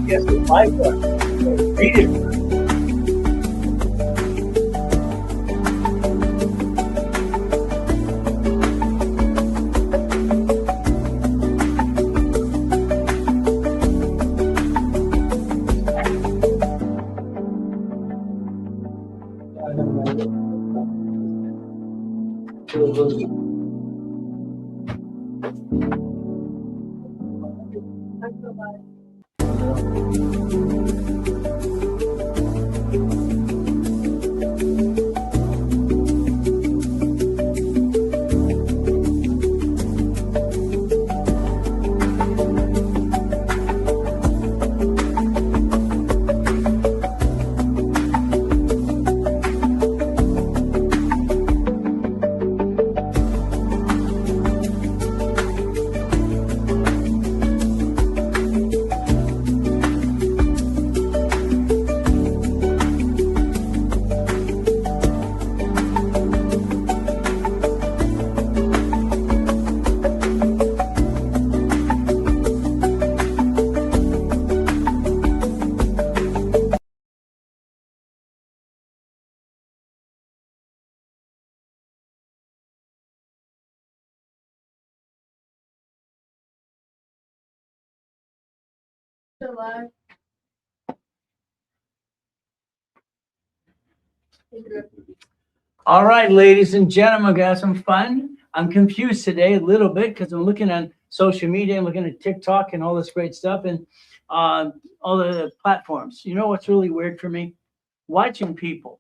Yes, it's my book. So read it. All right, ladies and gentlemen, got some fun. I'm confused today a little bit because I'm looking on social media and looking at TikTok and all this great stuff and all the platforms. You know what's really weird for me? Watching people.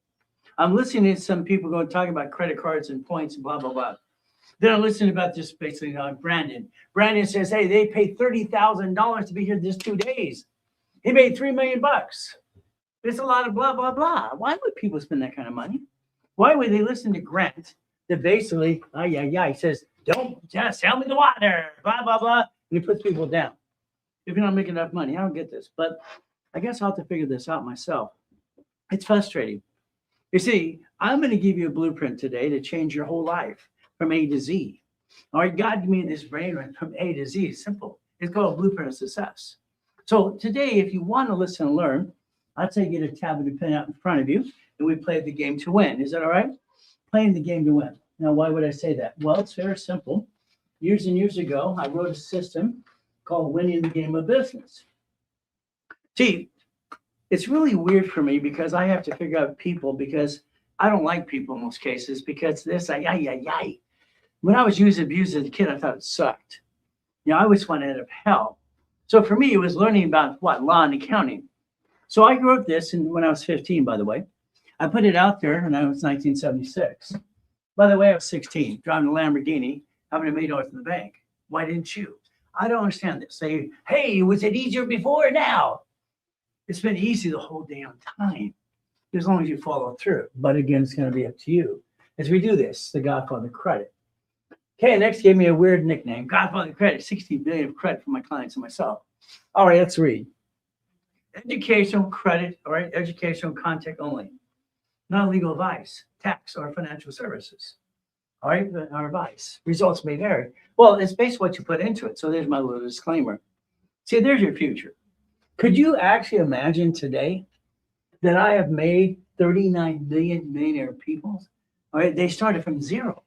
I'm listening to some people go talking about credit cards and points and blah, blah, blah. Then I'm listening about this basically on Brandon. Brandon says, hey, they paid $30,000 to be here just 2 days. He made $3 million. It's a lot of blah, blah, blah. Why would people spend that kind of money? Why would they listen to Grant that basically, he says, don't just sell me the water, blah, blah, blah. And he puts people down. If you're not making enough money, I don't get this. But I guess I'll have to figure this out myself. It's frustrating. You see, I'm going to give you a blueprint today to change your whole life from A to Z. All right, God gave me this brain from A to Z. It's simple. It's called Blueprint of Success. So today, if you want to listen and learn, I'd say get a tablet and pen out in front of you, and we play the game to win. Is that all right? Playing the game to win. Now, why would I say that? Well, it's very simple. Years and years ago, I wrote a system called Winning the Game of Business. See, it's really weird for me because I have to figure out people because I don't like people in most cases because this, When I was used and abused as a kid, I thought it sucked. I always wanted out of hell. So for me, it was learning about law and accounting. So I wrote this when I was 15, by the way. I put it out there when I was 1976. By the way, I was 16, driving a Lamborghini, having $1 million in the bank. Why didn't you? I don't understand this. Say, hey, was it easier before or now? It's been easy the whole damn time, as long as you follow through. But again, it's going to be up to you. As we do this, the Godfather Credit. Okay, next gave me a weird nickname, Godfather Credit, 60 billion of credit for my clients and myself. All right, let's read. Educational credit, all right, educational content only. Not legal advice, tax, or financial services. All right, our advice. Results may vary. Well, it's based on what you put into it. So there's my little disclaimer. See, there's your future. Could you actually imagine today that I have made 39 million millionaire people? All right, they started from zero.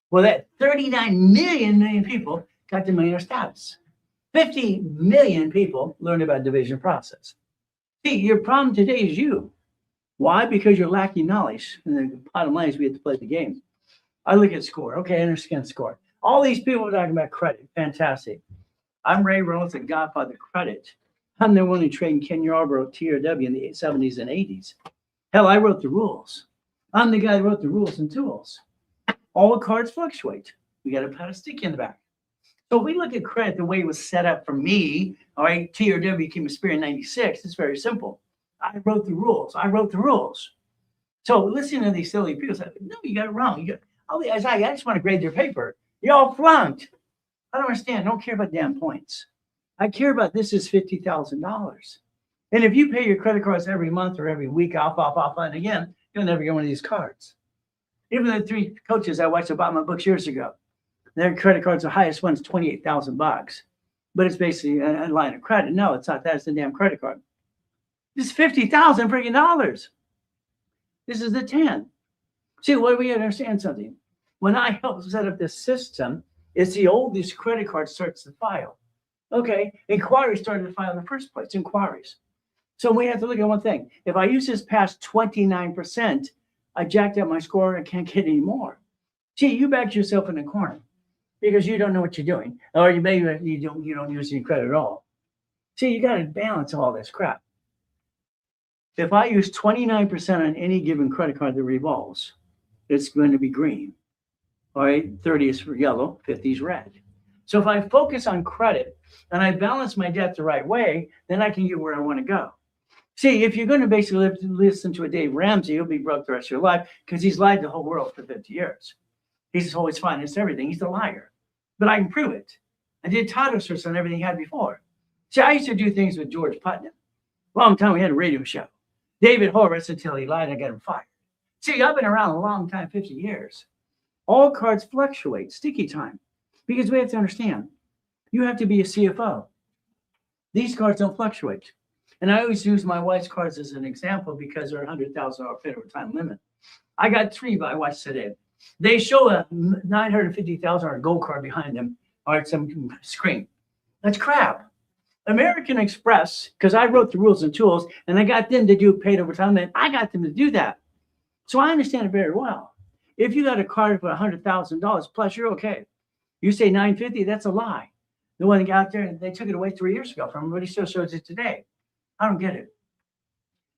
Well, that 39 million people got to millionaire status. 50 million people learned about division process. See, your problem today is you. Why? Because you're lacking knowledge. And the bottom line is we have to play the game. I look at score. Okay, I understand score. All these people are talking about credit. Fantastic. I'm Ray Reynolds at Godfather Credit. I'm the one who trained Ken Yarbrough TRW in the 70s and 80s. Hell, I wrote the rules. I'm the guy who wrote the rules and tools. All the cards fluctuate. We got to put a stick in the back. So if we look at credit the way it was set up for me, all right, TRW became a Spirit in 96. It's very simple. I wrote the rules. I wrote the rules. So listen to these silly people say, no, you got it wrong. I just want to grade their paper. You all flunked. I don't understand. I don't care about damn points. I care about this is $50,000. And if you pay your credit cards every month or every week, off, and again, you'll never get one of these cards. Even the 3 coaches I watched that bought my books years ago, their credit cards, the highest one's $28,000. But it's basically a line of credit. No, it's not that. It's a damn credit card. This is 50,000 freaking dollars. This is the 10. See, what we understand something. When I help set up this system, it's the oldest credit card starts to file. Okay, inquiries started to file in the first place, inquiries. So we have to look at one thing. If I use this past 29%, I jacked up my score and I can't get any more. See, you backed yourself in a corner because you don't know what you're doing, or you don't use any credit at all. See, you got to balance all this crap. If I use 29% on any given credit card that revolves, it's going to be green. All right, 30 is yellow, 50 is red. So if I focus on credit and I balance my debt the right way, then I can get where I want to go. See, if you're going to basically listen to a Dave Ramsey, you'll be broke the rest of your life because he's lied to the whole world for 50 years. He's always financed everything. He's a liar. But I can prove it. I did title search on everything he had before. See, I used to do things with George Putnam. Long time we had a radio show. David Horowitz until he lied and I got him fired. See, I've been around a long time, 50 years. All cards fluctuate, sticky time, because we have to understand, you have to be a CFO. These cards don't fluctuate. And I always use my wife's cards as an example because they're $100,000 pay over time limit. I got 3 by wife today. They show a $950,000 gold card behind them or some screen. That's crap. American Express, because I wrote the rules and tools and I got them to do paid over time limit, I got them to do that. So I understand it very well. If you got a card for $100,000 plus, you're okay. You say $950, that's a lie. The one that got out there, they took it away 3 years ago from him, but he still shows it today. I don't get it.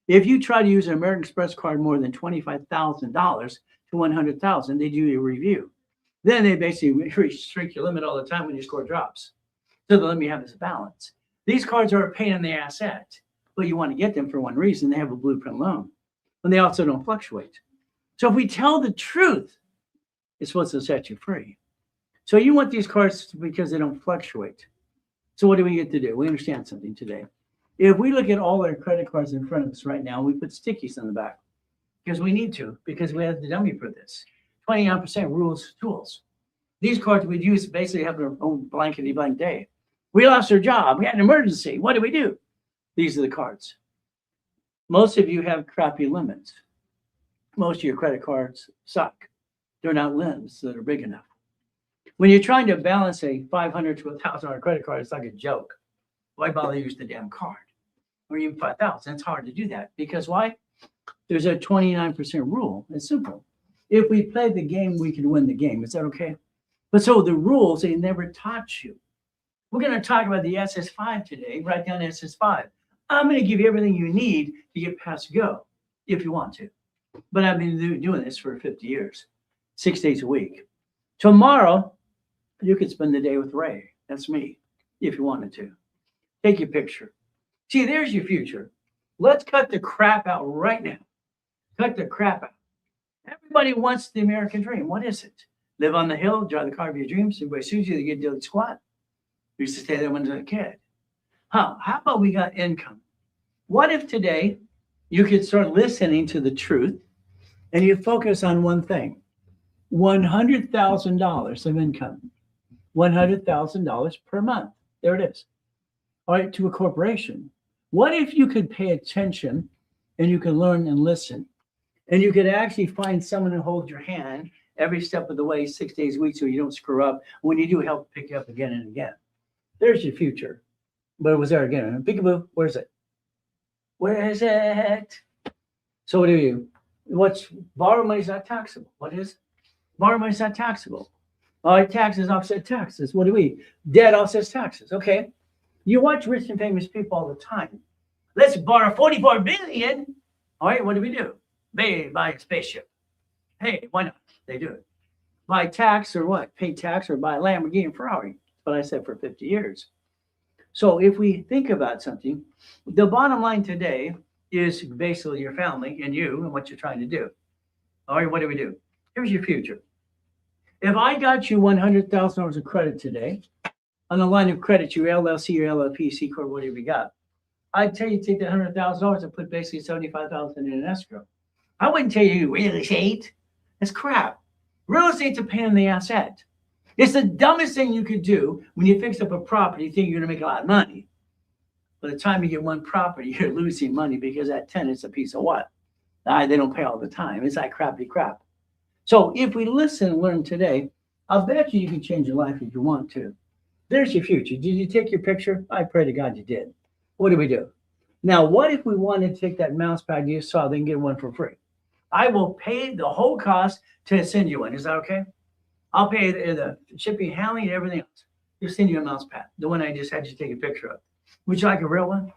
If you try to use an American Express card more than $25,000 to $100,000, they do a review. Then they basically restrict your limit all the time when your score drops. So they let me have this balance. These cards are a pain in the asset, but you want to get them for one reason. They have a blueprint loan, and they also don't fluctuate. So if we tell the truth, it's supposed to set you free. So you want these cards because they don't fluctuate. So what do we get to do? We understand something today. If we look at all our credit cards in front of us right now, we put stickies on the back because we need to, because we have the dummy for this. 29% rules, tools. These cards we'd use basically have their own blankety blank day. We lost our job. We had an emergency. What do we do? These are the cards. Most of you have crappy limits. Most of your credit cards suck. They're not limits that are big enough. When you're trying to balance a $500 to $1,000 credit card, it's like a joke. Why bother use the damn card? Or even $5,000. It's hard to do that. Because why? There's a 29% rule. It's simple. If we play the game, we can win the game. Is that okay? But so the rules, they never taught you. We're going to talk about the SS5 today. Write down SS5. I'm going to give you everything you need to get past go, if you want to. But I've been doing this for 50 years, 6 days a week. Tomorrow, you could spend the day with Ray. That's me, if you wanted to. Take your picture. See, there's your future. Let's cut the crap out right now. Cut the crap out. Everybody wants the American dream. What is it? Live on the hill, drive the car of your dreams. Everybody sues you to get a daily squat. We used to stay there when I was a kid. How about we got income? What if today you could start listening to the truth and you focus on one thing? $100,000 of income. $100,000 per month. There it is. All right, to a corporation. What if you could pay attention and you could learn and listen? And you could actually find someone who holds your hand every step of the way, 6 days a week, so you don't screw up. When you do, help pick you up again and again. There's your future. But it was there again. Peekaboo, where's it? Where is it? So what do you? What's borrow money is not taxable. What is? Borrow money is not taxable. All right, taxes offset taxes. What do we? Debt offsets taxes. Okay. You watch rich and famous people all the time. Let's borrow $44 billion. All right, what do we do? They buy a spaceship. Hey, why not? They do it. Buy tax or what? Pay tax or buy a Lamborghini and Ferrari. That's what I said for 50 years. So if we think about something, the bottom line today is basically your family and you and what you're trying to do. All right, what do we do? Here's your future. If I got you $100,000 of credit today, on the line of credit, your LLC, your LLP, C Corp, whatever you got, I'd tell you to take that $100,000 and put basically $75,000 in an escrow. I wouldn't tell you real estate. That's crap. Real estate's a pain in the asset. It's the dumbest thing you could do when you fix up a property thinking you're going to make a lot of money. By the time you get one property, you're losing money because that tenant's a piece of what? They don't pay all the time. It's like crappy crap. So if we listen and learn today, I'll bet you can change your life if you want to. There's your future. Did you take your picture? I pray to God you did. What do? Now, what if we wanted to take that mouse pad you saw, then get one for free? I will pay the whole cost to send you one. Is that okay? I'll pay the shipping, handling, and everything else. Just send you a mouse pad, the one I just had you take a picture of. Would you like a real one?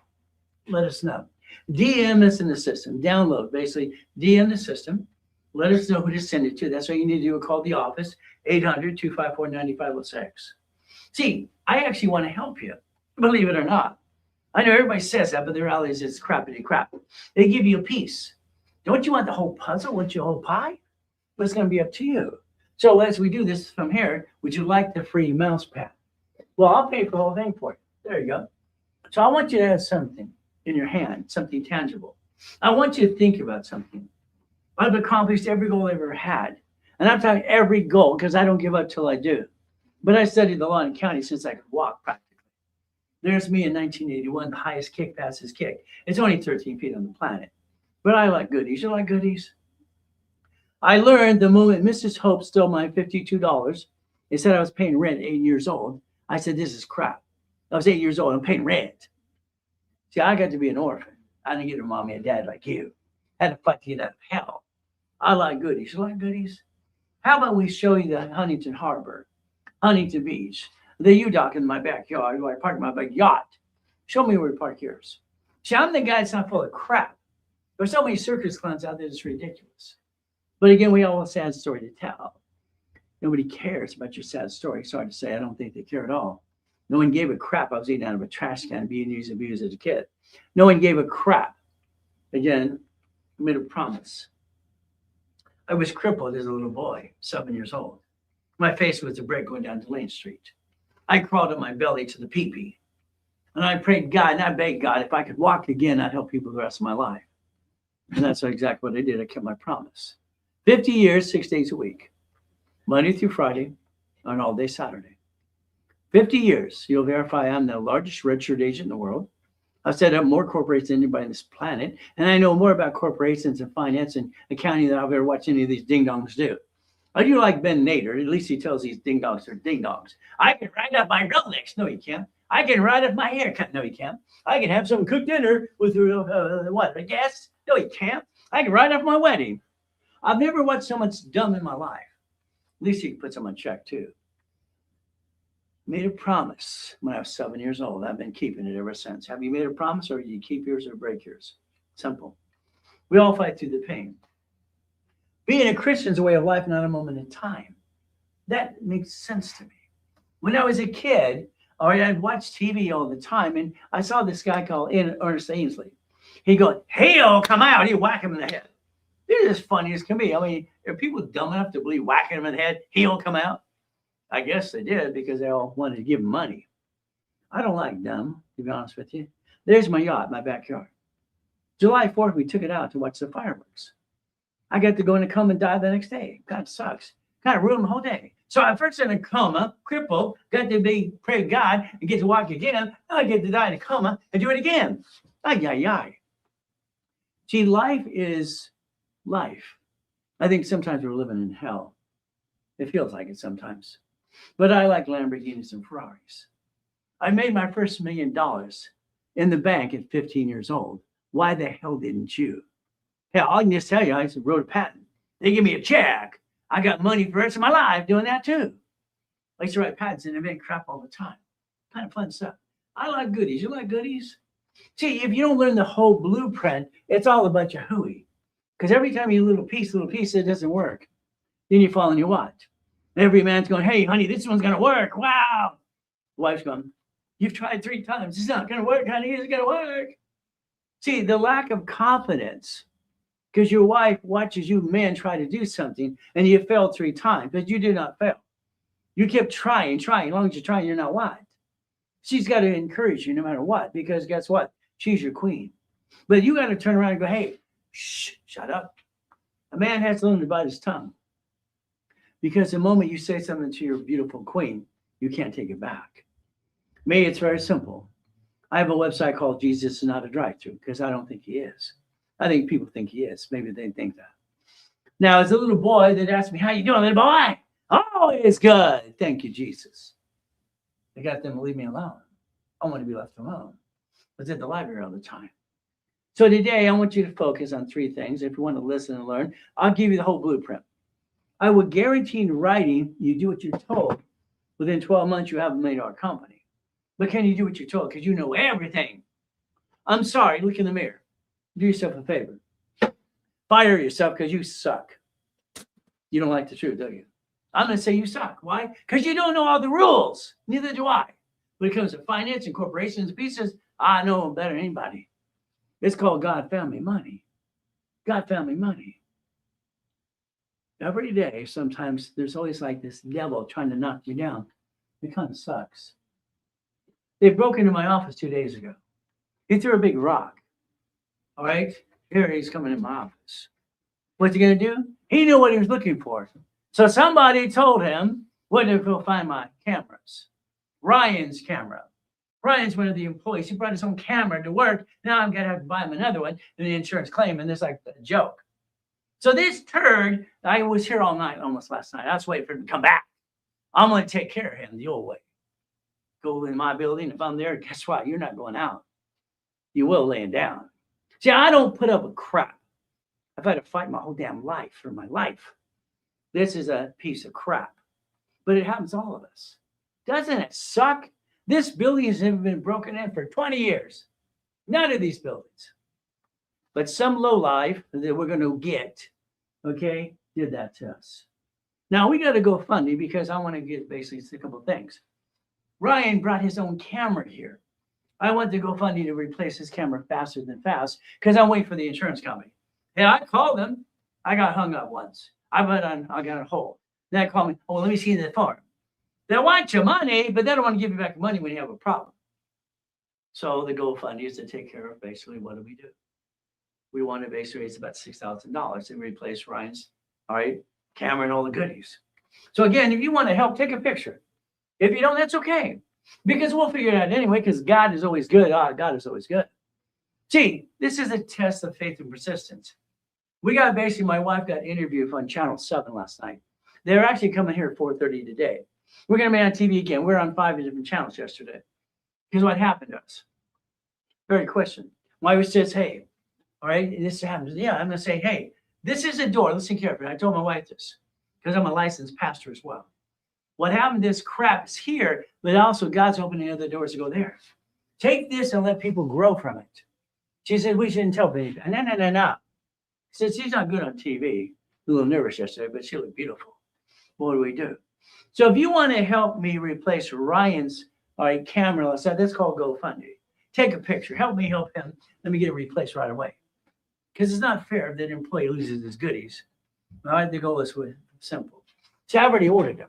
Let us know. DM us in the system. Download, basically, DM the system. Let us know who to send it to. That's what you need to do. Call the office, 800-254-9506. See, I actually want to help you, believe it or not. I know everybody says that, but the reality is it's crappity crap. They give you a piece. Don't you want the whole puzzle? Want your whole pie? But it's going to be up to you. So as we do this from here, would you like the free mouse pad? Well, I'll pay for the whole thing for you. There you go. So I want you to have something in your hand, something tangible. I want you to think about something. I've accomplished every goal I ever had. And I'm talking every goal because I don't give up till I do. But I studied the law in county since I could walk practically. There's me in 1981, the highest kick passes kicked. It's only 13 feet on the planet. But I like goodies. You like goodies? I learned the moment Mrs. Hope stole my $52 and said I was paying rent at 8 years old. I said, this is crap. I was 8 years old. I'm paying rent. See, I got to be an orphan. I didn't get a mommy and dad like you. I had to fight to get out of hell. I like goodies. You like goodies? How about we show you the Huntington Harbor, Huntington Beach, the U-Dock in my backyard where I park my big yacht. Show me where we park yours. See, I'm the guy that's not full of crap. There's so many circus clowns out there, it's ridiculous. But again, we all have a sad story to tell. Nobody cares about your sad story. Sorry to say, I don't think they care at all. No one gave a crap. I was eating out of a trash can, being used and abused as a kid. No one gave a crap. Again, I made a promise. I was crippled as a little boy, 7 years old. My face was a brick going down to Lane Street. I crawled on my belly to the pee-pee. And I prayed God, and I begged God, if I could walk again, I'd help people the rest of my life. And that's exactly what I did. I kept my promise. 50 years, 6 days a week. Monday through Friday, on all day Saturday. 50 years, you'll verify I'm the largest registered agent in the world. I've set up more corporations than anybody on this planet, and I know more about corporations and finance and accounting than I've ever watched any of these ding-dongs do. I do like Ben Nader. At least he tells these ding-dongs they're ding-dongs. I can ride up my Rolex. No, you can't. I can ride up my haircut. No, you can't. I can have some cooked dinner with a guest. No, you can't. I can ride up my wedding. I've never watched so much dumb in my life. At least he can put some on check, too. Made a promise when I was 7 years old. I've been keeping it ever since. Have you made a promise, or do you keep yours or break yours? Simple. We all fight through the pain. Being a Christian is a way of life, not a moment in time. That makes sense to me. When I was a kid, I'd watch TV all the time, and I saw this guy called Ernest Ainsley. He'd go, "Hail, come out." He'd whack him in the head. They're as funny as can be. I mean, are people dumb enough to believe whacking him in the head, he'll come out? I guess they did because they all wanted to give him money. I don't like dumb, to be honest with you. There's my yacht, my backyard. July 4th, we took it out to watch the fireworks. I got to go in a coma and die the next day. God sucks. Kind of ruined the whole day. So I first in a coma, crippled, got to be, pray God, and get to walk again. Now I get to die in a coma and do it again. Ay, ay, ay. See, life is life. I think sometimes we're living in hell. It feels like it sometimes. But I like Lamborghinis and Ferraris. I made my first $1 million in the bank at 15 years old. Why the hell didn't you? Hell, I can just tell you, I wrote a patent. They give me a check. I got money for the rest of my life doing that too. I used to write patents and invent crap all the time. Kind of fun stuff. I like goodies. You like goodies? See, if you don't learn the whole blueprint, it's all a bunch of hooey. Because every time you little piece, it doesn't work. Then you fall and you watch. Every man's going, "Hey, honey, this one's going to work. Wow." The wife's going, "You've tried 3 times. It's not going to work, honey. It's going to work." See, the lack of confidence, because your wife watches you men try to do something and you failed 3 times, but you did not fail. You kept trying. As long as you're trying, you're not what? She's got to encourage you no matter what, because guess what? She's your queen. But you got to turn around and go, "Hey, shh, shut up." A man has to learn to bite his tongue. Because the moment you say something to your beautiful queen, you can't take it back. Me, it's very simple. I have a website called Jesus is Not a Drive-Thru because I don't think he is. I think people think he is. Maybe they think that. Now, as a little boy, they'd ask me, how you doing, little boy? Oh, it's good. Thank you, Jesus. I got them to leave me alone. I want to be left alone. I was at the library all the time. So today, I want you to focus on three things. If you want to listen and learn, I'll give you the whole blueprint. I would guarantee in writing, you do what you're told. Within 12 months, you have a $1 million company. But can you do what you're told? Because you know everything. I'm sorry. Look in the mirror. Do yourself a favor. Fire yourself because you suck. You don't like the truth, do you? I'm going to say you suck. Why? Because you don't know all the rules. Neither do I. When it comes to finance and corporations and pieces, I know them better than anybody. It's called God, family, money. God, family, money. Every day, sometimes there's always like this devil trying to knock you down. It kind of sucks. They broke into my office 2 days ago. He threw a big rock. All right? Here he's coming in my office. What's he going to do? He knew what he was looking for. So somebody told him where to go find my cameras. Ryan's camera. Ryan's one of the employees. He brought his own camera to work. Now I'm going to have to buy him another one. And the insurance claim, and it's like a joke. So this turd, I was here all night, almost last night. I was waiting for him to come back. I'm going to take care of him the old way. Go in my building. If I'm there, guess what? You're not going out. You will laying down. See, I don't put up with crap. I've had to fight my whole damn life for my life. This is a piece of crap. But it happens to all of us. Doesn't it suck? This building has never been broken in for 20 years. None of these buildings. But some lowlife that we're going to get, okay, did that to us. Now, we got to go GoFundMe because I want to get basically a couple of things. Ryan brought his own camera here. I want to GoFundMe to replace his camera faster than fast because I'm waiting for the insurance company. And I called them. I got hung up once. I got on hold. Then I called me. Oh, let me see the form. They want your money, but they don't want to give you back money when you have a problem. So the GoFundMe is to take care of basically what do? We want to basically raise about $6,000 to replace Ryan's, all right, camera and all the goodies. So again, if you want to help, take a picture. If you don't, that's okay. Because we'll figure it out anyway, because God is always good. God is always good. See, this is a test of faith and persistence. We got basically, my wife got interviewed on Channel 7 last night. They're actually coming here at 4:30 today. We're going to be on TV again. We're on 5 different channels yesterday. Here's what happened to us. Very question. My wife says, hey, all right, this happens. Yeah, I'm going to say, hey, this is a door. Listen carefully. I told my wife this because I'm a licensed pastor as well. What happened, this crap is here, but also God's opening other doors to go there. Take this and let people grow from it. She said, we shouldn't tell people. No. She said, she's not good on TV. A little nervous yesterday, but she looked beautiful. What do? So if you want to help me replace Ryan's camera, that's called GoFundMe. Take a picture. Help me help him. Let me get it replaced right away. Because it's not fair that an employee loses his goodies. All right, the goal is simple. See, I already ordered them,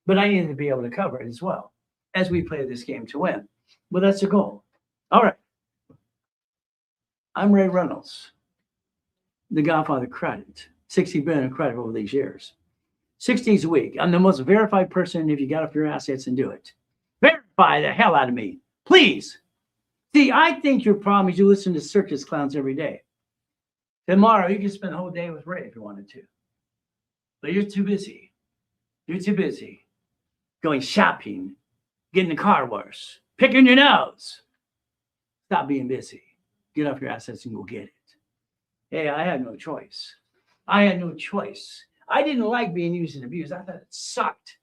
but I need to be able to cover it as well as we play this game to win. But that's the goal. All right. I'm Ray Reynolds, the godfather of credit. 60 billion in credit over these years. 6 days a week. I'm the most verified person if you got up your assets and do it. Verify the hell out of me, please. See, I think your problem is you listen to circus clowns every day. Tomorrow, you can spend the whole day with Ray if you wanted to. But you're too busy. You're too busy going shopping, getting the car wash, picking your nose. Stop being busy. Get off your assets and go get it. Hey, I had no choice. I didn't like being used and abused. I thought it sucked.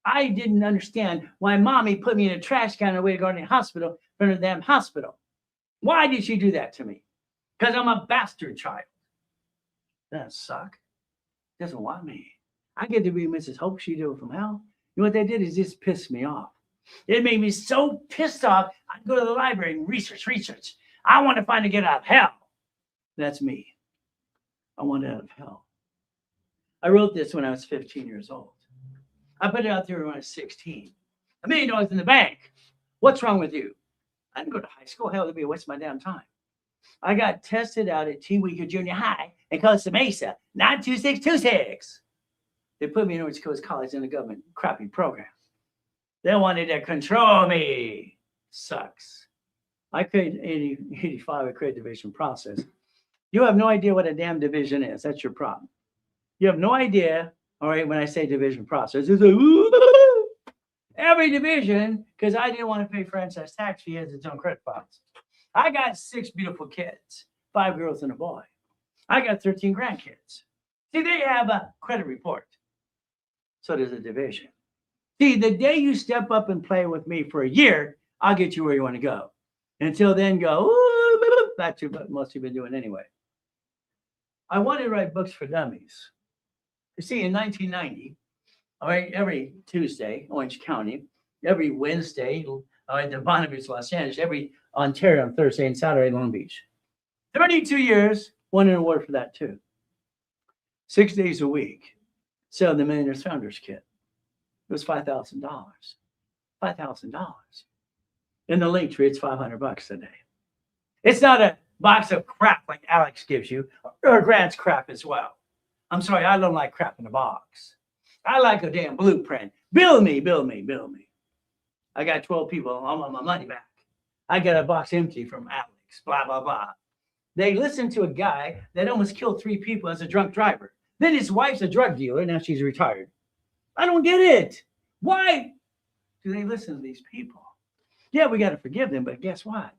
I didn't understand why mommy put me in a trash can on the way to go to the hospital from the damn hospital. Why did she do that to me? Because I'm a bastard child. That suck. Doesn't want me. I get to be Mrs. Hope. She do it from hell. You know what they did is just piss me off. It made me so pissed off. I'd go to the library and research. I want to find a get out of hell. That's me. I want out of hell. I wrote this when I was 15 years old. I put it out there when I was 16. $1 million in the bank. What's wrong with you? I didn't go to high school. Hell, it'd be a waste of my damn time. I got tested out at T-Week of junior high in Costa Mesa, 92626. They put me in North Coast College in a government crappy program. They wanted to control me. Sucks. I created 85, I created division process. You have no idea what a damn division is. That's your problem. You have no idea, all right, when I say division process, it's like, "Ooh." Every division, because I didn't want to pay franchise tax fee, has its own credit files. I got 6 beautiful kids, 5 girls and a boy. I got 13 grandkids. See, they have a credit report. So does a division. See, the day you step up and play with me for a year, I'll get you where you want to go. Until then, go, "Ooh," that's what most of you have been doing anyway. I wanted to write books for dummies. You see, in 1990, all right, every Tuesday, Orange County, every Wednesday, all right, the Bonneville's Los Angeles, every Ontario on Thursday and Saturday, Long Beach. 32 years, won an award for that too. 6 days a week, sell the Millionaire's Founders Kit. It was $5,000. $5,000. In the link tree, it's $500 a day. It's not a box of crap like Alex gives you, or Grant's crap as well. I'm sorry, I don't like crap in a box. I like a damn blueprint. Bill me, bill me, bill me. I got 12 people. I want my money back. I got a box empty from Alex, blah, blah, blah. They listened to a guy that almost killed 3 people as a drunk driver. Then his wife's a drug dealer. Now she's retired. I don't get it. Why do they listen to these people? Yeah, we got to forgive them, but guess what?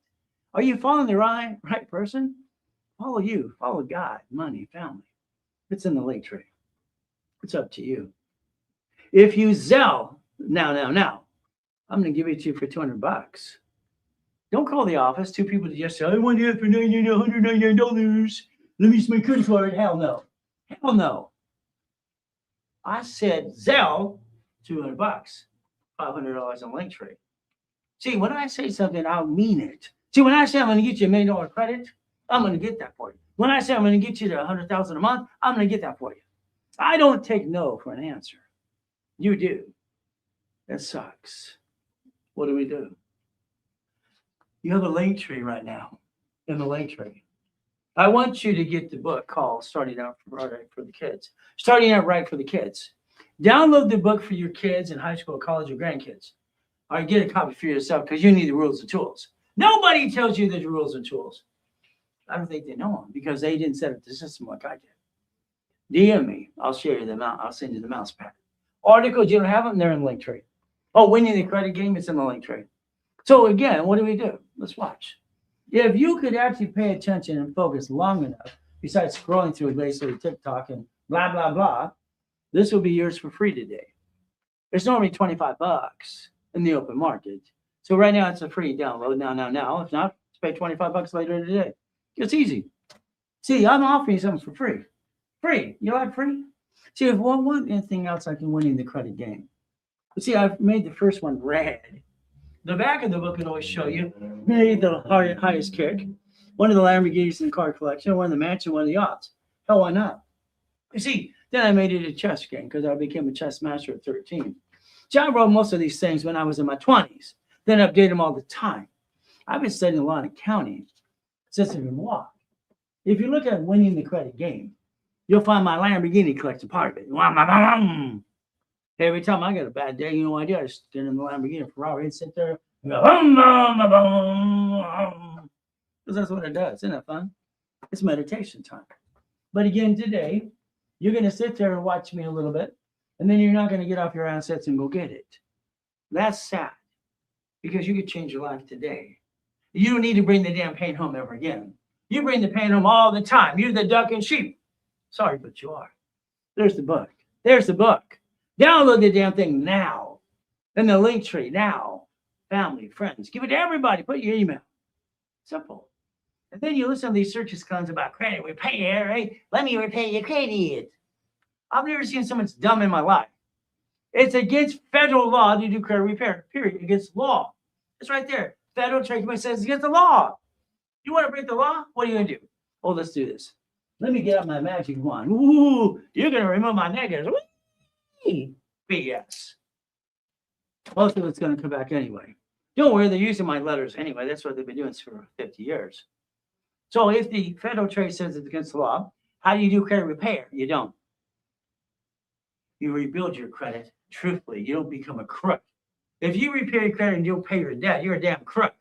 Are you following the right person? Follow you. Follow God, money, family. It's in the link tree. It's up to you. If you Zelle, now, I'm going to give it to you for $200. Don't call the office. 2 people just say, I want it for $199. Let me use my credit card. Hell no. Hell no. I said Zelle, $200, $500 on link tree. See, when I say something, I'll mean it. See, when I say I'm going to get you $1 million credit, I'm going to get that for you. When I say I'm going to get you to $100,000 a month, I'm going to get that for you. I don't take no for an answer. You do. That sucks. What do we do? You have a link tree right now. In the link tree, I want you to get the book called Starting Out Right for the Kids. Starting Out Right for the Kids. Download the book for your kids in high school, college, or grandkids. Or get a copy for yourself because you need the rules and tools. Nobody tells you the rules and tools. I don't think they know them because they didn't set up the system like I did. DM me. I'll share you the mouse. I'll send you the mouse pad. Articles, you don't have them, they're in the link tree. Oh, winning the credit game, it's in the link tree. So again, what do? Let's watch. If you could actually pay attention and focus long enough, besides scrolling through basically TikTok and blah, blah, blah, this will be yours for free today. It's normally $25 in the open market. So right now it's a free download. Now. If not, pay $25 later today. It's easy. See, I'm offering you something for free. Free. You like free? See, if one want anything else, I can winning the credit game. But see, I've made the first one red. The back of the book would always show you made the highest kick, one of the Lamborghinis in the car collection, one of the mansion, one of the yachts. Hell, why not? You see, then I made it a chess game because I became a chess master at 13. See, I wrote most of these things when I was in my 20s, then update them all the time. I've been studying law and accounting since I've been walked. If you look at winning the credit game, you'll find my Lamborghini collection part of it. Every time I get a bad day, you know what I do? I just get in the Lamborghini or Ferrari and sit there and go, because that's what it does. Isn't that fun? It's meditation time. But again, today, you're going to sit there and watch me a little bit, and then you're not going to get off your assets and go get it. That's sad because you could change your life today. You don't need to bring the damn pain home ever again. You bring the pain home all the time. You're the duck and sheep. Sorry, but you are. There's the book. There's the book. Download the damn thing now. In the link tree now. Family, friends. Give it to everybody. Put your email. Simple. And then you listen to these searches comes about credit repair, right? Let me repay your credit. I've never seen someone that's dumb in my life. It's against federal law to do credit repair, period. Against law. It's right there. Federal Trade Commission says it's against the law. You want to break the law? What are you going to do? Oh, let's do this. Let me get out my magic wand. Ooh, you're going to remove my negatives. Whee! BS. Most of it's going to come back anyway. Don't worry, they're using my letters anyway. That's what they've been doing for 50 years. So if the federal trade says it's against the law, how do you do credit repair? You don't. You rebuild your credit truthfully. You don't become a crook. If you repair your credit and you don't pay your debt, you're a damn crook.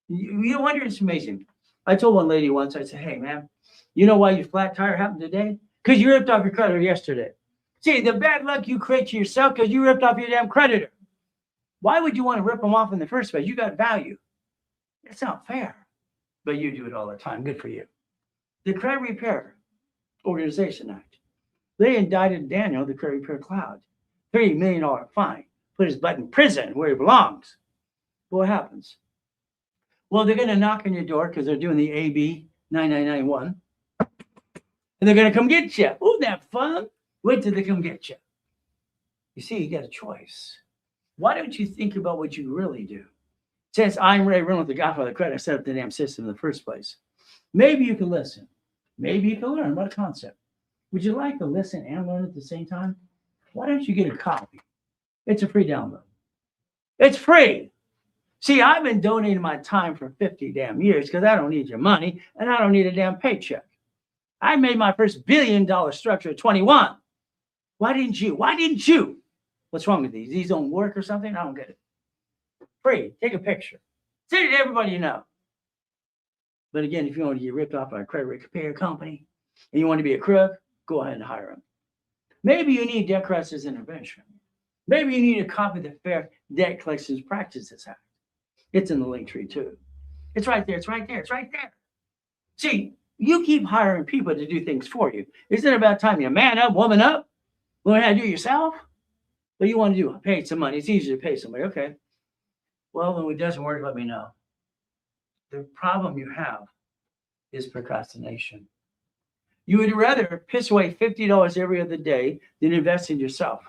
You wonder, it's amazing. I told one lady once, I said, hey, man, you know why your flat tire happened today? Because you ripped off your creditor yesterday. See, the bad luck you create to yourself because you ripped off your damn creditor. Why would you want to rip them off in the first place? You got value. It's not fair. But you do it all the time. Good for you. The Credit Repair Organization Act. They indicted Daniel, the Credit Repair Cloud. $30 million fine. Put his butt in prison where he belongs. But what happens? Well, they're going to knock on your door because they're doing the AB 9991. And they're going to come get you. Isn't that fun? Wait till they come get you. You see, you got a choice. Why don't you think about what you really do? Since I'm Ray Reynolds, the Godfather of Credit, I set up the damn system in the first place. Maybe you can listen. Maybe you can learn about a concept. Would you like to listen and learn at the same time? Why don't you get a copy? It's a free download. It's free. See, I've been donating my time for 50 damn years because I don't need your money and I don't need a damn paycheck. I made my first $1 billion structure at 21. Why didn't you? Why didn't you? What's wrong with these? These don't work or something? I don't get it. Free. Take a picture. Send it to everybody you know. But again, if you want to get ripped off by a credit repair company and you want to be a crook, go ahead and hire them. Maybe you need debt collectors intervention. Maybe you need a copy of the Fair Debt Collections Practices Act. It's in the link tree too. It's right there. It's right there. It's right there. See, you keep hiring people to do things for you. Isn't it about time you man up, woman up? Learn how to do it yourself? What you want to do? Pay some money. It's easier to pay somebody. Okay. Well, when it doesn't work, let me know. The problem you have is procrastination. You would rather piss away $50 every other day than invest in yourself,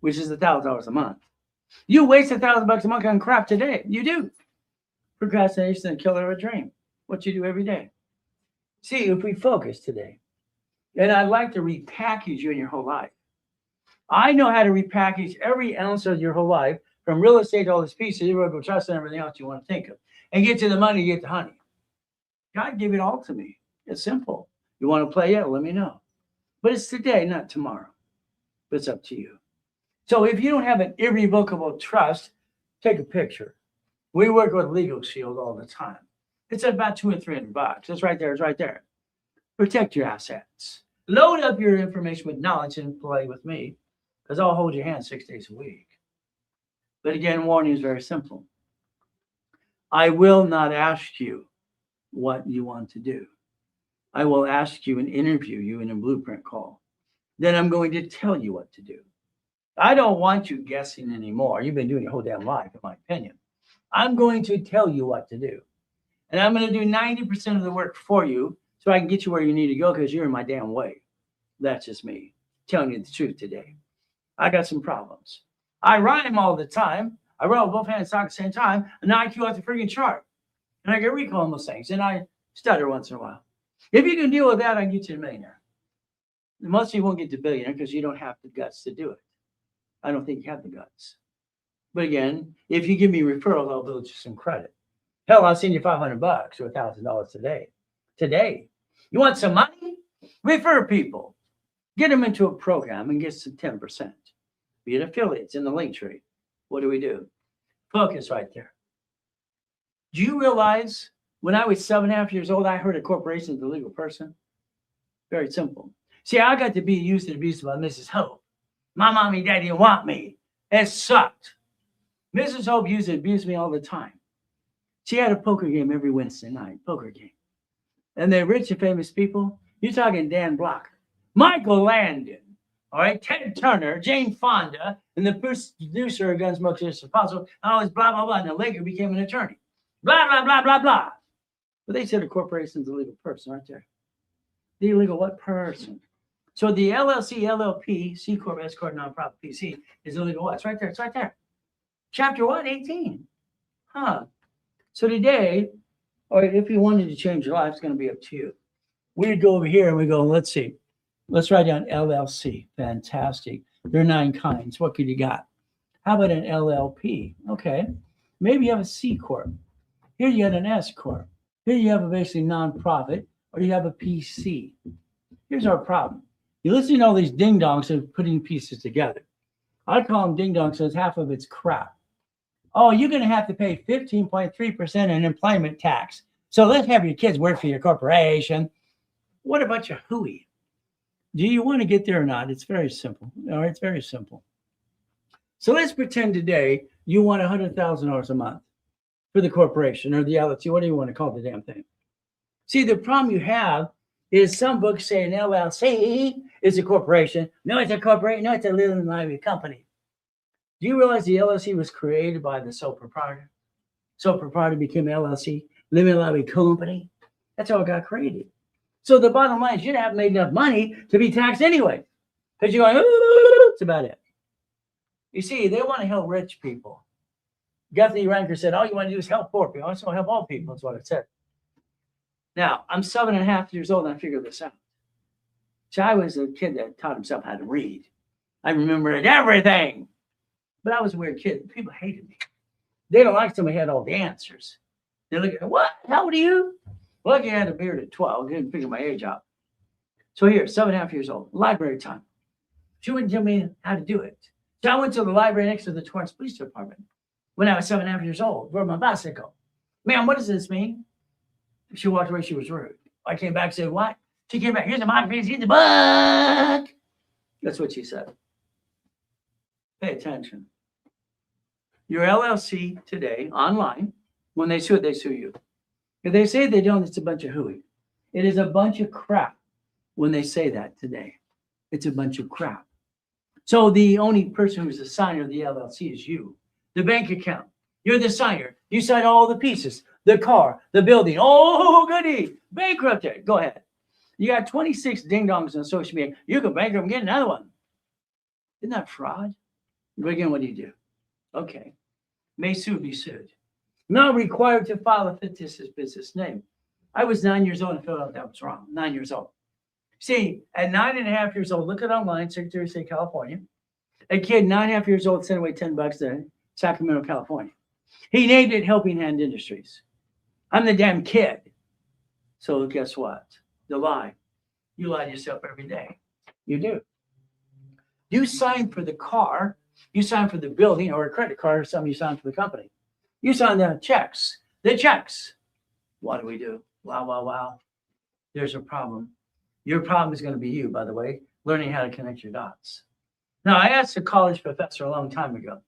which is $1,000 a month. You waste $1,000 a month on crap today. You do. Procrastination is the killer of a dream. What you do every day. See, if we focus today, and I'd like to repackage you in your whole life. I know how to repackage every ounce of your whole life, from real estate to all these pieces, irrevocable trust, and everything else you want to think of, and get to the money, get the honey. God gave it all to me. It's simple. You want to play it? Let me know. But it's today, not tomorrow. But it's up to you. So if you don't have an irrevocable trust, take a picture. We work with Legal Shield all the time. It's about $200 or $300. It's right there. It's right there. Protect your assets. Load up your information with knowledge and play with me, because I'll hold your hand 6 days a week. But again, warning is very simple. I will not ask you what you want to do. I will ask you and interview you in a blueprint call. Then I'm going to tell you what to do. I don't want you guessing anymore. You've been doing your whole damn life, in my opinion. I'm going to tell you what to do. And I'm going to do 90% of the work for you so I can get you where you need to go, because you're in my damn way. That's just me telling you the truth today. I got some problems. I rhyme all the time. I roll both hands talk at the same time, and I IQ off the freaking chart. And I get recall on those things, and I stutter once in a while. If you can deal with that, I can get you a millionaire. Most of you won't get to billionaire because you don't have the guts to do it. I don't think you have the guts. But again, if you give me referrals, I'll build you some credit. Hell, I'll send you $500 or $1,000 today. Today. You want some money? Refer people. Get them into a program and get some 10%. Be it affiliates in the link tree. What do? Focus right there. Do you realize when I was 7.5 years old, I heard a corporation is a legal person? Very simple. See, I got to be used and abused by Mrs. Hope. My mommy and daddy didn't want me. It sucked. Mrs. Hope used and abused me all the time. She had a poker game every Wednesday night, poker game. And the rich and famous people, you're talking Dan Blocker, Michael Landon, all right, Ted Turner, Jane Fonda, and the producer of Gunsmoke Sisters Apostle, all this blah, blah, blah, and the Laker became an attorney. Blah, blah, blah, blah, blah. But they said a corporation is a legal person right there. The illegal what person? So the LLC, LLP, C Corp, S Corp, nonprofit, PC is illegal what? It's right there. It's right there. Chapter what? 18. Huh. So today, or if you wanted to change your life, it's going to be up to you. We'd go over here and we go, let's see. Let's write down LLC. Fantastic. There are 9 kinds. What could you got? How about an LLP? Okay. Maybe you have a C Corp. Here you have an S Corp. Here you have a basically nonprofit, or you have a PC. Here's our problem. You listen to all these ding-dongs that are putting pieces together. I call them ding-dongs because half of it's crap. Oh, you're going to have to pay 15.3% in employment tax. So let's have your kids work for your corporation. What about your hooey? Do you want to get there or not? It's very simple. All right, it's very simple. So let's pretend today you want $100,000 a month for the corporation or the LLC, what do you want to call the damn thing? See, the problem you have is some books say an LLC is a corporation. No, it's a corporation. No, it's a limited liability company. Do you realize the LLC was created by the sole proprietor? Sole proprietor became LLC, limited liability company. That's how it got created. So the bottom line is you haven't made enough money to be taxed anyway. Because you're going, that's about it. You see, they want to help rich people. Guthrie Ranker said, all you want to do is help poor people. I just want to help all people. That's what it said. Now, I'm 7.5 years old and I figured this out. So I was a kid that taught himself how to read. I remembered everything. But I was a weird kid. People hated me. They don't like somebody who had all the answers. They look at, what? How old are you? Well, I had a beard at 12. Didn't figure my age out. So here, 7.5 years old, library time. She wouldn't tell me how to do it. So I went to the library next to the Torrance Police Department when I was 7.5 years old, rode my bicycle. Ma'am, what does this mean? She walked away. She was rude. I came back and said, what? She came back. Here's the microphone. Here's the book. That's what she said. Pay attention. Your LLC today, online, when they sue it, they sue you. If they say they don't, it's a bunch of hooey. It is a bunch of crap when they say that today. It's a bunch of crap. So the only person who's the signer of the LLC is you. The bank account. You're the signer. You sign all the pieces. The car, the building. Oh, goody. Bankrupted. Go ahead. You got 26 ding-dongs on social media. You can bankrupt and get another one. Isn't that fraud? But again, what do you do? Okay. May sue, be sued. Not required to file a fictitious business name. I was 9 years old and felt out that was wrong. 9 years old. See, at 9.5 years old, look at online, Secretary of State, California. A kid, 9.5 years old, sent away $10 to Sacramento, California. He named it Helping Hand Industries. I'm the damn kid. So guess what? The lie. You lie to yourself every day. You do. You sign for the car. You sign for the building or a credit card or something. You sign for the company. You sign the checks. The checks. What do we do? Wow, wow, wow. There's a problem. Your problem is going to be you, by the way, learning how to connect your dots. Now, I asked a college professor a long time ago.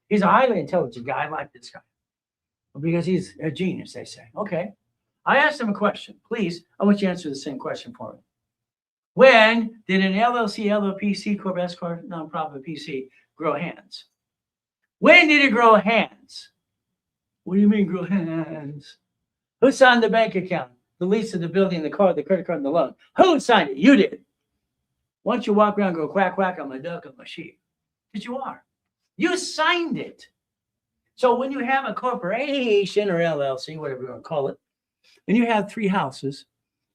He's a highly intelligent guy. I like this guy because he's a genius, they say. Okay. I asked him a question. Please, I want you to answer the same question for me. When did an LLC, LLP, C Corp, S Corp, nonprofit, PC grow hands? When did it grow hands? What do you mean grow hands? Who signed the bank account, the lease of the building, the car, the credit card, and the loan? Who signed it? You did. Why don't you walk around and go quack, quack, I'm a duck, I'm a sheep? Because you are. You signed it. So when you have a corporation or LLC, whatever you want to call it, and you have 3 houses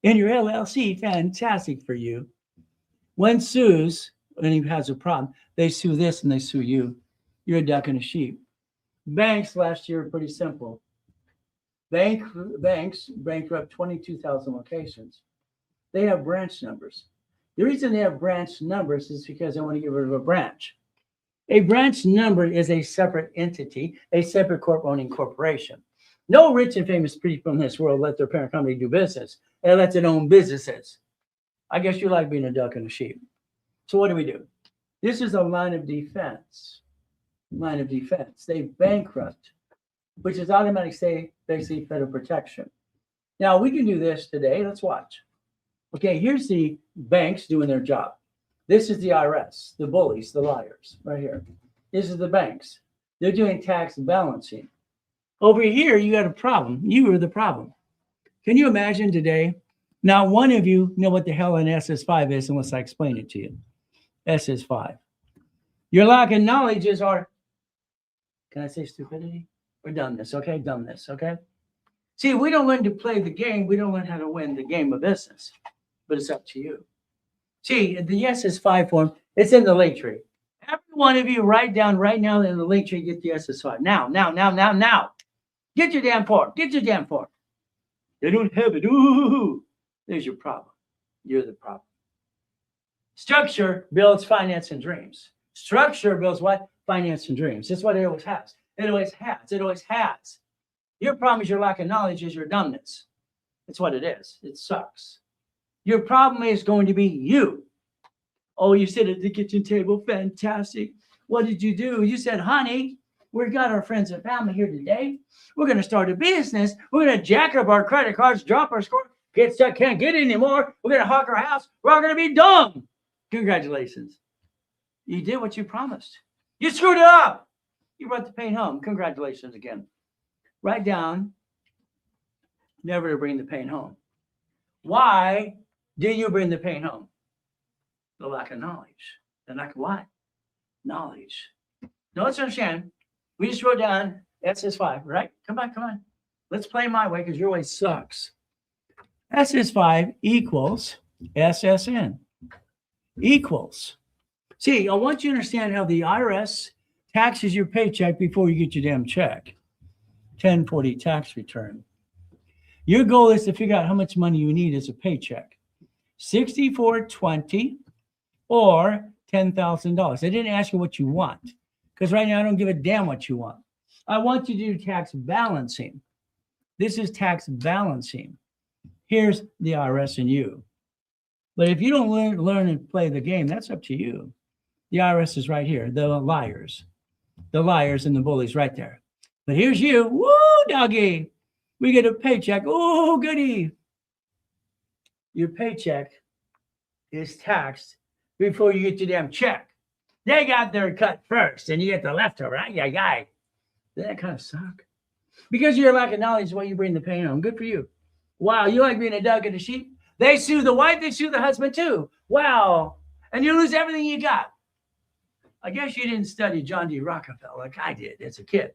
in your LLC, fantastic for you. One sues and he has a problem. They sue this and they sue you. You're a duck and a sheep. Banks last year were pretty simple. Banks bankrupt 22,000 locations. They have branch numbers. The reason they have branch numbers is because they want to get rid of a branch. A branch number is a separate entity, a separate owning corporation. No rich and famous people in this world let their parent company do business. They let it own businesses. I guess you like being a duck and a sheep. So what do? This is a line of defense. Line of defense. They bankrupt, which is automatic state, basically federal protection. Now we can do this today. Let's watch. Okay, here's the banks doing their job. This is the IRS, the bullies, the liars, right here. This is the banks. They're doing tax balancing. Over here, you got a problem. You are the problem. Can you imagine today? Now, one of you know what the hell an SS5 is unless I explain it to you. SS5. Your lack of knowledge is our, can I say stupidity? Or dumbness, okay? Dumbness, okay? See, we don't learn to play the game. We don't learn how to win the game of business. But it's up to you. See, the SS5 form, it's in the link tree. Every one of you write down right now in the link tree, get the SS5. Now. Get your damn form. Get your damn form. They don't have it. Ooh. There's your problem. You're the problem. Structure builds finance and dreams. Structure builds what? Finance and dreams. That's what it always has. It always has. It always has. Your problem is your lack of knowledge is your dumbness. That's what it is. It sucks. Your problem is going to be you. Oh, you sit at the kitchen table. Fantastic. What did you do? You said, honey, we've got our friends and family here today. We're going to start a business. We're going to jack up our credit cards, drop our score, get stuck, can't get anymore. We're going to hawk our house. We're all going to be dumb. Congratulations. You did what you promised. You screwed it up. You brought the pain home. Congratulations again. Write down, never to bring the pain home. Why did you bring the pain home? The lack of knowledge. The lack of what? Knowledge. Now let's understand. We just wrote down SS5, right? Come on. Let's play my way because your way sucks. SS5 equals SSN. Equals. See, I want you to understand how the IRS taxes your paycheck before you get your damn check. 1040 tax return. Your goal is to figure out how much money you need as a paycheck. $64.20 or $10,000. I didn't ask you what you want because right now I don't give a damn what you want. I want you to do tax balancing. This is tax balancing. Here's the IRS and you. But if you don't learn and play the game, that's up to you. The IRS is right here. The liars and the bullies right there. But here's you. Woo, doggy. We get a paycheck. Oh, goody. Your paycheck is taxed before you get your damn check. They got their cut first, and you get the leftover. Yeah. Doesn't that kind of suck? Because of your lack of knowledge is why you bring the pain home. Good for you. Wow, you like being a dog and a sheep? They sue the wife, they sue the husband too. Wow. And you lose everything you got. I guess you didn't study John D. Rockefeller like I did as a kid.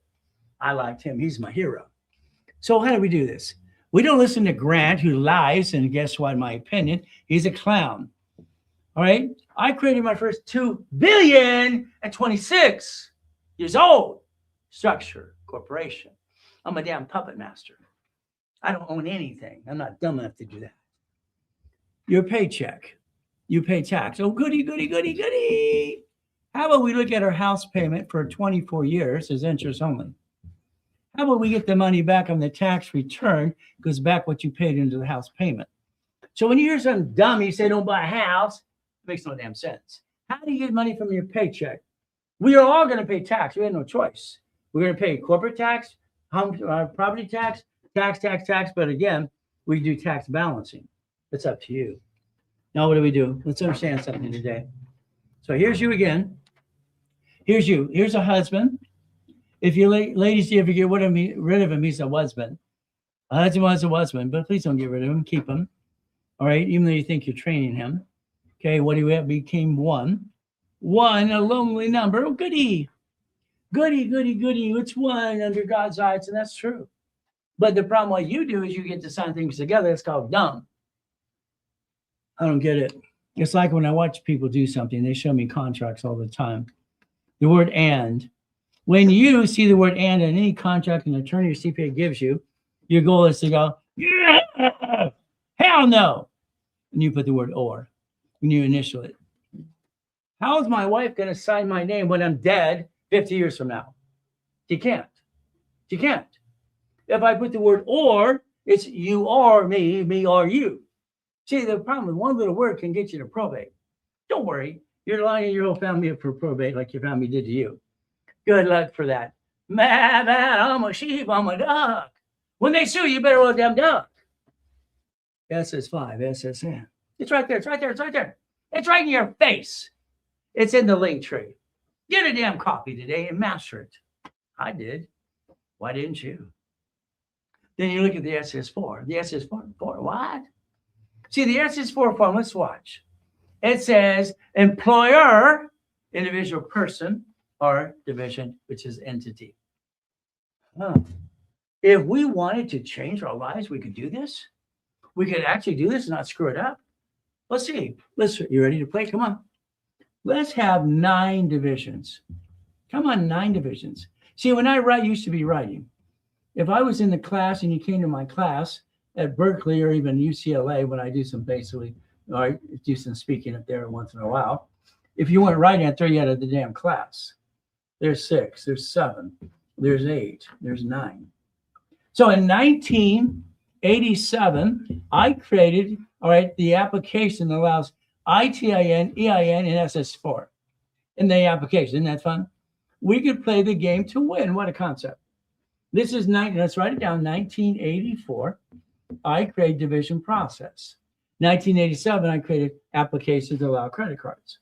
I liked him. He's my hero. So how do we do this? We don't listen to Grant, who lies, and guess what, in my opinion, he's a clown. All right? I created my first 2 billion at 26 years old. Structure, corporation. I'm a damn puppet master. I don't own anything. I'm not dumb enough to do that. Your paycheck. You pay tax. Oh, goody. How about we look at our house payment for 24 years as interest only? How about we get the money back on the tax return, goes back what you paid into the house payment. So when you hear some dummy say don't buy a house, it makes no damn sense. How do you get money from your paycheck? We are all going to pay tax. We have no choice. We're going to pay corporate tax, property tax, tax. But again, we do tax balancing. It's up to you. Now, what do we do? Let's understand something today. So here's you again. Here's you. Here's a husband. If you ladies, do you ever get rid of him, he's a husband. A husband was a husband, but please don't get rid of him. Keep him. All right, even though you think you're training him. Okay, what do we have? Became one. One, a lonely number. Oh, goody. It's one under God's eyes, and that's true. But the problem what you do is you get to sign things together. It's called dumb. I don't get it. It's like when I watch people do something, they show me contracts all the time. The word and. When you see the word and in any contract an attorney or CPA gives you, your goal is to go, yeah, hell no. And you put the word or when you initial it. How is my wife going to sign my name when I'm dead 50 years from now? She can't. If I put the word or, it's you or me or you. See, the problem with one little word can get you to probate. Don't worry. You're lining your whole family up for probate like your family did to you. Good luck for that. Man, I'm a sheep, I'm a duck. When they sue you, better well damn duck. SS5, SSN. It's right there. It's right in your face. It's in the link tree. Get a damn copy today and master it. I did. Why didn't you? Then you look at the SS4. The SS4, what? See, the SS4 form, let's watch. It says employer, individual person, or division, which is entity. If we wanted to change our lives, we could do this. We could actually do this and not screw it up. Let's see. You ready to play? Come on. Let's have 9 divisions. Come on, 9 divisions. See, when I used to be writing. If I was in the class and you came to my class at Berkeley or even UCLA, when I do some or do some speaking up there once in a while, if you weren't writing, I'd throw you out of the damn class. There's 6, there's 7. There's 8. There's 9. So in 1987, I created, all right, the application that allows ITIN, EIN, and SS4 in the application. Isn't that fun? We could play the game to win. What a concept. This is, let's write it down, 1984. I created division process. 1987, I created applications that allow credit cards.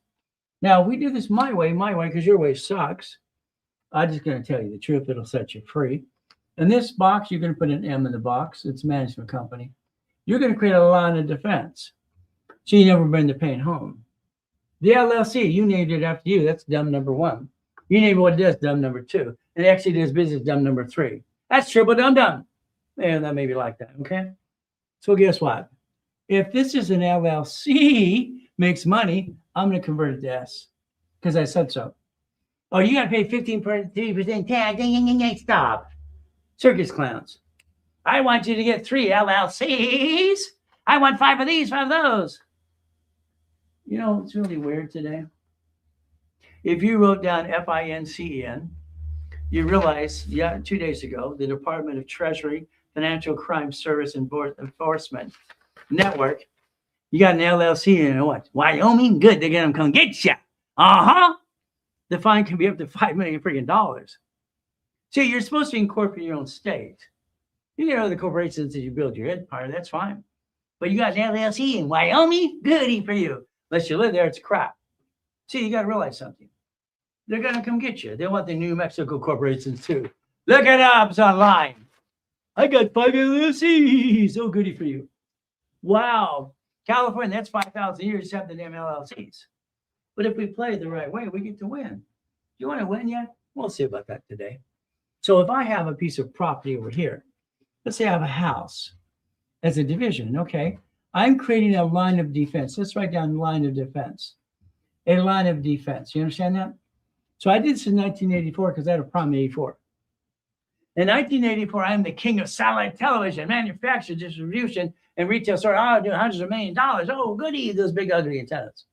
Now, we do this my way, because your way sucks. I'm just going to tell you the truth. It'll set you free. In this box, you're going to put an M in the box. It's a management company. You're going to create a line of defense. So you never bring the pain home. The LLC, you named it after you. That's dumb number 1. You name what it does, dumb number 2. And it actually does business, dumb number 3. That's triple dumb. And that may be like that, okay? So guess what? If this is an LLC, makes money, I'm going to convert it to S because I said so. Oh, you got to pay 15% tax. Stop. Circus clowns. I want you to get 3 LLCs. I want 5 of these, 5 of those. You know, it's really weird today. If you wrote down FINCEN, you realize, 2 days ago, the Department of Treasury Financial Crime Service Enforcement Network, you got an LLC in what? Wyoming? Good, they're going to come get you. The fine can be up to $5 million freaking dollars. See, you're supposed to incorporate your own state. You get other corporations that you build your empire, that's fine. But you got an LLC in Wyoming? Goody for you. Unless you live there, it's crap. See, you got to realize something. They're going to come get you. They want the New Mexico corporations too. Look it up. It's online. I got 5 LLCs. Oh, goody for you. Wow. California, that's 5,000 years to have the damn LLCs. But if we play the right way, we get to win. You want to win yet? We'll see about that today. So if I have a piece of property over here, let's say I have a house as a division, okay? I'm creating a line of defense. Let's write down line of defense. A line of defense. You understand that? So I did this in 1984 because I had a problem in 84. In 1984, I'm the king of satellite television, manufacture, distribution, and retail store. I do hundreds of $1 million. Oh, goody, those big ugly antennas.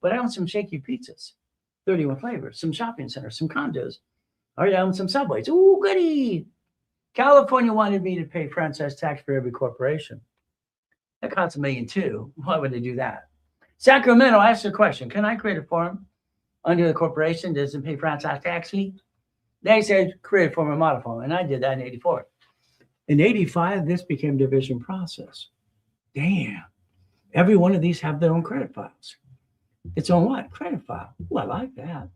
But I own some shaky pizzas, 31 flavors, some shopping centers, some condos. All right, I own some subways. Oh, goody. California wanted me to pay franchise tax for every corporation. That costs $1.2 million. Why would they do that? Sacramento asked the question, can I create a form under the corporation that doesn't pay franchise tax fee? They said, create a form and model form. And I did that in 84. In 85, this became division process. Damn. Every one of these have their own credit files. Its own what? Credit file. Oh, I like that.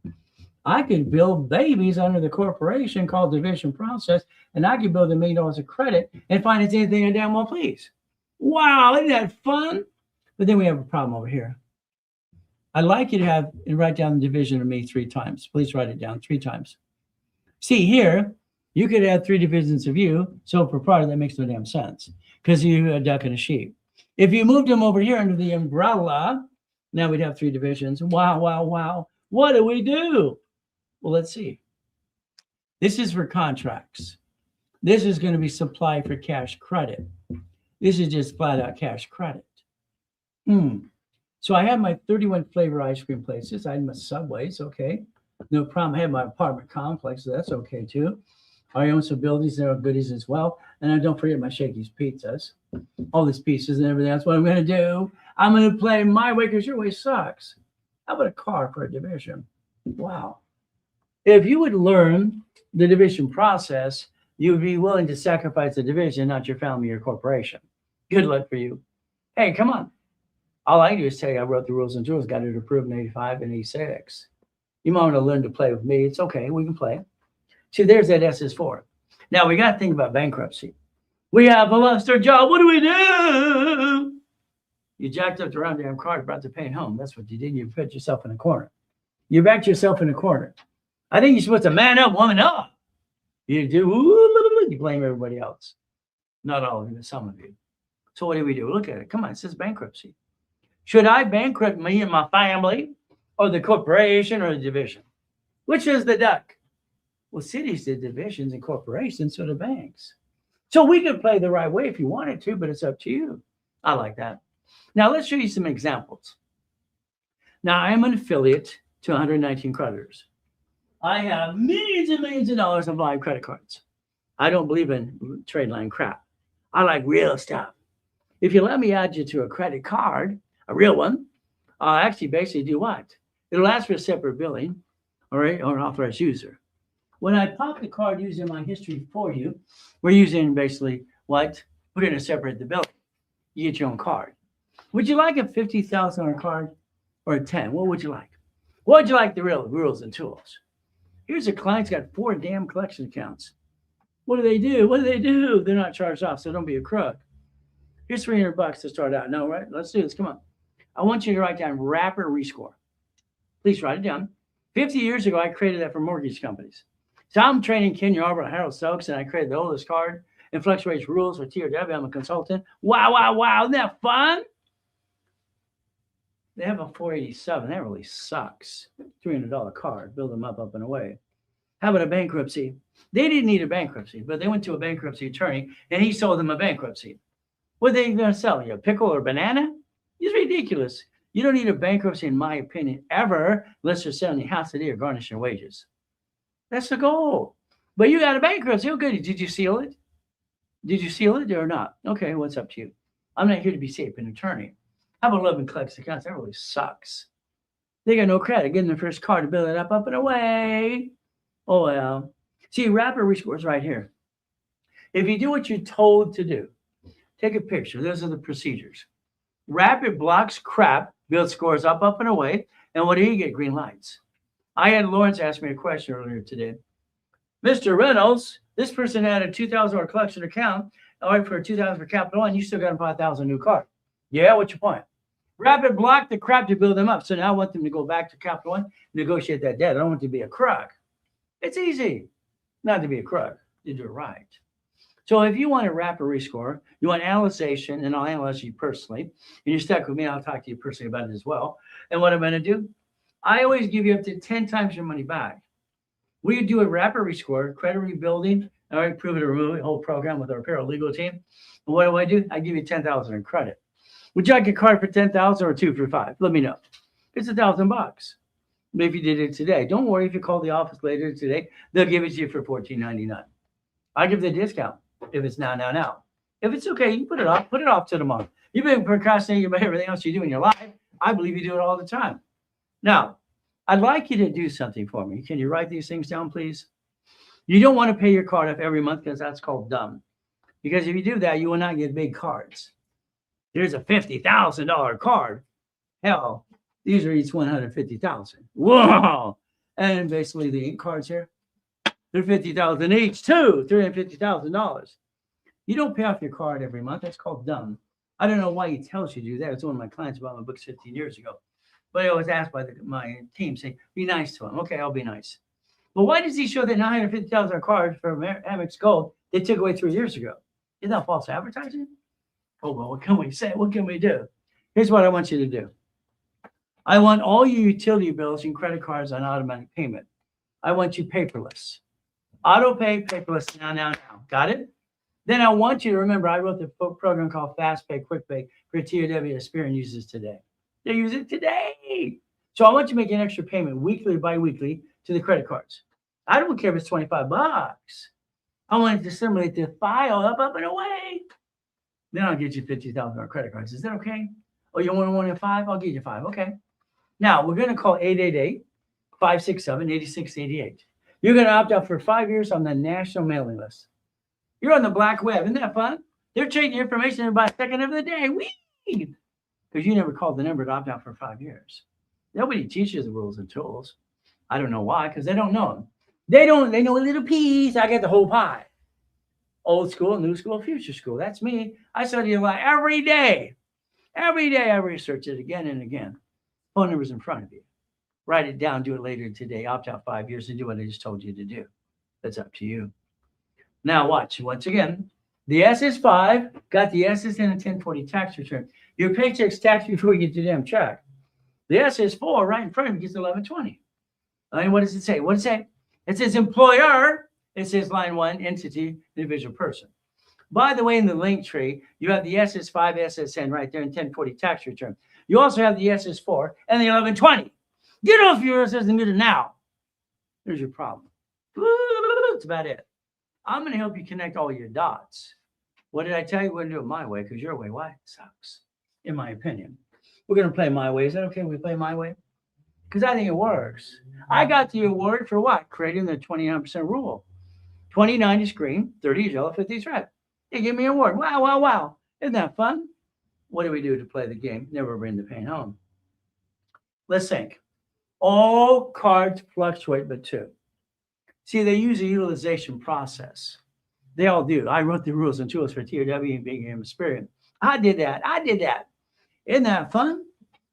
I could build babies under the corporation called division process, and I could build $1 million of credit and finance anything I damn well please. Wow, isn't that fun? But then we have a problem over here. I'd like you to have and write down the division of me 3 times. Please write it down 3 times. See here, you could add 3 divisions of you. So for part of that makes no damn sense because you're a duck and a sheep. If you moved them over here under the umbrella, now we'd have 3 divisions. Wow, wow, wow. What do we do? Well, let's see. This is for contracts. This is going to be supply for cash credit. This is just flat out cash credit. So I have my 31 flavor ice cream places. I have my Subways, okay. No problem. I have my apartment complex, so that's okay too. I own some buildings that are goodies as well. And I don't forget my Shakey's pizzas. All these pieces and everything. That's what I'm going to do. I'm going to play my way because your way sucks. How about a car for a division? Wow. If you would learn the division process, you would be willing to sacrifice the division, not your family or corporation. Good luck for you. Hey, come on. All I do is tell you I wrote the rules and tools, got it approved in 85 and 86. You might want to learn to play with me. It's okay. We can play. See, there's that SS4. Now, we got to think about bankruptcy. We have lost our job. What do we do? You jacked up the round damn card, brought the pain home. That's what you did. You put yourself in a corner. You backed yourself in a corner. I think you're supposed to man up, woman up. You do, you blame everybody else. Not all of you, but some of you. So what do we do? Look at it. Come on, it says bankruptcy. Should I bankrupt me and my family or the corporation or the division? Which is the duck? Well, cities did divisions and corporations, so do banks. So we could play the right way if you wanted to, but it's up to you. I like that. Now, let's show you some examples. Now, I am an affiliate to 119 creditors. I have millions and millions of dollars of live credit cards. I don't believe in trade line crap. I like real stuff. If you let me add you to a credit card, a real one, I'll actually basically do what? It'll ask for a separate billing, all right, or an authorized user. When I pop the card using my history for you, we're using basically what? We're going to separate the billing. You get your own card. Would you like a $50,000 card or a 10? What would you like? What would you like the real rules and tools? Here's a client's got 4 damn collection accounts. What do they do? What do they do? They're not charged off, so don't be a crook. Here's $300 to start out. No, right? Let's do this. Come on. I want you to write down rapid rescore. Please write it down. 50 years ago, I created that for mortgage companies. So I'm training Ken Yarbrough and Harold Stokes, and I created the oldest card and fluctuates rules with TRW. I'm a consultant. Wow, wow, wow. Isn't that fun? They have a 487. That really sucks. $300 card. Build them up and away. How about a bankruptcy? They didn't need a bankruptcy, but they went to a bankruptcy attorney, and he sold them a bankruptcy. What are they going to sell you? A pickle or a banana? It's ridiculous. You don't need a bankruptcy, in my opinion, ever, unless you're selling your house today or garnishing your wages. That's the goal. But you got a bankruptcy. Oh, good. Did you seal it? Did you seal it or not? Okay, what's up to you? I'm not here to be safe, an attorney. How about 11 collection accounts? That really sucks. They got no credit. Getting their first card to build it up and away. Oh, well. See, rapid rescore is right here. If you do what you're told to do, take a picture. Those are the procedures. Rapid blocks crap, build scores up and away. And what do you get? Green lights. I had Lawrence ask me a question earlier today. Mr. Reynolds, this person had a $2,000 collection account. All right, for a $2,000 for Capital One, you still got a $5,000 new card. Yeah, what's your point? Rapid block the crap to build them up. So now I want them to go back to Capital One, negotiate that debt. I don't want to be a crook. It's easy not to be a crook. You do it right. So if you want a rapid rescore, you want analyzation, and I'll analyze you personally, and you're stuck with me, I'll talk to you personally about it as well. And what I'm going to do, I always give you up to 10 times your money back. We do a rapid rescore, credit rebuilding, all right, prove it or remove it, whole program with our paralegal team. And what do? I give you 10,000 in credit. Would you like a card for 10,000 or 2 for 5? Let me know. It's $1,000. But if you did it today, don't worry. If you call the office later today, they'll give it to you for $14.99. I'll give the discount if it's now. If it's okay, you put it off to tomorrow. You've been procrastinating about everything else you do in your life. I believe you do it all the time. Now, I'd like you to do something for me. Can you write these things down, please? You don't want to pay your card off every month because that's called dumb. Because if you do that, you will not get big cards. Here's a $50,000 card. Hell, these are each $150,000. Whoa! And basically the ink cards here, they're $50,000 each too. $350,000. You don't pay off your card every month. That's called dumb. I don't know why he tells you to do that. It's one of my clients bought my books 15 years ago. But I was asked by my team, saying, be nice to him. Okay, I'll be nice. But why does he show that $950,000 card for Amex Gold they took away 3 years ago? Isn't that false advertising? Oh, well, what can we say? What can we do? Here's what I want you to do. I want all your utility bills and credit cards on automatic payment. I want you paperless. Auto pay, paperless, now. Got it? Then I want you to remember, I wrote the program called Fast Pay, Quick Pay for TRW Experian uses today. They use it today. So I want you to make an extra payment weekly or bi-weekly to the credit cards. I don't care if it's $25. I want it to simulate the file up and away. Then I'll get you $50,000 credit cards. Is that okay? Oh, you want one in 5? I'll get you 5. Okay. Now we're going to call 888-567-8688. You're going to opt out for 5 years on the national mailing list. You're on the black web. Isn't that fun? They're trading information about a second of the day. Whee! Because you never called the number to opt out for 5 years. Nobody teaches the rules and tools. I don't know why, because they don't know them. They know a little piece. I get the whole pie. Old school, new school, future school. That's me. I study a lot every day. Every day I research it again and again. Phone number's in front of you. Write it down, do it later today. Opt out 5 years and do what I just told you to do. That's up to you. Now watch. Once again, the SS5 got the SSN and 1040 tax return. Your paycheck's taxed before you get the damn check. The SS4 right in front of you gets 1120. And what does it say? What does it say? It says employer. It says line 1, entity, individual person. By the way, in the link tree, you have the SS5 SSN right there in 1040 tax return. You also have the SS4 and the 1120. Get off your SSN now. There's your problem. That's about it. I'm going to help you connect all your dots. What did I tell you? We're going to do it my way because your way, why? Sucks, in my opinion. We're going to play my way. Is that okay if we play my way? Because I think it works. I got the award for what? Creating the 29% rule. 29 is green, 30 is yellow, 50 is red. They give me an award. Wow, wow, wow. Isn't that fun? What do we do to play the game? Never bring the pain home. Let's think. All cards fluctuate but two. See, they use a utilization process. They all do. I wrote the rules and tools for TOW and Big Game Experience. I did that. Isn't that fun?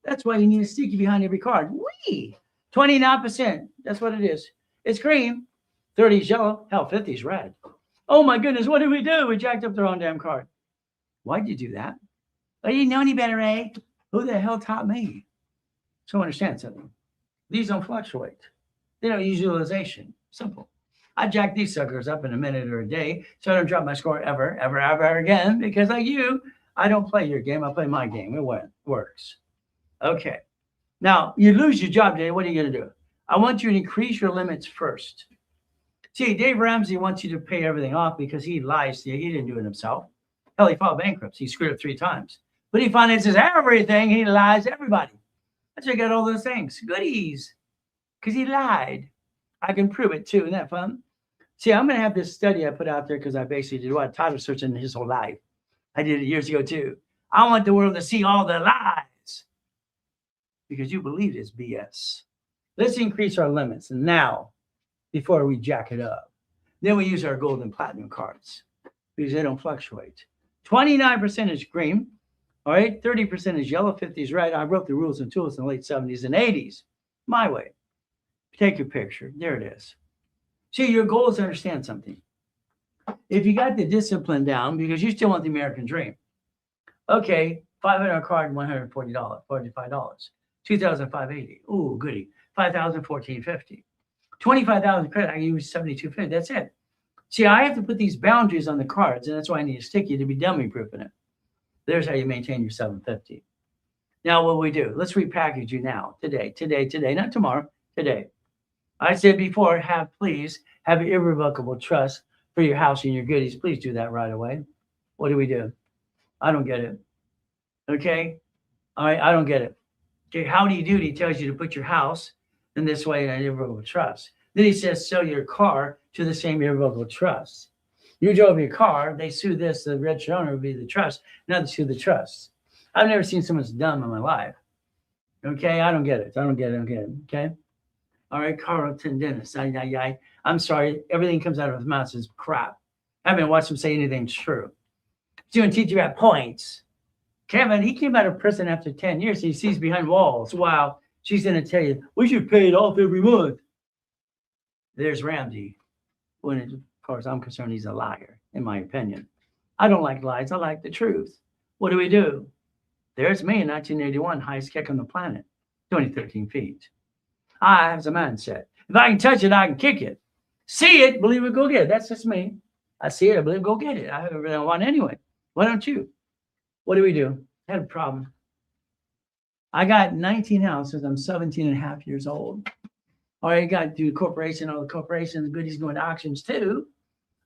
That's why you need a sticky behind every card. Whee! 29%. That's what it is. It's green. 30 is yellow. Hell, 50 is red. Oh my goodness, what did we do? We jacked up the wrong damn card. Why'd you do that? Oh, you didn't know any better, eh? Who the hell taught me? So understand something. These don't fluctuate. They don't use utilization. Simple. I jack these suckers up in a minute or a day, so I don't drop my score ever again, because like you, I don't play your game. I play my game. It works. Okay. Now, you lose your job today. What are you going to do? I want you to increase your limits first. See, Dave Ramsey wants you to pay everything off because he lies to you. He didn't do it himself. Hell, he filed bankruptcy. He screwed up 3 times. But he finances everything. He lies to everybody. That's why I got all those things. Goodies. Because he lied. I can prove it too. Isn't that fun? See, I'm going to have this study I put out there because I basically did what? Title searching his whole life. I did it years ago too. I want the world to see all the lies. Because you believe it's BS. Let's increase our limits now before we jack it up. Then we use our gold and platinum cards because they don't fluctuate. 29% is green. All right, 30% is yellow, 50 is red. I wrote the rules and tools in the late 70s and 80s. My way. Take your picture. There it is. See, your goal is to understand something. If you got the discipline down, because you still want the American dream. Okay, $500 card, $140, $45. $2,580. Ooh, goody. $5,000, $1,450. $25,000 credit, I use $7,250. That's it. See, I have to put these boundaries on the cards, and that's why I need a sticky to be dummy proofing it. There's how you maintain your $750. Now, what we do? Let's repackage you now, today, not tomorrow, today. I said before, please have irrevocable trust for your house and your goodies. Please do that right away. What do? I don't get it. Okay? All right, I don't get it. Okay, howdy doody tells you to put your house in this way in irrevocable trust. Then he says, sell your car to the same irrevocable trust. You drove your car, they sue this, the registered owner would be the trust, not to sue the trust. I've never seen someone dumb in my life. Okay, I don't get it. Okay? All right, Carlton Dennis. I'm sorry, everything comes out of his mouth is crap. I haven't watched him say anything true. He's going to teach you about points. Kevin, he came out of prison after 10 years. He sees behind walls. Wow. She's going to tell you, we should pay it off every month. There's Ramsey. When, as far as I'm concerned, he's a liar, in my opinion. I don't like lies. I like the truth. What do? There's me in 1981, highest kick on the planet, 2013 feet. I have the mindset. If I can touch it, I can kick it. See it, believe it, go get it. That's just me. I see it, I believe it, go get it. I really want it anyway. Why don't you? What do? I had a problem. I got 19 houses. I'm 17 and a half years old. All right, got to do corporation, all the corporations, goodies going to auctions too.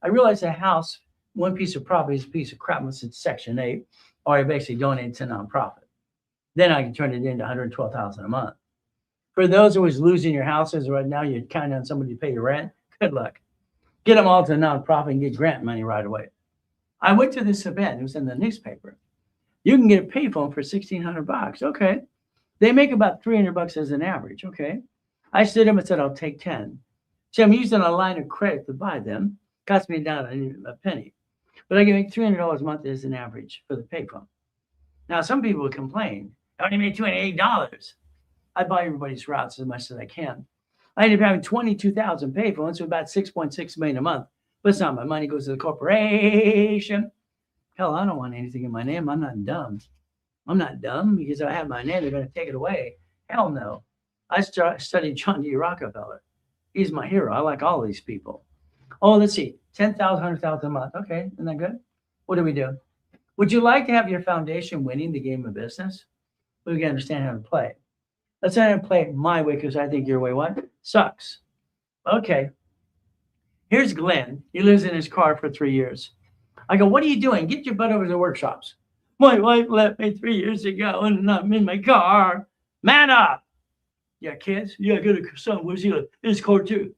I realized a house, one piece of property is a piece of crap unless it's Section 8, or I basically donate to nonprofit. Then I can turn it into $112,000 a month. For those who was losing your houses right now, you're counting on somebody to pay your rent. Good luck. Get them all to a nonprofit and get grant money right away. I went to this event. It was in the newspaper. You can get a payphone for $1,600. Okay. They make about $300 as an average. Okay. I stood up and said, I'll take 10. See, I'm using a line of credit to buy them. Cost me down a penny. But I can make $300 a month as an average for the payphone. Now, some people would complain. I only made $28. I buy everybody's routes as much as I can. I ended up having 22,000 payphones, so about 6.6 million a month. But it's not my money goes to the corporation. Hell, I don't want anything in my name. I'm not dumb. I'm not dumb because if I have my name, they're going to take it away. Hell no. I studied John D. Rockefeller. He's my hero. I like all these people. Oh, let's see. 10,000, 100,000 a month. Okay, isn't that good? What do? Would you like to have your foundation winning the game of business? We got to understand how to play. Let's not play it my way because I think your way what? Sucks. Okay, here's Glenn. He lives in his car for 3 years. I go, what are you doing? Get your butt over to the workshops. My wife left me 3 years ago and I'm in my car. Man up. Yeah, kids? Yeah, I got a son. Where's he live? In his car too.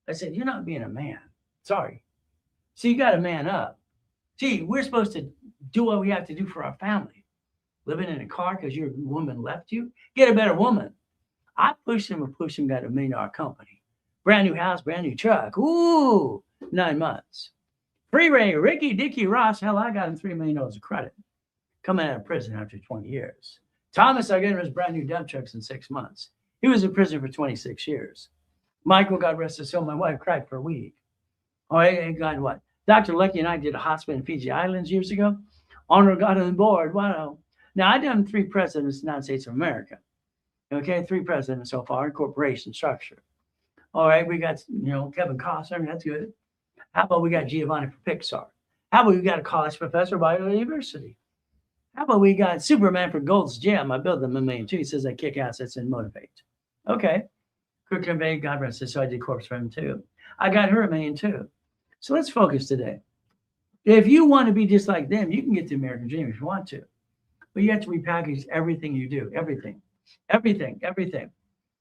I said, you're not being a man. Sorry. So you got to man up. See, we're supposed to do what we have to do for our family. Living in a car because your woman left you? Get a better woman. I pushed him and pushed him, got $1 million company. Brand new house, brand new truck. Ooh, 9 months. Free Ray, Ricky, Dickie, Ross. Hell, I got him $3 million of credit coming out of prison after 20 years. Thomas, I got him his brand new dump trucks in 6 months. He was in prison for 26 years. Michael, God rest his soul, my wife cried for a week. Oh, and God, what? Dr. Lucky and I did a hospital in Fiji Islands years ago. Honor God on board. Wow. Now, I've done 3 presidents of the United States of America. Okay, 3 presidents so far, corporation structure. All right, we got, Kevin Costner, that's good. How about we got Giovanni for Pixar? How about we got a college professor by the university? How about we got Superman for Gold's Gym? I built them $1 million too. He says I kick assets and motivate. Okay. Quick convey, God rest his soul. I did corpse for him too. I got her $1 million too. So let's focus today. If you want to be just like them, you can get the American dream if you want to. But you have to repackage everything you do. Everything.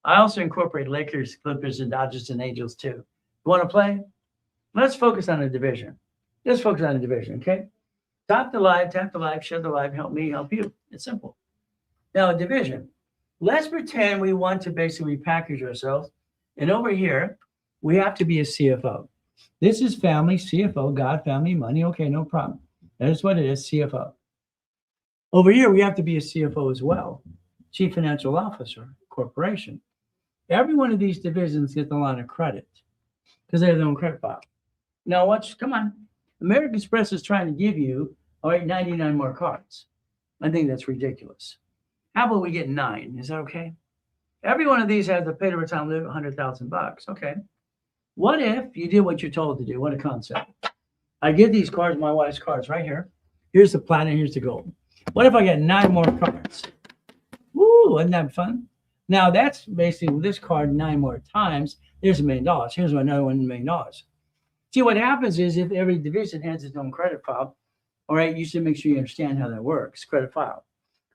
I also incorporate Lakers, Clippers, and Dodgers and Angels too. You want to play? Let's focus on a division. Let's focus on a division, okay? Tap the live, share the live, help me, help you. It's simple. Now, a division. Let's pretend we want to basically repackage ourselves. And over here, we have to be a CFO. This is family, CFO, God, family, money. Okay, no problem. That is what it is, CFO. Over here, we have to be a CFO as well. Chief Financial Officer, corporation. Every one of these divisions gets a lot of credit because they have their own credit file. Now, come on. American Express is trying to give you, 99 more cards. I think that's ridiculous. How about we get 9? Is that okay? Every one of these has a pay to retirement limit of $100,000. Okay. What if you did what you're told to do? What a concept. I get these cards, my wife's cards right here. Here's the platinum, here's the gold. What if I get 9 more cards? Woo, isn't that fun? Now that's basically with this card 9 more times. There's $1 million. Here's another $1 million. See, what happens is if every division has its own credit file, all right, you should make sure you understand how that works, credit file.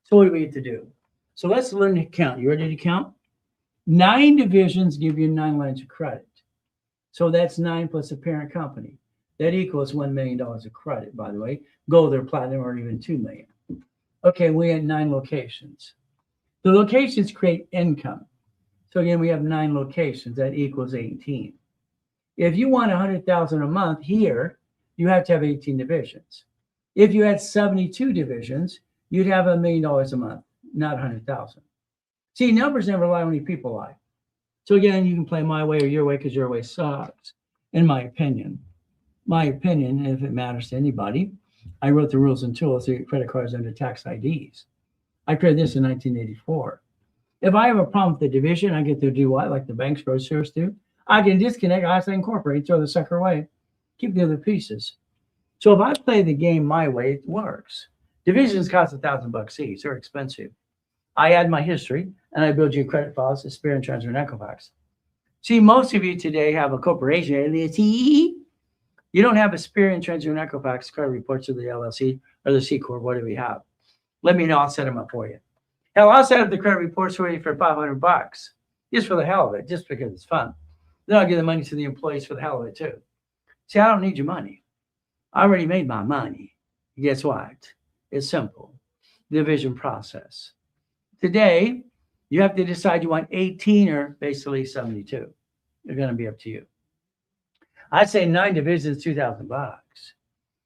So what do we get to do? So let's learn to count. You ready to count? 9 divisions give you 9 lines of credit. So that's 9 plus a parent company. That equals $1 million of credit, by the way. Gold or platinum or even $2 million. Okay, we had 9 locations. The locations create income. So again, we have 9 locations. That equals 18. If you want 100,000 a month here, you have to have 18 divisions. If you had 72 divisions, you'd have $1 million a month, not 100,000. See, numbers never lie, only people lie. So again, you can play my way or your way because your way sucks, in my opinion. My opinion, if it matters to anybody, I wrote the rules and tools to get credit cards under tax IDs. I created this in 1984. If I have a problem with the division, I get to do what? Like the banks, grocers do. I can disconnect, I say incorporate, throw the sucker away, keep the other pieces. So if I play the game my way, it works. Divisions cost $1,000 each. They're expensive. I add my history and I build you credit files, Experian, Transfer, and Equifax. See, most of you today have a corporation, you don't have Experian, Transfer, and Equifax credit reports of the LLC or the C Corp. What do we have? Let me know. I'll set them up for you. Hell, I'll set up the credit reports for you for $500, just for the hell of it, just because it's fun. Then I'll give the money to the employees for the hell of it too. See, I don't need your money. I already made my money. Guess what? It's simple. Division process. Today, you have to decide you want 18 or basically 72. They're going to be up to you. I'd say 9 divisions, $2,000.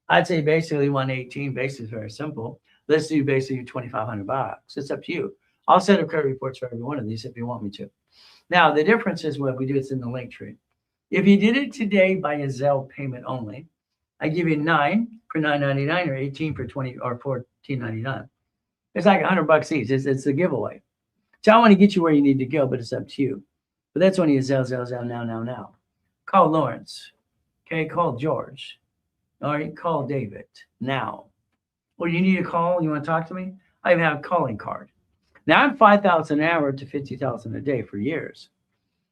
I'd say basically 118. Basically, is very simple. Let's do basically $2,500. It's up to you. I'll set up credit reports for every one of these if you want me to. Now, the difference is what we do, it's in the link tree. If you did it today by a Zelle payment only, I give you 9 for $9.99 or 18 for $20 or $14.99. It's like $100 each. It's a giveaway. So I want to get you where you need to go, but it's up to you. But that's only a Zelle, now. Call Lawrence. Okay, call George. All right, call David now. Or you need a call, you want to talk to me? I even have a calling card. Now I'm $5,000 an hour to $50,000 a day for years.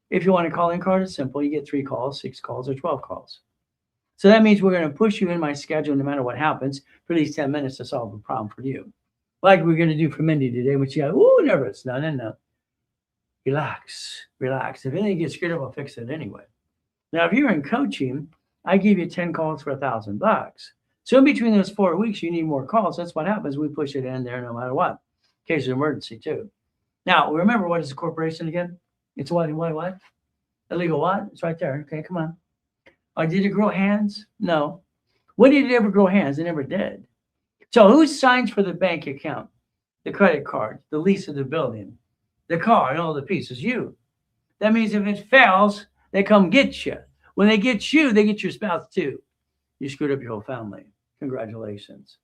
If you want a calling card, it's simple. You get 3 calls, 6 calls, or 12 calls. So that means we're going to push you in my schedule no matter what happens for these 10 minutes to solve a problem for you. Like we're going to do for Mindy today, which you got, nervous. No. Relax. If anything gets screwed up, I'll fix it anyway. Now, if you're in coaching, I give you 10 calls for $1,000. So in between those 4 weeks, you need more calls. That's what happens. We push it in there no matter what. In case of emergency, too. Now, remember, what is a corporation again? It's what? Illegal what? It's right there. Okay, come on. Did it grow hands? No. When did it ever grow hands? It never did. So who signs for the bank account, the credit card, the lease of the building, the car, and all the pieces? You. That means if it fails, they come get you. When they get you, they get your spouse too. You screwed up your whole family. Congratulations.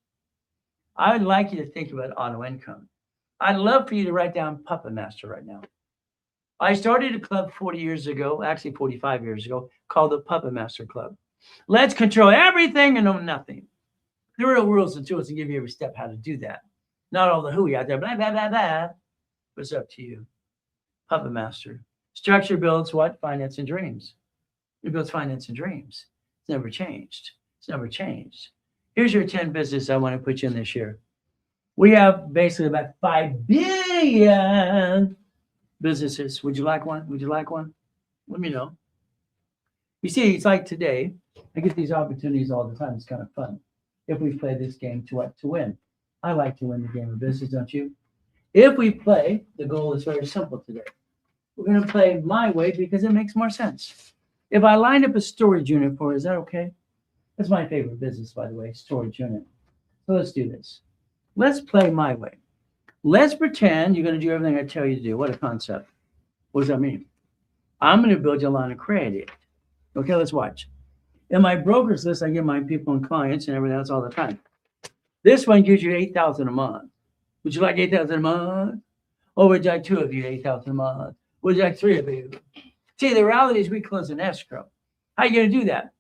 I would like you to think about auto income. I'd love for you to write down Puppet Master right now. I started a club 40 years ago, actually 45 years ago, called the Puppet Master Club. Let's control everything and know nothing. There are rules and tools to give you every step how to do that. Not all the hooey out there, blah, blah, blah, blah. But it's up to you. Puppet Master. Structure builds what? Finance and dreams. It builds finance and dreams. It's never changed. Here's your 10 business I want to put you in this year. We have basically about 5 billion businesses. Would you like one? Let me know. You see, it's like today. I get these opportunities all the time. It's kind of fun. If we play this game to win. I like to win the game of business, don't you? If we play, the goal is very simple today. We're going to play my way because it makes more sense. If I line up a storage unit for you, is that okay? That's my favorite business, by the way, storage unit. So let's do this. Let's play my way. Let's pretend you're going to do everything I tell you to do. What a concept. What does that mean? I'm going to build you a line of credit. Okay, let's watch. In my brokers list, I give my people and clients and everything else all the time. This one gives you $8,000 a month. Would you like $8,000 a month? Or would you like 2 of you, $8,000 a month? Would you like 3 of you? See, the reality is we close an escrow. How are you going to do that?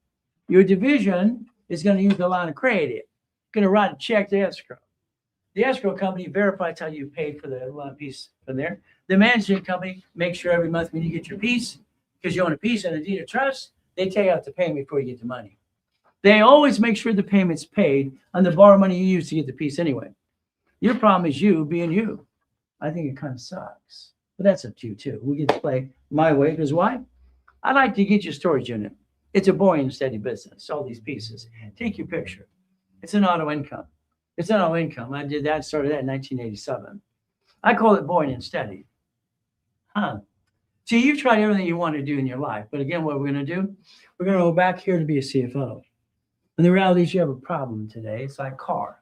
Your division is going to use the line of credit. Going to write a check to escrow. The escrow company verifies how you paid for the piece from there. The management company makes sure every month when you get your piece, because you own a piece and a deed of trust, they take out the payment before you get the money. They always make sure the payment's paid on the borrowed money you use to get the piece anyway. Your problem is you being you. I think it kind of sucks. But that's up to you too. We get to play my way because why? I like to get your storage unit. It's a boring and steady business. All these pieces. Take your picture. It's an auto income. I did that, started that in 1987. I call it boring and steady. See, you've tried everything you want to do in your life. But again, what we're going to do, we're going to go back here to be a CFO. And the reality is you have a problem today. It's like car.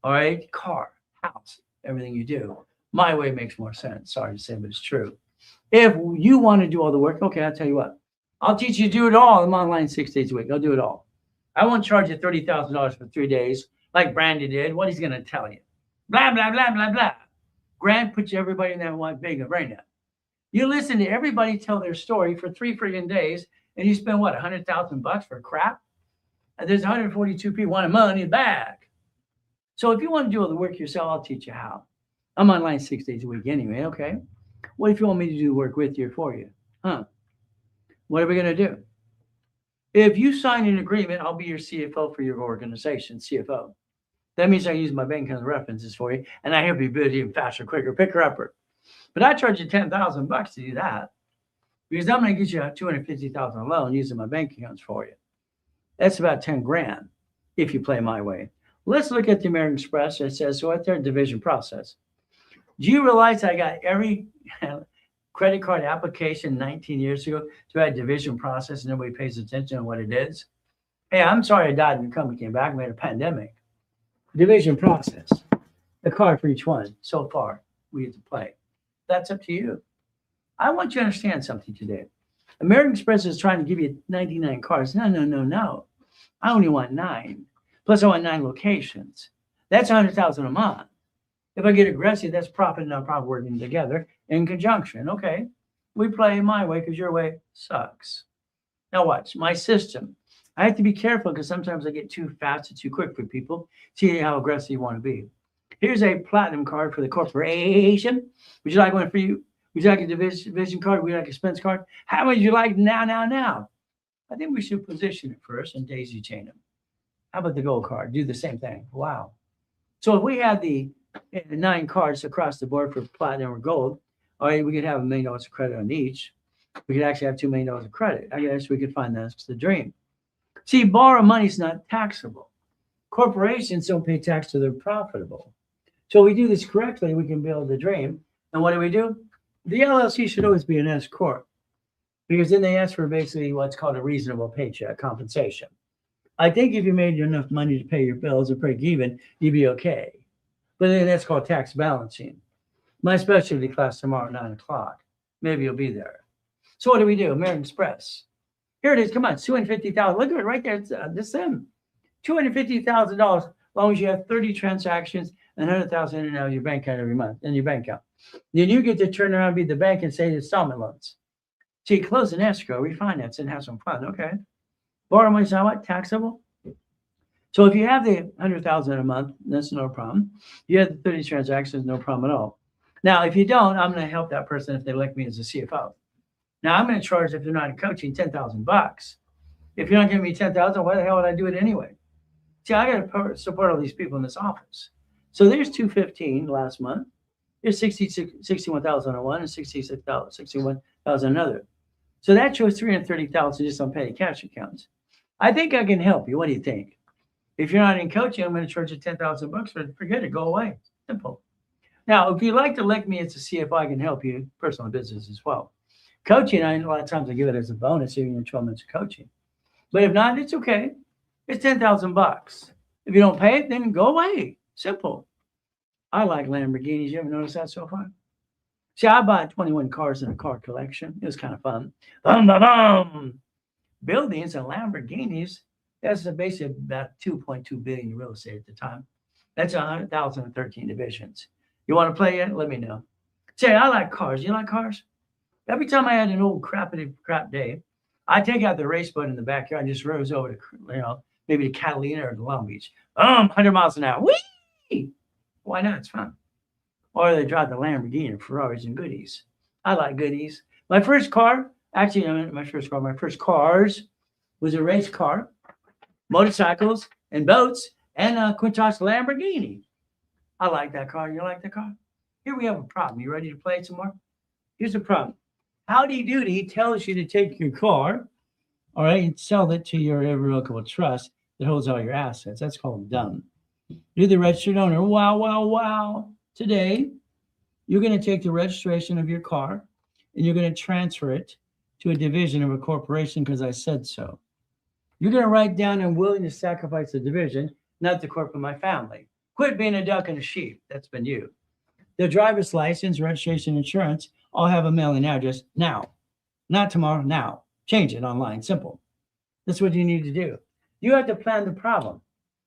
All right? Car, house, everything you do. My way makes more sense. Sorry to say, but it's true. If you want to do all the work, okay, I'll tell you what. I'll teach you to do it all. I'm online 6 days a week. I'll do it all. I won't charge you $30,000 for 3 days like Brandy did. What he's going to tell you. Blah, blah, blah, blah, blah. Grant puts everybody in that one big arena. You listen to everybody tell their story for 3 friggin' days, and you spend, what, $100,000 for crap? And there's 142 people want money back. So if you want to do all the work yourself, I'll teach you how. I'm online 6 days a week anyway, okay? What if you want me to do the work with you or for you? What are we going to do? If you sign an agreement, I'll be your CFO for your organization, CFO. That means I use my bank account references for you, and I help you build even faster, quicker, picker-upper. But I charge you $10,000 to do that because I'm going to get you a $250,000 loan using my bank accounts for you. That's about 10 grand if you play my way. Let's look at the American Express. It says, so at their division process. Do you realize I got every credit card application 19 years ago to a division process and nobody pays attention to what it is? Hey, I'm sorry I died and the company came back. We had a pandemic. Division process. The card for each one. So far, we get to play. That's up to you. I want you to understand something today. American Express is trying to give you 99 cards. No. I only want 9. Plus, I want 9 locations. That's $100,000 a month. If I get aggressive, that's profit and non-profit working together in conjunction. Okay, we play my way because your way sucks. Now watch, my system. I have to be careful because sometimes I get too fast and too quick for people. See how aggressive you want to be. Here's a platinum card for the corporation. Would you like one for you? Would you like a division card? Would you like a expense card? How would you like now? I think we should position it first and daisy chain them. How about the gold card? Do the same thing. Wow. So if we had the 9 cards across the board for platinum or gold, all right, we could have $1 million of credit on each. We could actually have $2 million of credit. I guess we could find that's the dream. See, borrow money is not taxable. Corporations don't pay tax till they're profitable. So if we do this correctly, we can build the dream. And what do? The LLC should always be an S corp, because then they ask for basically what's called a reasonable paycheck compensation. I think if you made enough money to pay your bills or break even, you'd be okay. But then that's called tax balancing. My specialty class tomorrow at 9 o'clock. Maybe you'll be there. So what do? American Express. Here it is. Come on, $250,000. Look at it right there. It's this them. $250,000 as long as you have 30 transactions and $100,000 in your bank account every month in your bank account. Then you get to turn around and be the bank and say installment loans. So you close an escrow, refinance, and have some fun. Okay. Borrow money is not what? Taxable. So if you have the $100,000 a month, that's no problem. You have the 30 transactions, no problem at all. Now, if you don't, I'm going to help that person if they elect me as a CFO. Now, I'm going to charge, if they're not in coaching, $10,000. If you're not giving me $10,000, why the hell would I do it anyway? See, I got to support all these people in this office. So there's 215 last month. There's 61,000 on one and 61,000 another. So that shows 330,000 just on petty cash accounts. I think I can help you. What do you think? If you're not in coaching, I'm going to charge you $10,000, but forget it, go away. Simple. Now, if you'd like to elect me as a CFO, I can help you, personal business as well. Coaching, a lot of times I give it as a bonus, even in 12 months of coaching. But if not, it's okay. It's $10,000. If you don't pay it, then go away. Simple. I like Lamborghinis. You ever noticed that so far? See, I bought 21 cars in a car collection. It was kind of fun. Buildings and Lamborghinis, that's basically about $2.2 billion in real estate at the time. That's 100,013 divisions. You want to play it? Let me know. Say, I like cars. You like cars? Every time I had an old crap day, I take out the race boat in the backyard and just rose over to, maybe to Catalina or to Long Beach. 100 miles an hour. Whee! Why not? It's fun. Or they drive the Lamborghini or Ferraris and goodies. I like goodies. My first cars was a race car, motorcycles, and boats, and a Quintos Lamborghini. I like that car. You like that car? Here we have a problem. You ready to play some more? Here's the problem. Howdy Doody tells you to take your car, all right, and sell it to your irrevocable trust that holds all your assets. That's called dumb. You're the registered owner. Wow. Today, you're going to take the registration of your car and you're going to transfer it to a division of a corporation because I said so. You're going to write down I'm willing to sacrifice the division, not the corp of my family. Quit being a duck and a sheep. That's been you. The driver's license, registration, insurance all have a mailing address now. Not tomorrow, now. Change it online. Simple. That's what you need to do. You have to plan the problem.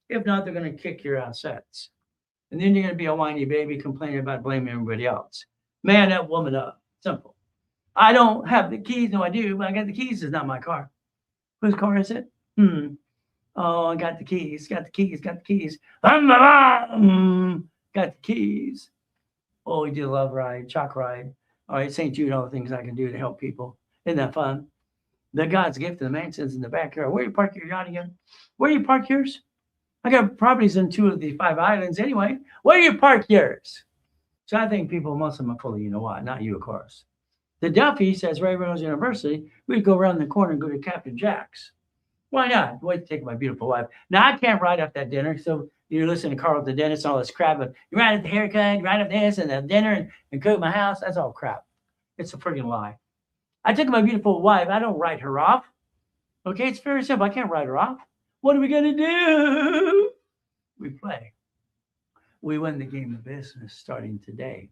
If not, they're going to kick your assets. And then you're going to be a whiny baby complaining about blaming everybody else. Man up, woman up. Simple. I don't have the keys. No, I do, but I got the keys. It's not my car. Whose car is it? Oh, I got the keys. Got the keys. Got the keys. Got the keys. Oh, we do a love ride, chalk ride. All right, St. Jude, all the things I can do to help people. Isn't that fun? The God's gift of the mansions in the backyard. Where you park your yacht again? Where you park yours? I got properties in 2 of the 5 islands anyway. Where you park yours? So I think people, most of them are full of you know what, not you, of course. The Duffy says Reynolds University, we'd go around the corner and go to Captain Jack's. Why not? Wait to take my beautiful wife. Now, I can't write up that dinner, so you're listening to Carl at the dentist, all this crap. But you write up the haircut, you write up this and the dinner and cook my house. That's all crap. It's a friggin' lie. I took my beautiful wife. I don't write her off. Okay, it's very simple. I can't write her off. What are we going to do? We play. We win the game of business starting today.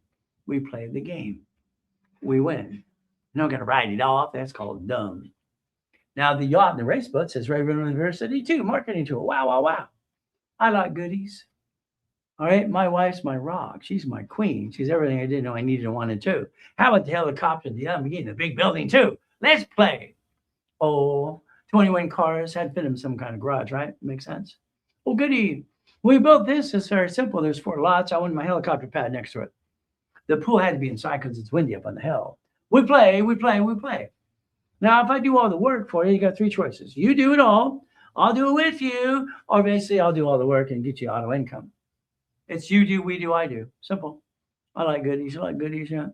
We play the game. We win. You're not going to write it off. That's called dumb. Now, the yacht and the race boat says Reynolds University too, marketing tool. Wow. I like goodies. All right, my wife's my rock. She's my queen. She's everything I didn't know I needed and wanted to. How about the helicopter, the Lamborghini, the big building too? Let's play. Oh, 21 cars, had to fit in some kind of garage, right? Makes sense. Oh, goody. We built this. It's very simple. There's 4 lots. I wanted my helicopter pad next to it. The pool had to be inside because it's windy up on the hill. We play, we play, we play. Now, if I do all the work for you, you got three choices. You do it all, I'll do it with you, or basically I'll do all the work and get you auto income. It's you do, we do, I do. Simple. I like goodies. You like goodies, yeah?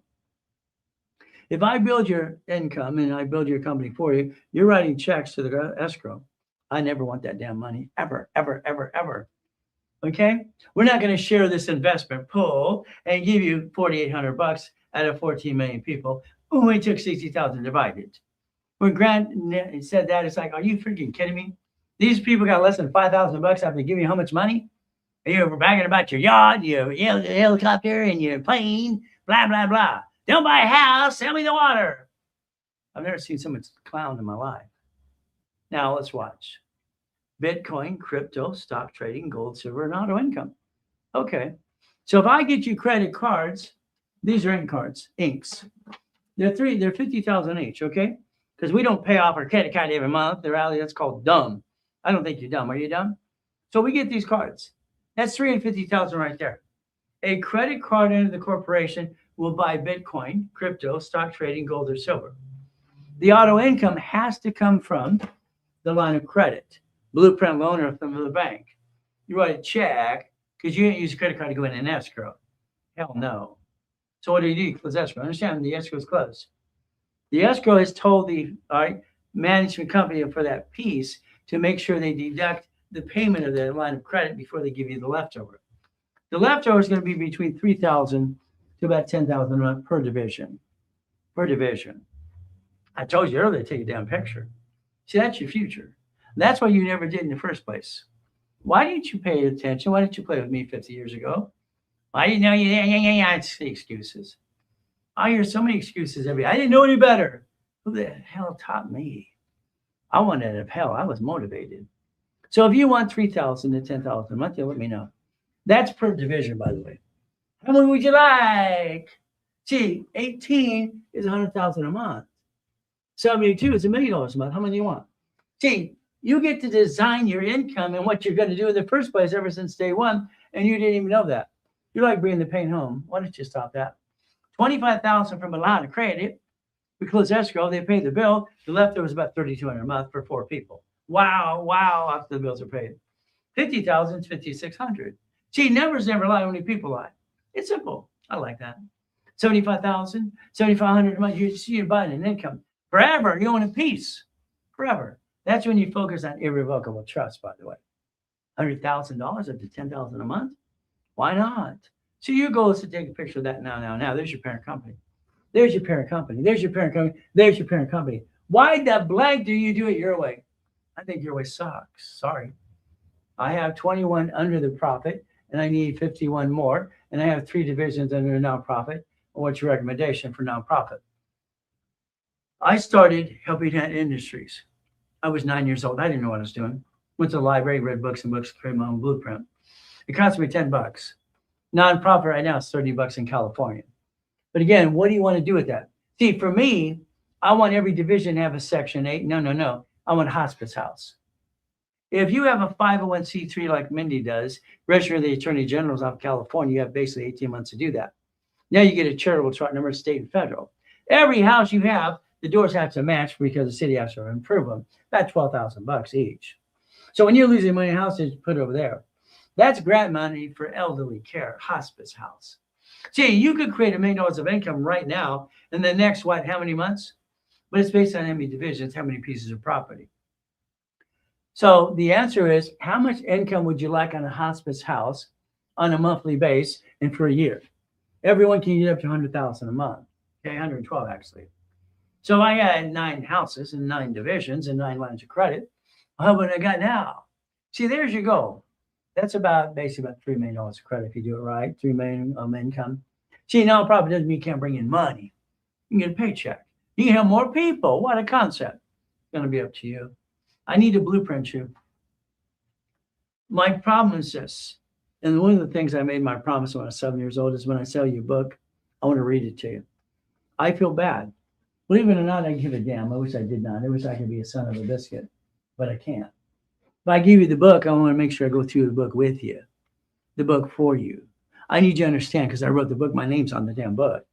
If I build your income and I build your company for you, you're writing checks to the escrow. I never want that damn money, ever, ever, ever, ever. Okay? We're not going to share this investment pool and give you 4,800 bucks out of 14 million people. Oh, we took 60,000 divided. When Grant said that, it's like, are you freaking kidding me? These people got less than 5,000 bucks after giving you how much money? And you're bragging about your yacht, your helicopter, and your plane, blah, blah, blah. Don't buy a house, sell me the water. I've never seen so much clown in my life. Now let's watch. Bitcoin, crypto, stock trading, gold, silver, and auto income. Okay. So if I get you credit cards, these are ink cards, inks. They're 50,000 each, okay? Because we don't pay off our credit card every month. That's called dumb. I don't think you're dumb. Are you dumb? So we get these cards. That's 350,000 right there. A credit card into the corporation will buy Bitcoin, crypto, stock trading, gold, or silver. The auto income has to come from the line of credit, blueprint loan, or from the bank. You write a check because you didn't use a credit card to go in an escrow. Hell no. So what do? You close escrow. Understand, the escrow is closed. The escrow has told the management company for that piece to make sure they deduct the payment of the line of credit before they give you the leftover. The leftover is going to be between 3,000 to about 10,000 per division. Per division. I told you earlier, take a damn picture. See, that's your future. That's what you never did in the first place. Why didn't you pay attention? Why didn't you play with me 50 years ago? Why didn't you know you? It's the excuses. I hear so many excuses every day. I didn't know any better. Who the hell taught me? I wanted out of hell. I was motivated. So if you want 3,000 to 10,000 a month, you let me know. That's per division, by the way. How many would you like? See, 18 is 100,000 a month. 72 is $1 million a month. How many do you want? See, you get to design your income and what you're going to do in the first place ever since day one, and you didn't even know that. You're like bringing the pain home. Why don't you stop that? 25,000 from a line of credit. We close escrow. They pay the bill. The leftover is about 3,200 a month for 4 people. Wow, after the bills are paid. 50,000 is 5,600. See, numbers never lie, only people lie. It's simple. I like that. 75,000, 7,500 a month. You're buying an income forever. You own a piece forever. That's when you focus on irrevocable trust, by the way. $100,000 up to 10,000 a month. Why not? So your goal is to take a picture of that now. There's your parent company. There's your parent company. There's your parent company. There's your parent company. Why the blank do you do it your way? I think your way sucks. Sorry. I have 21 under the profit, and I need 51 more, and I have 3 divisions under a nonprofit. What's your recommendation for nonprofit? I started helping out industries. I was 9 years old. I didn't know what I was doing. Went to the library, read books and books, created my own blueprint. It cost me $10. Nonprofit right now is $30 in California. But again, what do you want to do with that? See, for me, I want every division to have a Section 8. No. I want a hospice house. If you have a 501c3 like Mindy does, registered the Attorney General's of California, you have basically 18 months to do that. Now you get a charitable chart number, state and federal. Every house you have, the doors have to match because the city has to improve them. About $12,000 each. So when you're losing money in houses, put it over there. That's grant money for elderly care, hospice house. See, you could create $1 million of income right now in the next, how many months? But it's based on how many divisions, how many pieces of property. So the answer is, how much income would you like on a hospice house on a monthly base and for a year? Everyone can get up to 100,000 a month. Okay, 112 actually. So I had 9 houses and 9 divisions and 9 lines of credit. How about I got now? See, there's your goal. That's basically about $3 million of credit if you do it right. $3 million of income. See, now profit doesn't mean you can't bring in money. You can get a paycheck. You can help more people. What a concept. It's going to be up to you. I need to blueprint you. My problem is this. And one of the things I made my promise when I was 7 years old is when I sell you a book, I want to read it to you. I feel bad. Believe it or not, I give a damn. I wish I did not. I wish I could be a son of a biscuit, but I can't. If I give you the book, I want to make sure I go through the book with you, the book for you. I need you to understand because I wrote the book. My name's on the damn book.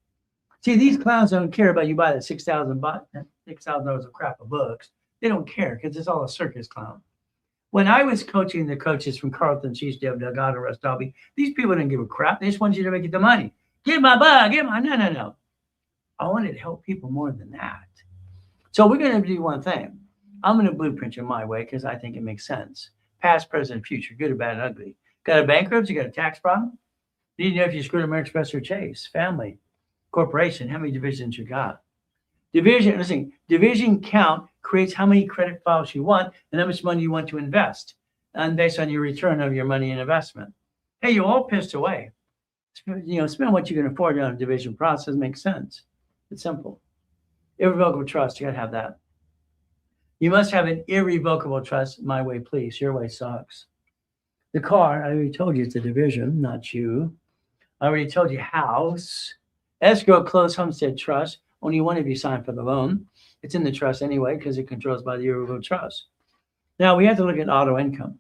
See, these clowns don't care about you buy that $6,000 of crap of books. They don't care because it's all a circus clown. When I was coaching the coaches from Carlton, Cheesdale, Delgado, West Derby, these people didn't give a crap. They just wanted you to make it the money. Get my bug, get my no. I wanted to help people more than that. So we're going to do one thing. I'm going to blueprint you my way because I think it makes sense. Past, present, future, good or bad and ugly. Got a bankruptcy? You got a tax problem? Need to know if you screwed American Express or Chase, family, corporation, how many divisions you got. Division count creates how many credit files you want and how much money you want to invest, and based on your return of your money and investment. Hey, you all pissed away. Spend what you can afford on a division process. Makes sense. It's simple. Irrevocable trust, you gotta have that. You must have an irrevocable trust. My way, please. Your way sucks. The car, I already told you it's a division, not you. I already told you house. Escrow, closed homestead trust. Only one of you signed for the loan. It's in the trust anyway because it controls by the irrevocable trust. Now we have to look at auto income.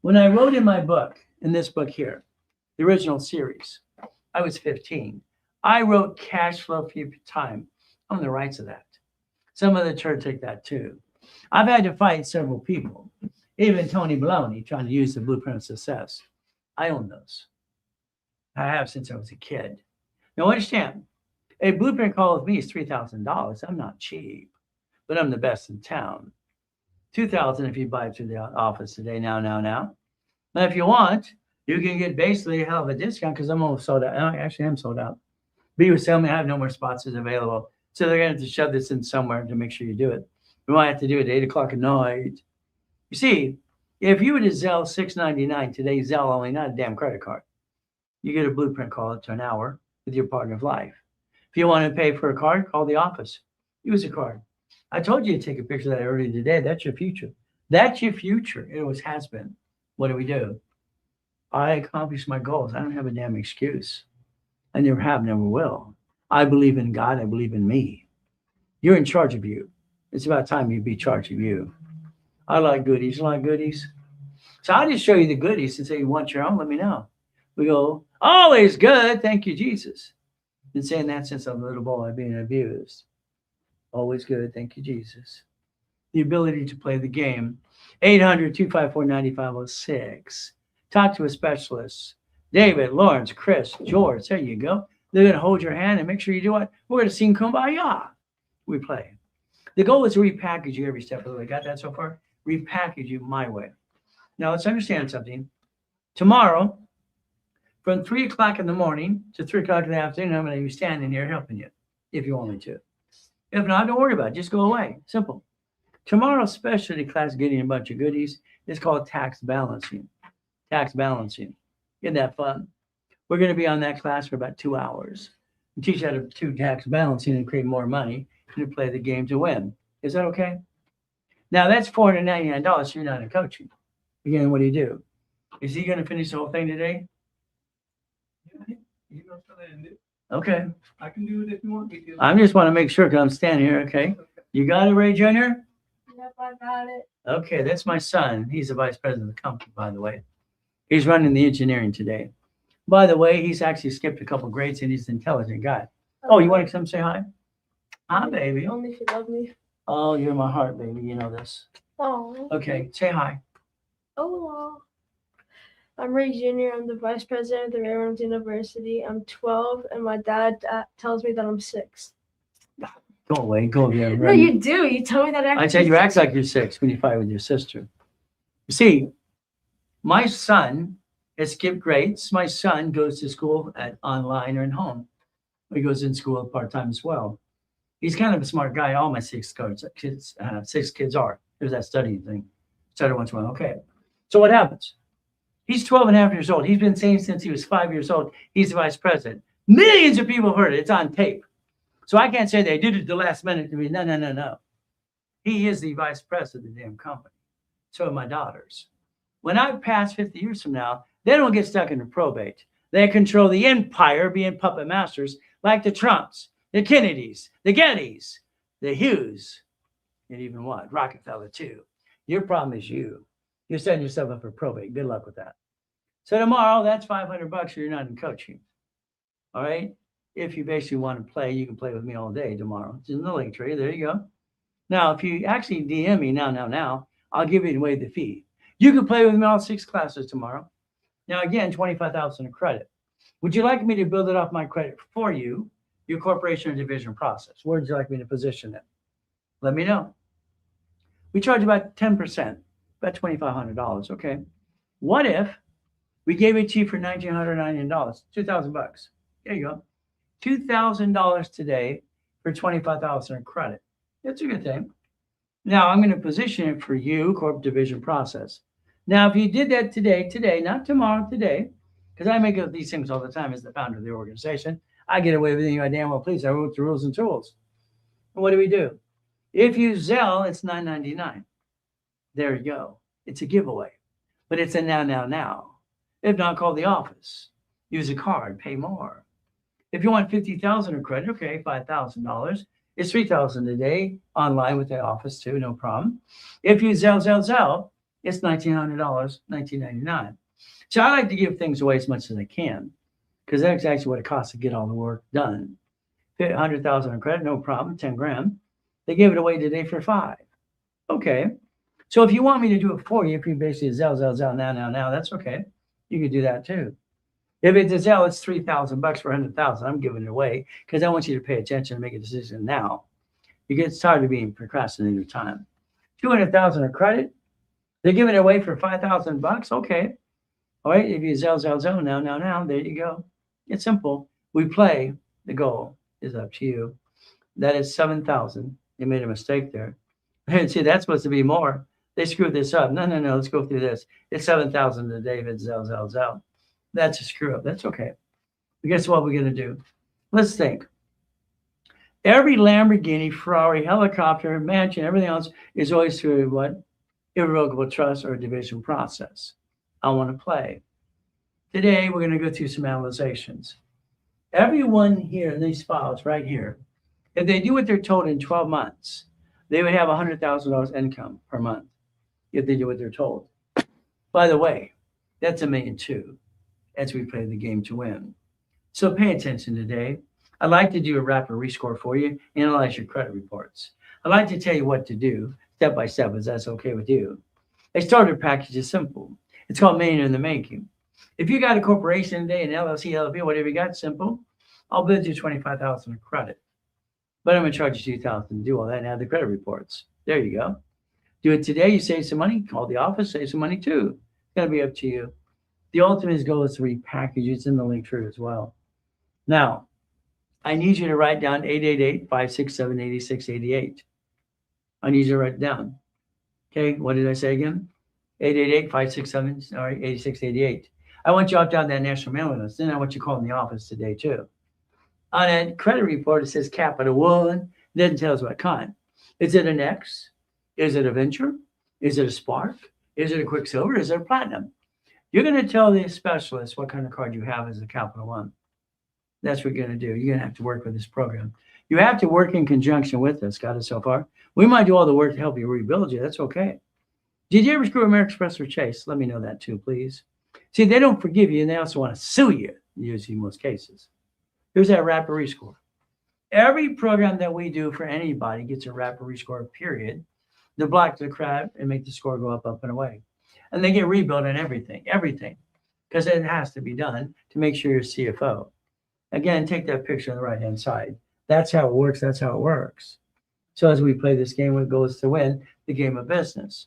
When I wrote in my book, in this book here, the original series, I was 15. I wrote cash flow for your time. I own the rights of that. Some other church take that too. I've had to fight several people, even Tony Baloney, trying to use the blueprint of success. I own those. I have since I was a kid. Now understand, a blueprint call with me is $3,000. I'm not cheap, but I'm the best in town. $2,000 if you buy it through the office today. Now. Now, if you want, you can get basically a hell of a discount because I'm almost sold out. I actually am sold out. But you was telling me I have no more spots available. So they're going to have to shove this in somewhere to make sure you do it. We might have to do it at 8 o'clock at night. You see, if you were to Zelle $6.99 today, Zelle only, not a damn credit card. You get a blueprint call it to an hour with your partner of life. If you want to pay for a card, call the office. Use a card. I told you to take a picture of that earlier today. That's your future. That's your future. It always has been. What do? I accomplished my goals. I don't have a damn excuse. I never have, never will. I believe in God. I believe in me. You're in charge of you. It's about time you be in charge of you. I like goodies. You like goodies? So I'll just show you the goodies and say you want your own. Let me know. We go, always good. Thank you, Jesus. Been saying that since I'm a little boy being abused. Always good. Thank you, Jesus. The ability to play the game. 800-254-9506. Talk to a specialist. David, Lawrence, Chris, George. There you go. They're going to hold your hand and make sure you do what? We're going to sing Kumbaya. We play. The goal is to repackage you every step of the way. Got that so far? Repackage you my way. Now let's understand something. Tomorrow, from 3 o'clock in the morning to 3 o'clock in the afternoon, I'm going to be standing here helping you, if you want me to. If not, don't worry about it. Just go away. Simple. Tomorrow's specialty class, getting a bunch of goodies, is called tax balancing. Tax balancing. Isn't that fun? We're going to be on that class for about 2 hours. We teach you how to do tax balancing and create more money and to play the game to win. Is that okay? Now, that's $499. So you're not in coaching. Again, what do? Is he going to finish the whole thing today? Okay. I can do it if you want me to. I just want to make sure because I'm standing here. Okay. You got it, Ray Jr.? Yep, I got it. Okay, that's my son. He's the vice president of the company, by the way. He's running the engineering today. By the way, he's actually skipped a couple grades and he's an intelligent guy. Oh, you want to come say hi? Hi, baby. Only if you love me. Oh, you're my heart, baby. You know this. Oh. Okay, say hi. Hello. I'm Ray Jr. I'm the vice president of the Reynolds University. I'm 12, and my dad tells me that I'm 6. Go away. Go over there. No, you do. You tell me that after. I said you act like you're 6 when you fight with your sister. You see, my son has skipped grades. My son goes to school at online or at home. He goes in school part-time as well. He's kind of a smart guy. All my 6 kids are. There's that studying thing. Study once in a while. Okay. So what happens? He's 12 and a half years old. He's been saying since he was 5 years old, he's the vice president. Millions of people have heard it. It's on tape. So I can't say they did it the last minute to me. No. He is the vice president of the damn company. So are my daughters. When I pass 50 years from now, they don't get stuck in the probate. They control the empire, being puppet masters like the Trumps, the Kennedys, the Gettys, the Hughes, and even what? Rockefeller too. Your problem is you. You're setting yourself up for probate. Good luck with that. So tomorrow, that's $500 if you're not in coaching. All right. If you basically want to play, you can play with me all day tomorrow. It's in the link tree. There you go. Now, if you actually DM me now, I'll give you away the fee. You can play with me all 6 classes tomorrow. Now, again, 25,000 in credit. Would you like me to build it off my credit for you, your corporation or division process? Where would you like me to position it? Let me know. We charge about 10%, about $2,500. Okay. What if we gave it to you for $1,999, $2,000? There you go. $2,000 today for $25,000 in credit. It's a good thing. Now I'm going to position it for you, corp division process. Now, if you did that today, not tomorrow, today, because I make these things all the time as the founder of the organization, I get away with anything I damn well please. I wrote the rules and tools. And what do? If you Zelle, it's $9.99. There you go. It's a giveaway, but it's a now. If not, call the office. Use a card, pay more. If you want 50,000 in credit, okay, $5,000. It's $3,000 a day online with the office too, no problem. If you Zelle, it's $1,900, $1,999. So I like to give things away as much as I can because that's actually what it costs to get all the work done. 100,000 in credit, no problem, 10 grand. They give it away today for $5. Okay. So if you want me to do it for you, if you basically Zelle, now, that's okay. You can do that too. If it's a Zelle, it's $3,000 for 100,000. I'm giving it away because I want you to pay attention and make a decision now. You get tired of being procrastinating your time. 200,000 in credit. They're giving it away for $5,000. Okay. All right. If you Zelle, now, there you go. It's simple. We play. The goal is up to you. That is 7,000. They made a mistake there. And see, that's supposed to be more. They screwed this up. No. Let's go through this. It's 7,000 to David Zelle. That's a screw up. That's okay. But guess what we're going to do? Let's think. Every Lamborghini, Ferrari, helicopter, mansion, everything else is always through what? Irrevocable trust or division process. I want to play. Today, we're going to go through some analyzations. Everyone here in these files right here, if they do what they're told in 12 months, they would have $100,000 income per month if they do what they're told. By the way, that's $1.2 million as we play the game to win. So pay attention today. I'd like to do a rapid rescore for you, analyze your credit reports. I'd like to tell you what to do step by step, if that's okay with you. A starter package is simple. It's called Millionaire in the Making. If you got a corporation today, an LLC, LLP, whatever you got, simple, I'll build you $25,000 in credit. But I'm going to charge you $2,000 to do all that and have the credit reports. There you go. Do it today. You save some money. Call the office. Save some money too. It's going to be up to you. The ultimate goal is to repackage. It's in the link tree as well. Now, I need you to write down 888-567-8688. I need you to write it down. Okay, what did I say again? 888-567-8688. I want you opt down that national mailing list. Then I want you calling the office today too. On that credit report, it says Capital One. It doesn't tell us what kind. Is it an X? Is it a Venture? Is it a Spark? Is it a Quicksilver? Is it a Platinum? You're going to tell the specialist what kind of card you have as a Capital One. That's what you're going to do. You're going to have to work with this program. You have to work in conjunction with us. Got it so far? We might do all the work to help you rebuild you. That's okay. Did you ever screw American Express or Chase? Let me know that too, please. See, they don't forgive you, and they also want to sue you, usually in most cases. Here's that rapid rescore. Every program that we do for anybody gets a rapid rescore, period. To block the crap and make the score go up and away. And they get rebuilt on everything, because it has to be done to make sure you're CFO. Again, take that picture on the right-hand side. That's how it works. That's how it works. So as we play this game, our goal is to win the game of business.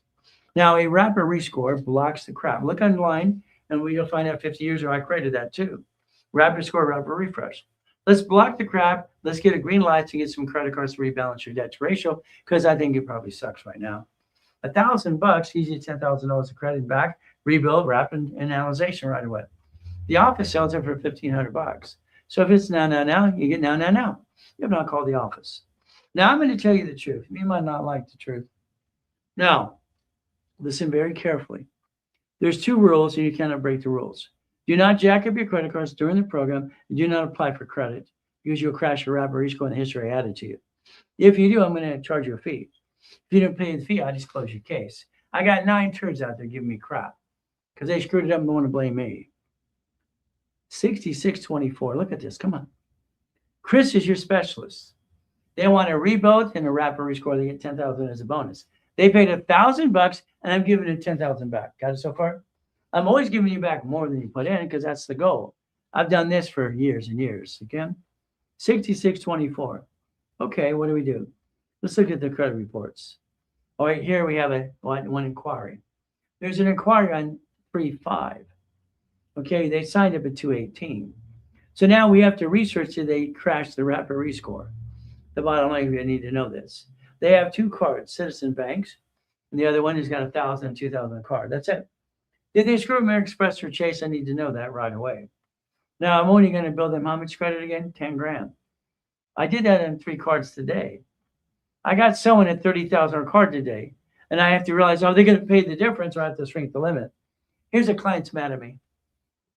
Now, a rapid rescore blocks the crap. Look online, and you'll find out 50 years ago, I created that too. Rapid score, rapid refresh. Let's block the crap. Let's get a green light to get some credit cards to rebalance your debt to ratio, because I think it probably sucks right now. $1,000 gives you $10,000 of credit back, rebuild, rapid analyzation right away. The office sells it for $1,500. So if it's now, you get now. You have not called the office. Now I'm going to tell you the truth. You might not like the truth. Now, listen very carefully. There's 2 rules, and you cannot break the rules. Do not jack up your credit cards during the program, and do not apply for credit, because you'll crash your rapid rescore in the history I added to you. If you do, I'm going to charge you a fee. If you don't pay the fee, I just close your case. I got 9 turds out there giving me crap because they screwed it up and want to blame me. 6624. Look at this. Come on. Chris is your specialist. They want a rebuild and a rapid rescore. They get 10,000 as a bonus. They paid $1,000 and I'm giving it 10,000 back. Got it so far? I'm always giving you back more than you put in because that's the goal. I've done this for years and years. Again, 6624. Okay, what do we do? Let's look at the credit reports. All right, here we have one inquiry. There's an inquiry on 3/5. Okay, they signed up at 2/18. So now we have to research did they crash the rapid rescore. The bottom line, you need to know this. They have two cards, Citizen Banks, and the other one has got 1,000 and 2,000 card. That's it. Did they screw American Express or Chase? I need to know that right away. Now I'm only going to bill them how much credit again? 10 grand. I did that in 3 cards today. I got someone at 30,000 a card today, and I have to realize, oh, they're going to pay the difference or I have to shrink the limit. Here's a client's mad at me.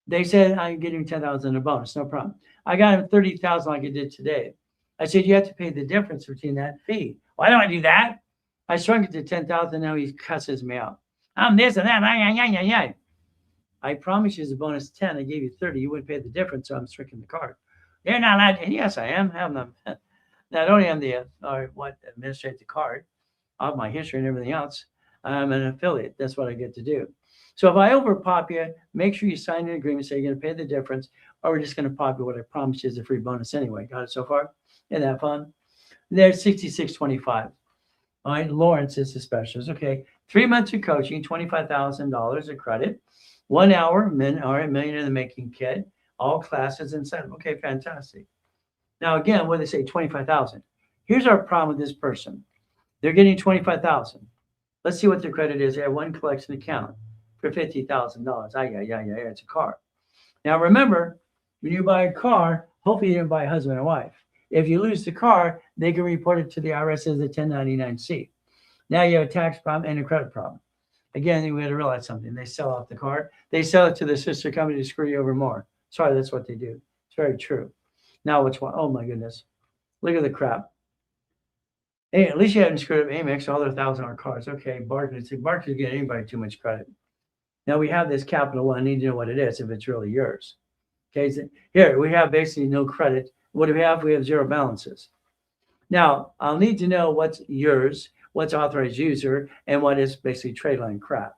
They said, I'm getting 10,000 a bonus, no problem. I got him 30,000 like I did today. I said, you have to pay the difference between that fee. Why don't I do that? I shrunk it to 10,000. Now he cusses me out. I'm this and that. I promise you as a bonus 10. I gave you 30. You wouldn't pay the difference, so I'm shrinking the card. They're not allowed. And yes, I am having them. Not only am the administrate the card, of my history and everything else, I'm an affiliate. That's what I get to do. So if I overpop you, make sure you sign an agreement, say you're going to pay the difference, or we're just going to pop you what I promised you is a free bonus anyway. Got it so far? Isn't that fun? There's 6625. All right, Lawrence is the specialist. Okay, 3 months of coaching, $25,000 of credit, 1 hour, all right, million in the making kit, all classes incentive. Okay, fantastic. Now again, what do they say? 25,000. Here's our problem with this person. They're getting 25,000. Let's see what their credit is. They have one collection account for $50,000. Yeah, it's a car. Now remember, when you buy a car, hopefully you didn't buy a husband and wife. If you lose the car, they can report it to the IRS as a 1099-C. Now you have a tax problem and a credit problem. Again, we had to realize something. They sell off the car. They sell it to the sister company to screw you over more. Sorry, that's what they do. It's very true. Now which one? Oh my goodness. Look at the crap. Hey, at least you haven't screwed up Amex, all their $1,000 cars. Okay, Barclays getting anybody too much credit. Now we have this Capital One. I need to know what it is if it's really yours. Okay, so here we have basically no credit. What do we have? We have 0 balances. Now I'll need to know what's yours, what's authorized user, and what is basically trade line crap.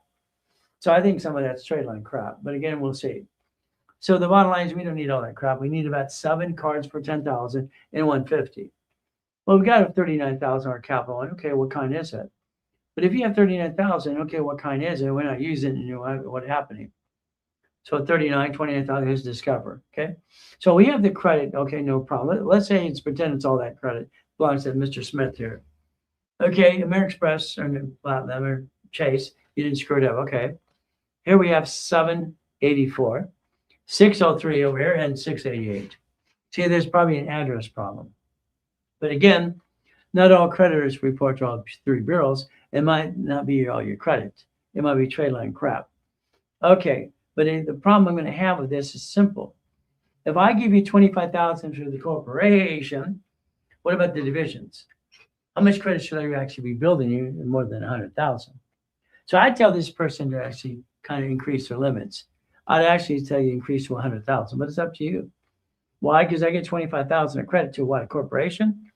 So I think some of that's trade line crap, but again, we'll see. So the bottom line is we don't need all that crap. We need about 7 cards for 10,000 and 150. Well, we got a 39,000 our Capital One. Okay, what kind is it? But if you have 39,000, okay, what kind is it? We're not using it, you know what's happening. So 29,000 is Discover. Okay, so we have the credit. Okay, no problem. Let's say it's pretend it's all that credit belongs to Mr. Smith here. Okay, American Express or Platinum or Chase, you didn't screw it up. Okay, here we have 784, 603 over here, and 688. See, there's probably an address problem. But again, not all creditors report to all 3 bureaus. It might not be all your credit. It might be trade line crap. Okay, but the problem I'm going to have with this is simple. If I give you 25,000 for the corporation, what about the divisions? How much credit should I actually be building you in more than 100,000? So I tell this person to actually kind of increase their limits. I'd actually tell you increase to 100,000, but it's up to you. Why? Because I get 25,000 of credit to what? A corporation?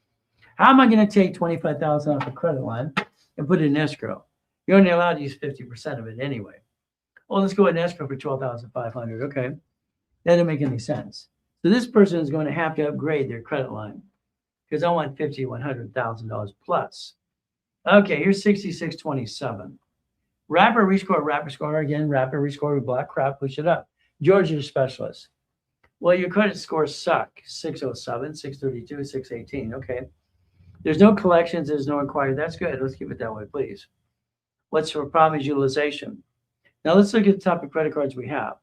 How am I going to take 25,000 off a credit line and put it in escrow? You're only allowed to use 50% of it anyway. Well, let's go in escrow for 12,500. Okay, that doesn't make any sense. So this person is going to have to upgrade their credit line because I want $100,000 plus. Okay, here's 6627. Rapid rescore again. Rapid rescore with black crap. Push it up. Georgia specialist. Well, your credit scores suck. 607, 632, 618. Okay. There's no collections. There's no inquiry. That's good. Let's keep it that way, please. What's your problem is utilization. Now let's look at the type of credit cards we have.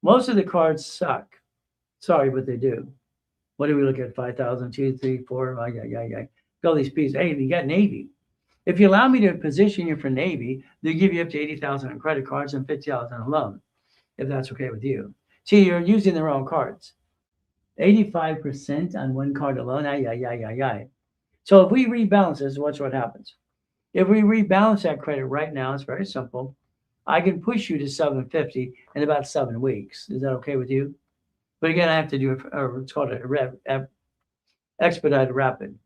Most of the cards suck. Sorry, but they do. What do we look at? 5,000, 2, 3, 4. All these pieces. Hey, you got Navy. If you allow me to position you for Navy, they give you up to 80,000 in credit cards and 50,000 in loan, if that's okay with you. See, you're using the wrong cards. 85% on one card alone. So if we rebalance this, watch what happens. If we rebalance that credit right now, it's very simple. I can push you to 750 in about 7 weeks. Is that okay with you? But again, I have to do it's called a expedited rapid.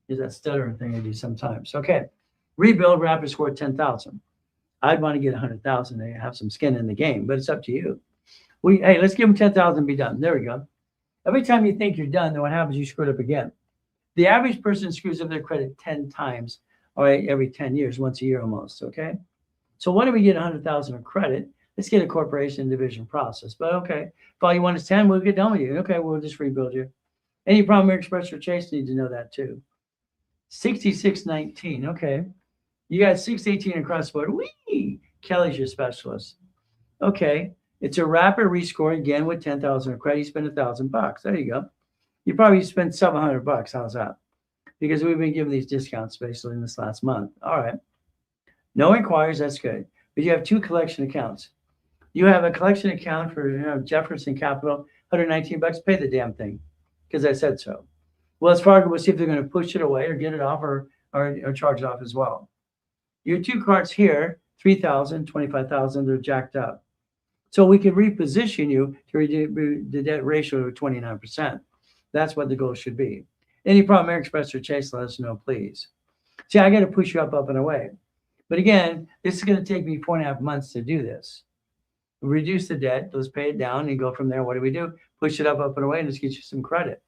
Is that stuttering thing I do sometimes. Okay. Rebuild rapid score 10,000. I'd want to get 100,000 to have some skin in the game, but it's up to you. Hey, let's give them 10,000 and be done. There we go. Every time you think you're done, then what happens? You screwed up again. The average person screws up their credit 10 times, all right, every 10 years, once a year almost, okay? So why do we get 100,000 of credit? Let's get a corporation division process. But okay, if all you want is 10, we'll get done with you. Okay, we'll just rebuild you. Any problem, Express or Chase need to know that too. 6619, okay. You got 618 across the board. Whee! Kelly's your specialist. Okay, it's a rapid rescore again with 10,000 of credit. You spend $1,000. There you go. You probably spent $700. How's that? Because we've been giving these discounts basically in this last month. All right. No inquiries, that's good. But you have 2 collection accounts. You have a collection account for Jefferson Capital, $119. Pay the damn thing, because I said so. Wells Fargo, we'll see if they're going to push it away or get it off or charge it off as well. Your 2 cards here, 3,000, 25,000, they're jacked up. So we can reposition you to reduce the debt ratio to 29%. That's what the goal should be. Any problem, Express or Chase, let us know, please. See, I got to push you up and away. But again, this is going to take me 4.5 months to do this. Reduce the debt, let's pay it down, and go from there. What do we do? Push it up and away, and let's get you some credit.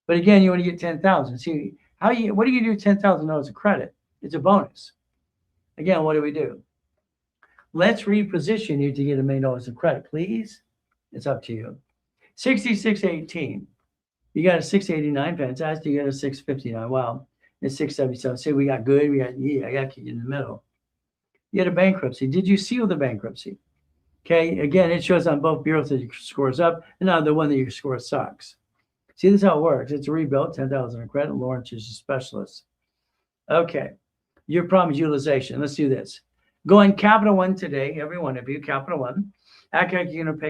But again, you want to get 10,000. See, what do you do with $10,000 of credit? It's a bonus. Again, what do we do? Let's reposition you to get $1 million of credit, please. It's up to you. 6618. You got a 689, fantastic. You got a 659. Wow, it's 677. See, we got good. I got you in the middle. You had a bankruptcy. Did you seal the bankruptcy? Okay, again, it shows on both bureaus that your score's up, and now the one that your score sucks. See, this is how it works. It's a rebuilt, 10,000 of credit. Lawrence is a specialist. Okay, your problem is utilization. Let's do this. Go on Capital One today, every one of you, Capital One. Act like you're going to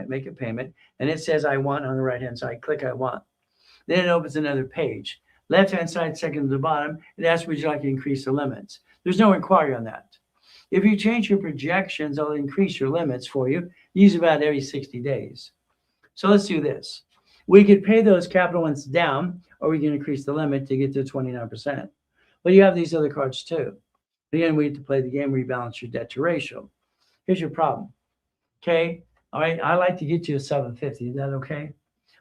make a payment, and it says I want on the right-hand side. Click I want. Then it opens another page. Left-hand side, second to the bottom, it asks would you like to increase the limits. There's no inquiry on that. If you change your projections, I'll increase your limits for you. Use about every 60 days. So let's do this. We could pay those Capital Ones down, or we can increase the limit to get to 29%. But you have these other cards too. Again, we have to play the game, rebalance your debt to ratio. Here's your problem. Okay, all right, I like to get you a 750. Is that okay?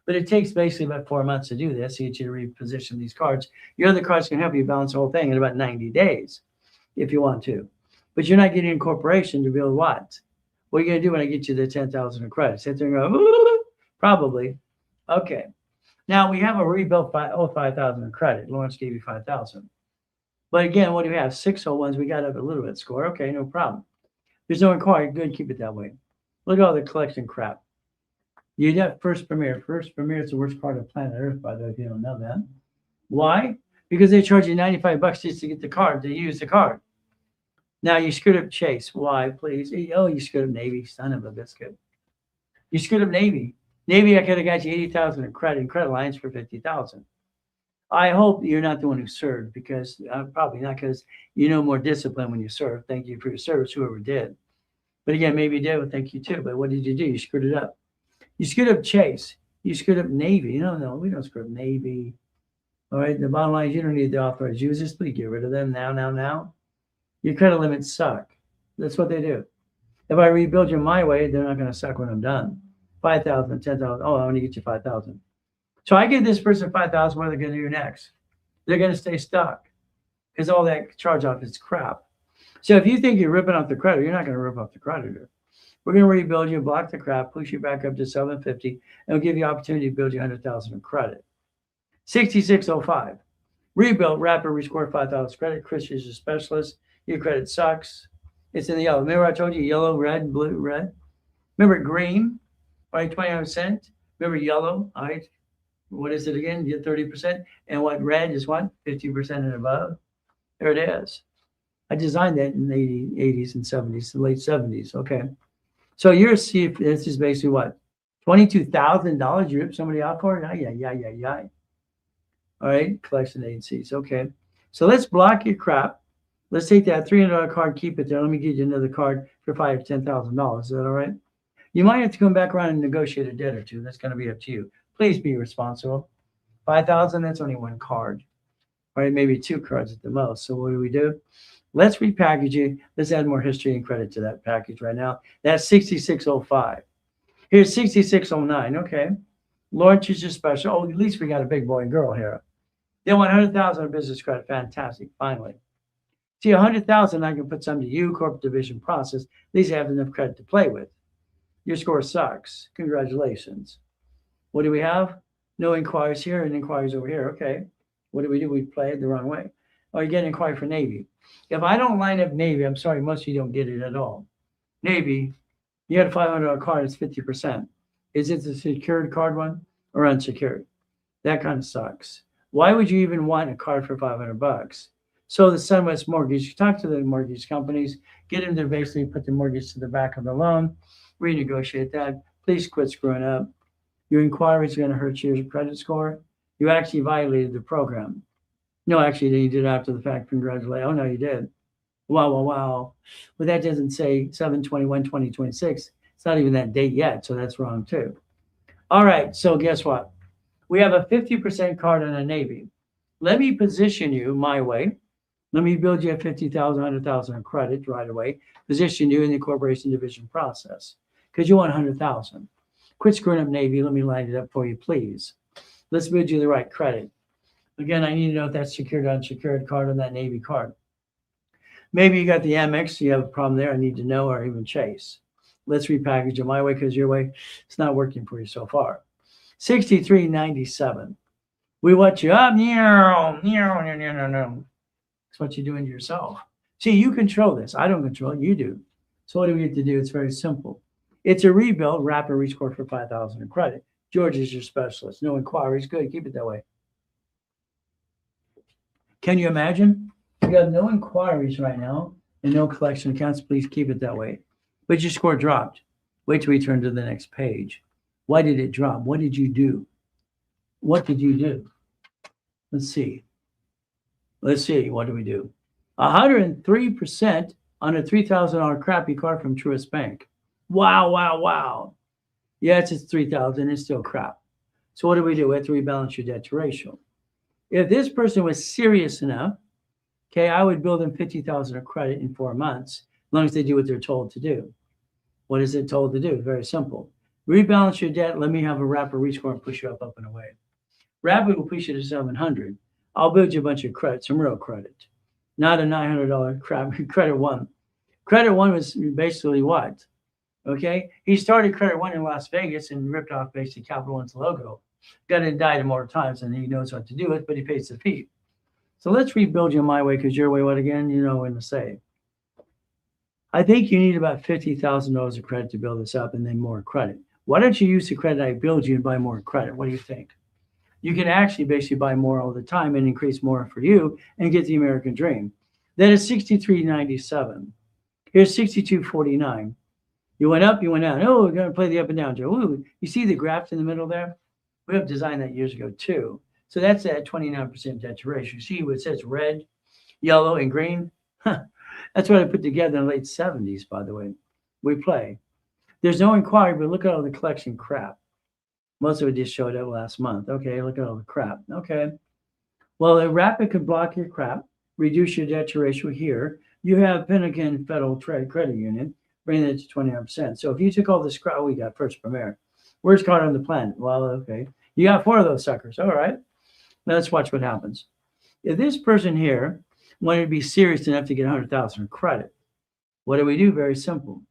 But it takes basically about 4 months to do this to get you to reposition these cards. Your other cards can help you balance the whole thing in about 90 days if you want to. But you're not getting incorporation to build what? What are you going to do when I get you the 10,000 of credit? Sit there and go, probably. Okay. Now we have a rebuilt 5,000 of credit. Lawrence gave you 5,000. But again, what do we have? 601s. We got up a little bit score. Okay, no problem. There's no inquiry. Good, keep it that way. Look at all the collection crap. You got First Premier. First Premier is the worst part of planet Earth, by the way, if you don't know that. Why? Because they charge you $95 just to get the card, to use the card. Now you screwed up Chase. Why, please? Oh, you screwed up Navy, son of a biscuit. You screwed up Navy. Navy, I could have got you 80,000 in credit lines for 50,000. I hope you're not the one who served, because probably not, because you know more discipline when you serve. Thank you for your service, whoever did. But again, maybe you did. Well, thank you too. But what did you do? You screwed it up. You screwed up Chase. You screwed up Navy. No, we don't screw up Navy. All right. The bottom line is you don't need the authorized users. Please get rid of them now. Your credit limits suck. That's what they do. If I rebuild you my way, they're not going to suck when I'm done. 5,000, 10,000. Oh, I want to get you 5,000. So I give this person 5,000. What are they going to do next? They're going to stay stuck because all that charge off is crap. So if you think you're ripping off the creditor, you're not going to rip off the creditor. We're going to rebuild you, block the crap, push you back up to 750, and we'll give you opportunity to build you 100,000 of credit. 6605. Rebuild, rapid, rescore 5,000 credit. Chris is your specialist. Your credit sucks. It's in the yellow. Remember I told you yellow, red, blue, red? Remember green, all right, 29%. Remember yellow, all right? What is it again? You get 30%. And what red is what? 50% and above. There it is. I designed that in the 80s and 70s, the late 70s. Okay. So you're see if this is basically what? $22,000 you rip somebody off for? Yeah. All right. Collection agencies. Okay. So let's block your crap. Let's take that $300 card, keep it there. Let me give you another card for $5,000 to $10,000. Is that all right? You might have to come back around and negotiate a debt or two. That's going to be up to you. Please be responsible. 5,000, that's only one card, right? Maybe two cards at the most. So what do? Let's repackage it. Let's add more history and credit to that package right now. That's 6605. Here's 6609. Okay. Launch is your special. Oh, at least we got a big boy and girl here. They want 100,000 of business credit. Fantastic. Finally. See, 100,000, I can put some to you, corporate division process. At least you have enough credit to play with. Your score sucks. Congratulations. What do we have? No inquiries here and inquiries over here. Okay. What do? We play it the wrong way. Oh, you get an inquiry for Navy. If I don't line up Navy, I'm sorry, most of you don't get it at all. Navy, you got a $500 card, it's 50%. Is it the secured card one or unsecured? That kind of sucks. Why would you even want a card for $500? So the SunWest Mortgage, you talk to the mortgage companies, get them to basically put the mortgage to the back of the loan, renegotiate that. Please quit screwing up. Your inquiry is going to hurt your credit score. You actually violated the program. No, actually, you did after the fact. Congratulations. Oh, no, you did. Wow. But that doesn't say 7/21/2026. It's not even that date yet, so that's wrong too. All right, so guess what? We have a 50% card on a Navy. Let me position you my way. Let me build you a 50,000, 100,000 credit right away. Position you in the corporation division process because you want 100,000. Quit screwing up Navy. Let me line it up for you, please. Let's build you the right credit. Again, I need to know if that's secured or unsecured card on that Navy card. Maybe you got the Amex, you have a problem there. I need to know, or even Chase. Let's repackage it my way because your way, it's not working for you so far. 6397. We want you up. That's what you're doing to yourself. See, you control this. I don't control it. You do. So what do we have to do? It's very simple. It's a rebuild, rapid rescore for 5,000 in credit. George is your specialist. No inquiries. Good. Keep it that way. Can you imagine? You have no inquiries right now and no collection accounts. Please keep it that way. But your score dropped. Wait till we turn to the next page. Why did it drop? What did you do? What did you do? Let's see. What do we do? 103% on a $3,000 crappy card from Truist Bank. Wow. Yeah, it's 3,000. It's still crap. So what do? We have to rebalance your debt to ratio. If this person was serious enough, okay, I would build them 50,000 of credit in 4 months, as long as they do what they're told to do. What is it told to do? Very simple. Rebalance your debt. Let me have a rapid rescore and push you up and away. Rapid will push you to 700. I'll build you a bunch of credit, some real credit, not a $900 crap. Credit One. Credit One was basically what? Okay, he started Credit One in Las Vegas and ripped off basically Capital One's logo. Got indicted more times than he knows what to do with, but he pays the fee. So let's rebuild you my way because your way, what again? You know when to say. I think you need about $50,000 of credit to build this up and then more credit. Why don't you use the credit I build you and buy more credit? What do you think? You can actually basically buy more all the time and increase more for you and get the American dream. That is 6397. Here's 6249. You went up, you went down. Oh, we're going to play the up and down, Joe. Ooh, you see the graph in the middle there? We have designed that years ago too. So that's at 29% debt to ratio. See what it says red, yellow, and green? That's what I put together in the late 70s, by the way. We play. There's no inquiry, but look at all the collection crap. Most of it just showed up last month. Okay, look at all the crap. Okay. Well, a rapid could block your crap, reduce your debt to ratio here. You have Pentagon Federal Trade Credit Union, bringing it to 29%. So if you took all this crap, we got First Premier. Worst card on the planet. Well, okay. You got 4 of those suckers. All right. Now let's watch what happens. If this person here wanted to be serious enough to get 100,000 in credit, what do we do? Very simple.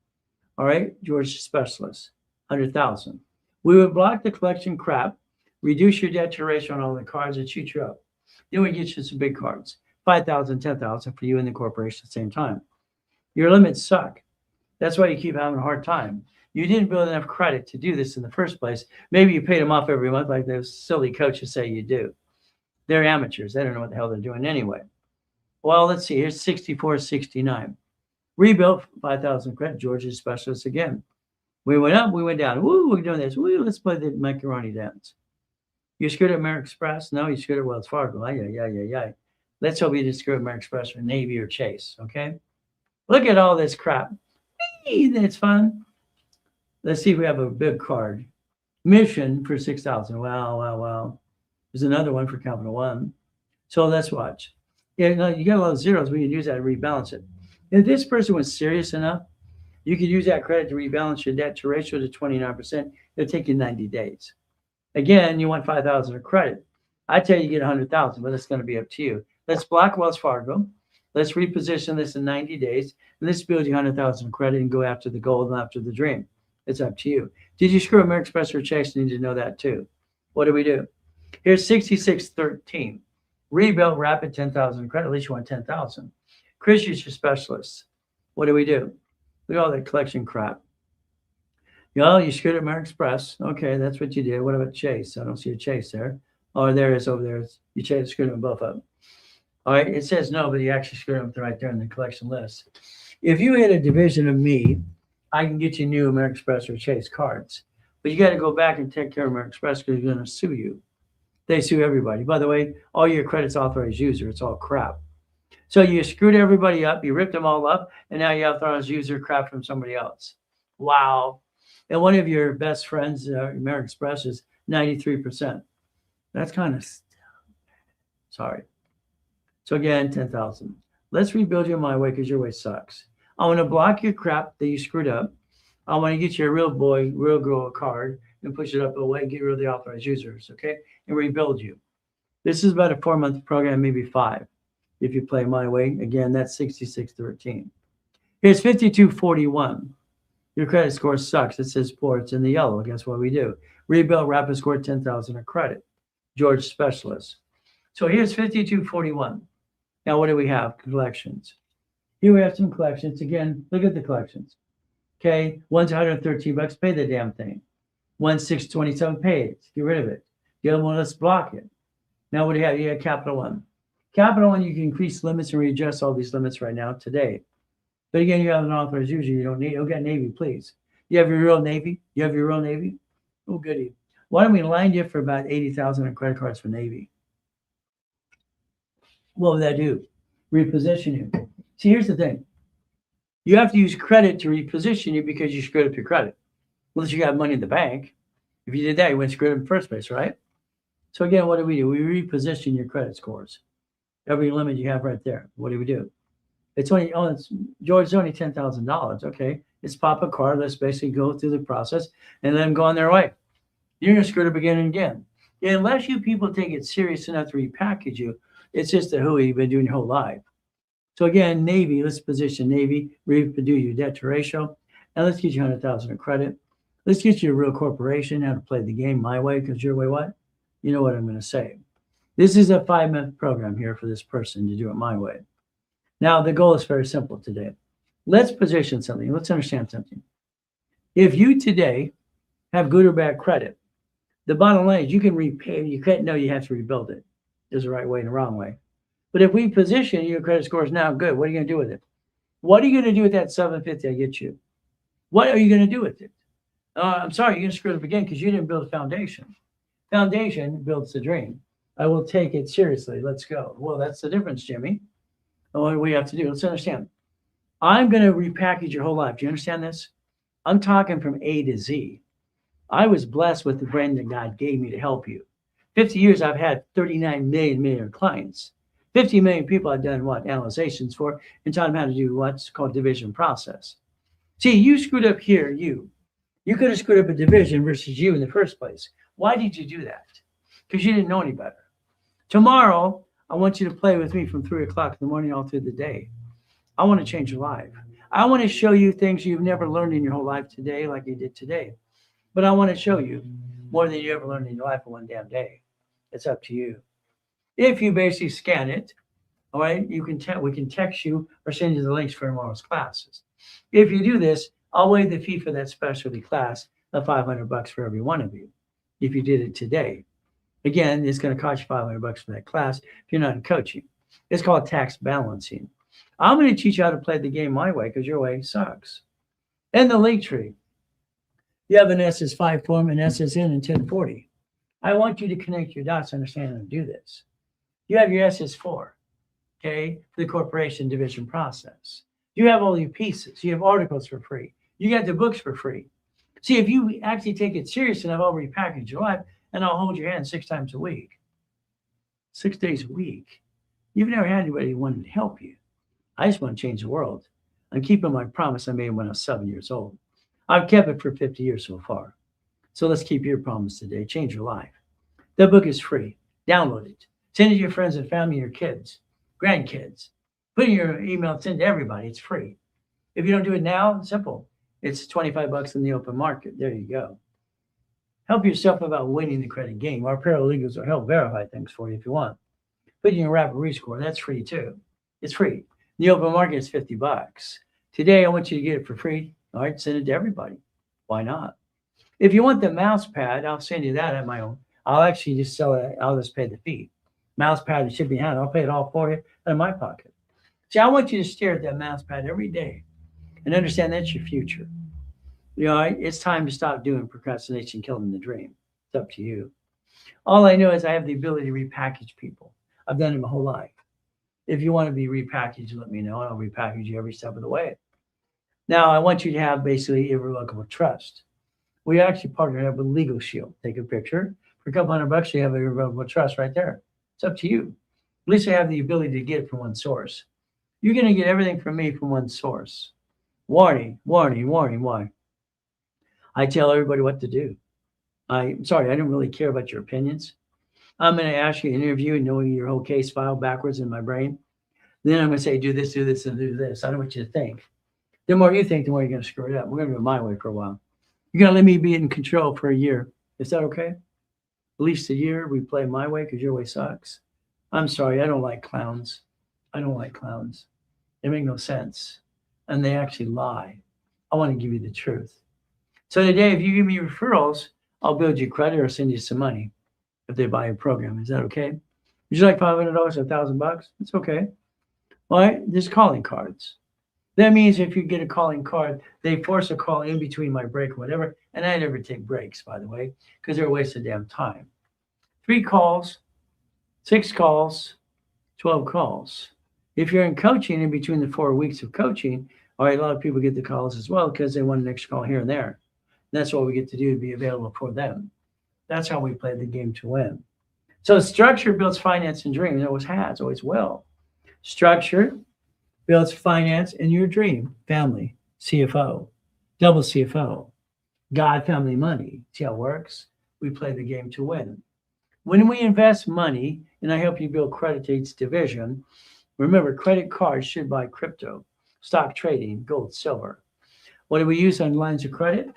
All right, George Specialist, 100,000. We would block the collection crap, reduce your debt to ratio on all the cards and shoot you up. Then we get you some big cards, 5,000, 10,000 for you and the corporation at the same time. Your limits suck. That's why you keep having a hard time. You didn't build enough credit to do this in the first place. Maybe you paid them off every month like those silly coaches say you do. They're amateurs. They don't know what the hell they're doing anyway. Well, let's see. Here's 6469. Rebuilt 5,000 credit. George's Specialist again. We went up, we went down. Woo, we're doing this. Woo, let's play the macaroni dance. You screwed at American Express? No, you screwed at Wells Fargo. Yeah. Let's hope you didn't screw at American Express or Navy or Chase, okay? Look at all this crap. Hey, that's fun. Let's see if we have a big card. Mission for 6,000. Wow. There's another one for Capital One. So let's watch. Yeah, no, you got a lot of zeros. We can use that to rebalance it. If this person was serious enough, you could use that credit to rebalance your debt to ratio to 29%. It'll take you 90 days. Again, you want 5,000 of credit. I tell you get 100,000, but it's going to be up to you. Let's block Wells Fargo. Let's reposition this in 90 days. And let's build you 100,000 credit and go after the goal and after the dream. It's up to you. Did you screw American Express or Chase? You need to know that too. What do we do? Here's 6613. Rebuild rapid 10,000 credit. At least you want 10,000. Chris is your specialist. What do we do? Look at all that collection crap. You screwed American Express. Okay, that's what you did. What about Chase? I don't see a Chase there. Oh, there it is over there. You screwed them both up. All right, it says no, but you actually screwed them right there in the collection list. If you hit a division of me, I can get you new American Express or Chase cards. But you got to go back and take care of American Express because they're going to sue you. They sue everybody. By the way, all your credit's authorized user. It's all crap. So you screwed everybody up. You ripped them all up. And now you authorized user crap from somebody else. Wow. And one of your best friends, American Express, is 93%. That's kind of sorry. So again, 10,000. Let's rebuild you my way because your way sucks. I want to block your crap that you screwed up. I want to get you a real boy, real girl card and push it up away and get rid of the authorized users, okay? And rebuild you. This is about a 4-month program, maybe 5. If you play my way, again, that's 6613. Here's 5241. Your credit score sucks. It says poor. It's in the yellow. Guess what we do? Rebuild rapid score 10,000 of credit. George Specialist. So here's 5241. Now what do we have? Collections. Here we have some collections. Again, look at the collections. Okay, one's 113 bucks. Pay the damn thing. One's 627. Pay it. Get rid of it. The other one, let's block it. Now what do you have? You have Capital One. Capital One, you can increase limits and readjust all these limits right now today. But again, you have an authorized user. You don't need. Okay, Navy, please. You have your real Navy. You have your real Navy. Oh, goody. Why don't we line you for about 80,000 on credit cards for Navy? What would that do? Reposition you. See, here's the thing. You have to use credit to reposition you because you screwed up your credit. Unless you got money in the bank. If you did that, you wouldn't screw it up in the first place, right? So again, what do? We reposition your credit scores. Every limit you have right there. What do we do? It's only, George, it's only $10,000. Okay, let's pop a card. Let's basically go through the process and let them go on their way. You're going to screw it up again and again. And unless you people take it serious enough to repackage you, it's just a hooey you've been doing your whole life. So again, Navy, let's position Navy, redo your debt to ratio, and let's get you 100,000 of credit. Let's get you a real corporation, how to play the game my way, because your way what? You know what I'm going to say. This is a 5-month program here for this person to do it my way. Now, the goal is very simple today. Let's position something. Let's understand something. If you today have good or bad credit, the bottom line is you can repay. You can't know you have to rebuild it. There's a right way and a wrong way. But if we position your credit score is now good, what are you going to do with it? What are you going to do with that 750 I get you? What are you going to do with it? I'm sorry, you're going to screw it up again because you didn't build a foundation. Foundation builds the dream. I will take it seriously. Let's go. Well, that's the difference, Jimmy. What do we have to do? Let's understand. I'm going to repackage your whole life. Do you understand this? I'm talking from A to Z. I was blessed with the brain that God gave me to help you. 50 years, I've had 39 million clients. 50 million people I've done what? Analyzations for and taught them how to do what's called division process. See, you screwed up here, you. You could have screwed up a division versus you in the first place. Why did you do that? Because you didn't know any better. Tomorrow, I want you to play with me from 3 o'clock in the morning all through the day. I want to change your life. I want to show you things you've never learned in your whole life today like you did today. But I want to show you more than you ever learned in your life in one damn day. It's up to you. If you basically scan it, all right, we can text you or send you the links for tomorrow's classes. If you do this, I'll waive the fee for that specialty class of $500 for every one of you. If you did it today, again, it's going to cost you $500 for that class if you're not in coaching. It's called tax balancing. I'm going to teach you how to play the game my way because your way sucks. And the link tree. You have an SS5 form, an SSN, and 1040. I want you to connect your dots, understand how to do this. You have your SS4, okay, the corporation division process. You have all your pieces. You have articles for free. You got the books for free. See, if you actually take it serious enough, I'll repackage your life and I'll hold your hand 6 times a week, 6 days a week. You've never had anybody who wanted to help you. I just want to change the world. I'm keeping my promise I made when I was 7 years old. I've kept it for 50 years so far. So let's keep your promise today. Change your life. That book is free. Download it. Send it to your friends and family, your kids, grandkids. Put it in your email, send it to everybody. It's free. If you don't do it now, simple. It's $25 in the open market. There you go. Help yourself about winning the credit game. Our paralegals will help verify things for you if you want. Put in your rapid rescore. That's free too. It's free. The open market is $50. Today, I want you to get it for free. All right, send it to everybody. Why not? If you want the mouse pad, I'll send you that at my own. I'll actually just sell it. I'll just pay the fee. Mouse pad and shipping hand. I'll pay it all for you out of my pocket. See, I want you to stare at that mouse pad every day and understand that's your future. You know, it's time to stop doing procrastination, killing the dream. It's up to you. All I know is I have the ability to repackage people. I've done it my whole life. If you want to be repackaged, let me know, and I'll repackage you every step of the way. Now, I want you to have basically irrevocable trust. We actually partnered up with Legal Shield. Take a picture. For a couple $100, you have irrevocable trust right there. It's up to you. At least I have the ability to get it from one source. You're going to get everything from me from one source. Warning, warning, warning. Why? I tell everybody what to do. I'm sorry, I don't really care about your opinions. I'm going to ask you to interview and know your whole case file backwards in my brain. Then I'm going to say, do this, and do this. I don't want you to think. The more you think, the more you're going to screw it up. We're going to do it my way for a while. You're going to let me be in control for a year. Is that okay? At least a year, we play my way because your way sucks. I'm sorry, I don't like clowns. I don't like clowns. They make no sense. And they actually lie. I want to give you the truth. So today, if you give me referrals, I'll build you credit or send you some money if they buy your program. Is that okay? Would you like $500 or $1,000? It's okay. All right, there's calling cards. That means if you get a calling card, they force a call in between my break or whatever. And I never take breaks, by the way, because they're a waste of damn time. 3 calls, 6 calls, 12 calls. If you're in coaching in between the 4 weeks of coaching, all right, a lot of people get the calls as well because they want an extra call here and there. And that's what we get to do to be available for them. That's how we play the game to win. So structure builds finance and dreams. It always has, always will. Structure builds finance in your dream. Family, CFO, double CFO, God, family, money. See how it works? We play the game to win. When we invest money, and I help you build credit to each division, remember, credit cards should buy crypto, stock trading, gold, silver. What do we use on lines of credit?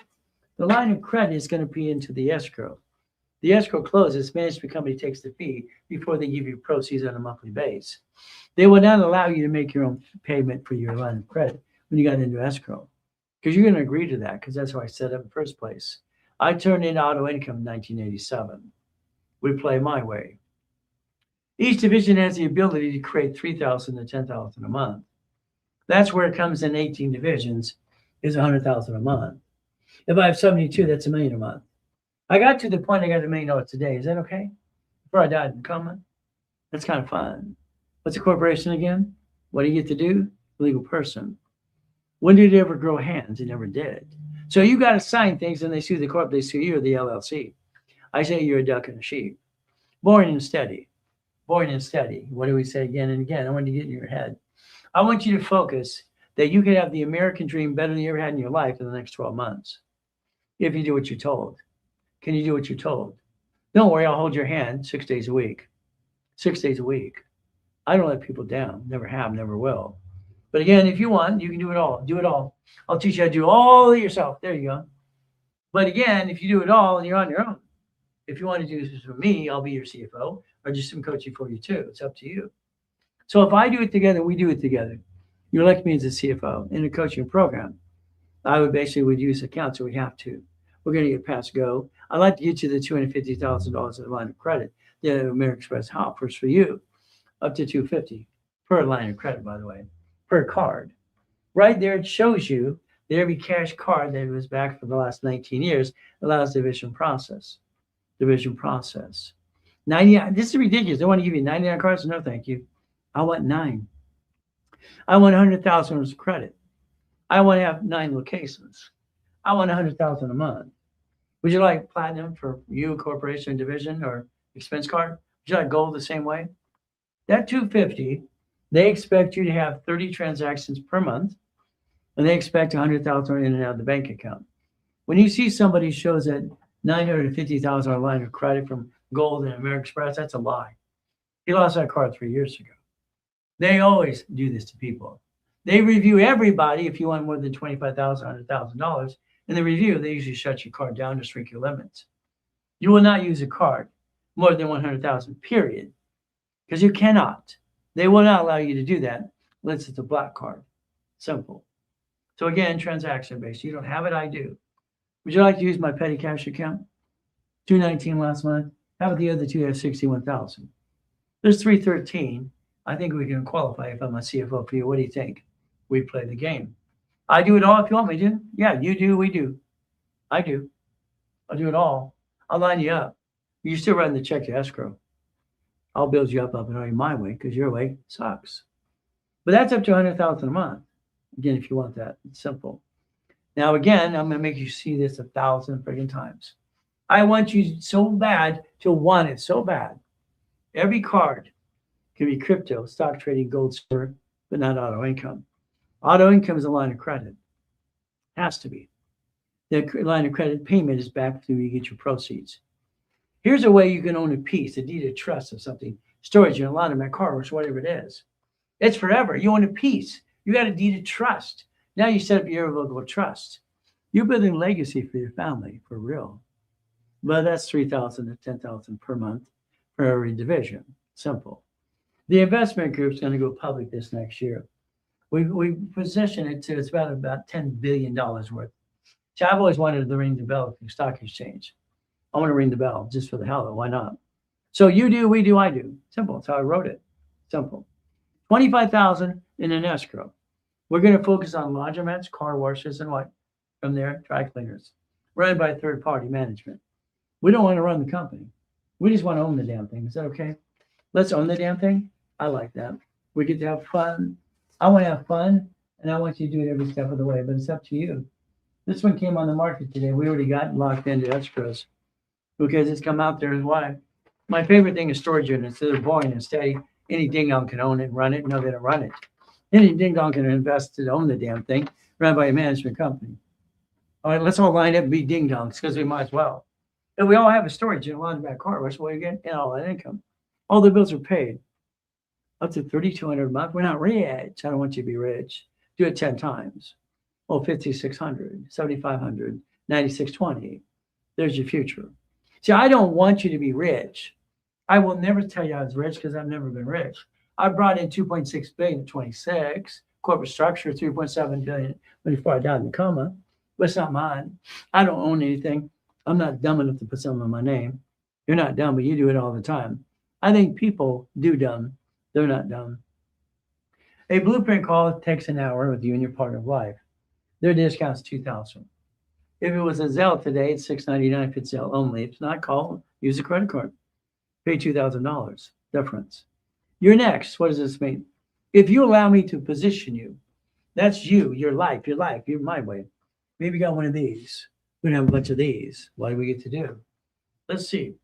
The line of credit is going to be into the escrow. The escrow closes, management company takes the fee before they give you proceeds on a monthly basis. They will not allow you to make your own payment for your line of credit when you got into escrow, because you're going to agree to that, because that's how I set up in the first place. I turned in auto income in 1987. We play my way. Each division has the ability to create $3,000 to $10,000 a month. That's where it comes in 18 divisions, is $100,000 a month. If I have 72, that's $1 million a month. I got to the point I got $1 million today. Is that okay? Before I died in coma? That's kind of fun. What's a corporation again? What do you get to do? Legal person. When did it ever grow hands? It never did. So you got to sign things and they sue the corp, they sue you or the LLC. I say you're a duck and a sheep. Boring and steady. Boring and steady. What do we say again and again? I want you to get in your head. I want you to focus that you can have the American dream better than you ever had in your life in the next 12 months. If you do what you're told. Can you do what you're told? Don't worry, I'll hold your hand 6 days a week. 6 days a week. I don't let people down. Never have, never will. But again, if you want, you can do it all. Do it all. I'll teach you how to do all of yourself. There you go. But again, if you do it all, you're on your own. If you want to do this with me, I'll be your CFO or just some coaching for you too. It's up to you. So if I do it together, we do it together. You elect me as a CFO in a coaching program. I would use accounts, so we have to. We're going to get past go. I'd like to get you the $250,000 of line of credit that American Express offers for you, up to $250 per line of credit, by the way, per card. Right there, it shows you that every cash card that was back for the last 19 years allows division process. Division process. 99. This is ridiculous. They want to give you 99 cards. No, thank you. I want 9. I want $100,000 of credit. I want to have 9 locations. I want 100,000 a month. Would you like platinum for you, corporation, division, or expense card? Would you like gold the same way? That 250, they expect you to have 30 transactions per month, and they expect 100,000 in and out of the bank account. When you see somebody shows that $950,000 line of credit from Gold and American Express, that's a lie. He lost that card 3 years ago. They always do this to people. They review everybody. If you want more than $25,000, $100,000 in the review, they usually shut your card down to shrink your limits. You will not use a card more than 100,000, period, because you cannot. They will not allow you to do that unless it's a black card. Simple. So again, transaction based. You don't have it, I do. Would you like to use my petty cash account? 219 last month. How about the other two have 61,000? There's 313. I think we can qualify if I'm a CFO for you. What do you think? We play the game. I do it all if you want me to. Yeah, you do, we do. I do. I'll do it all. I'll line you up. You still run the check to escrow. I'll build you up and only my way because your way sucks. But that's up to 100,000 a month. Again, if you want that, it's simple. Now, again, I'm going to make you see this 1,000 friggin' times. I want you so bad to want it so bad. Every card can be crypto, stock trading, gold, silver, but not auto income. Auto income is a line of credit. Has to be. The line of credit payment is back to you get your proceeds. Here's a way you can own a piece, a deed of trust of something, storage in a laundromat, car wash, whatever it is. It's forever. You own a piece. You got a deed of trust. Now you set up your irrevocable trust. You're building legacy for your family, for real. But that's 3,000 to 10,000 per month for every division. Simple. The investment group is going to go public this next year. We position it to it's about $10 billion worth. See, I've always wanted to ring the bell at the stock exchange. I want to ring the bell just for the hell of it. Why not? So you do, we do, I do. Simple. That's how I wrote it. Simple. 25,000 in an escrow. We're going to focus on laundromats, car washes, and what? From there, dry cleaners. Run by third-party management. We don't want to run the company. We just want to own the damn thing. Is that okay? Let's own the damn thing. I like that. We get to have fun. I want to have fun, and I want you to do it every step of the way, but it's up to you. This one came on the market today. We already got locked into escrows because it's come out there as why. My favorite thing is storage units. They're boring and steady. Any ding-dong can own it and run it. No, they don't run it. Any ding-dong can invest to own the damn thing, run by a management company. All right, let's all line up and be ding-dongs because we might as well. And we all have a storage in a laundromat car wash. What do you get? And all that income. All the bills are paid. Up to $3,200 a month. We're not rich. I don't want you to be rich. Do it 10 times. Oh, 5,600, 7,500, 9,620. There's your future. See, I don't want you to be rich. I will never tell you I was rich because I've never been rich. I brought in 2.6 billion at 26, corporate structure 3.7 billion before I died in a coma, but it's not mine. I don't own anything. I'm not dumb enough to put something on my name. You're not dumb, but you do it all the time. I think people do dumb. They're not dumb. A blueprint call takes an hour with you and your partner of life. Their discount's $2,000. If it was a Zelle today, it's $699 if it's Zelle only. If it's not, call, use a credit card. Pay $2,000 difference. You're next. What does this mean? If you allow me to position you, that's you, your life, you're my way. Maybe you got one of these. We're gonna have a bunch of these. What do we get to do? Let's see.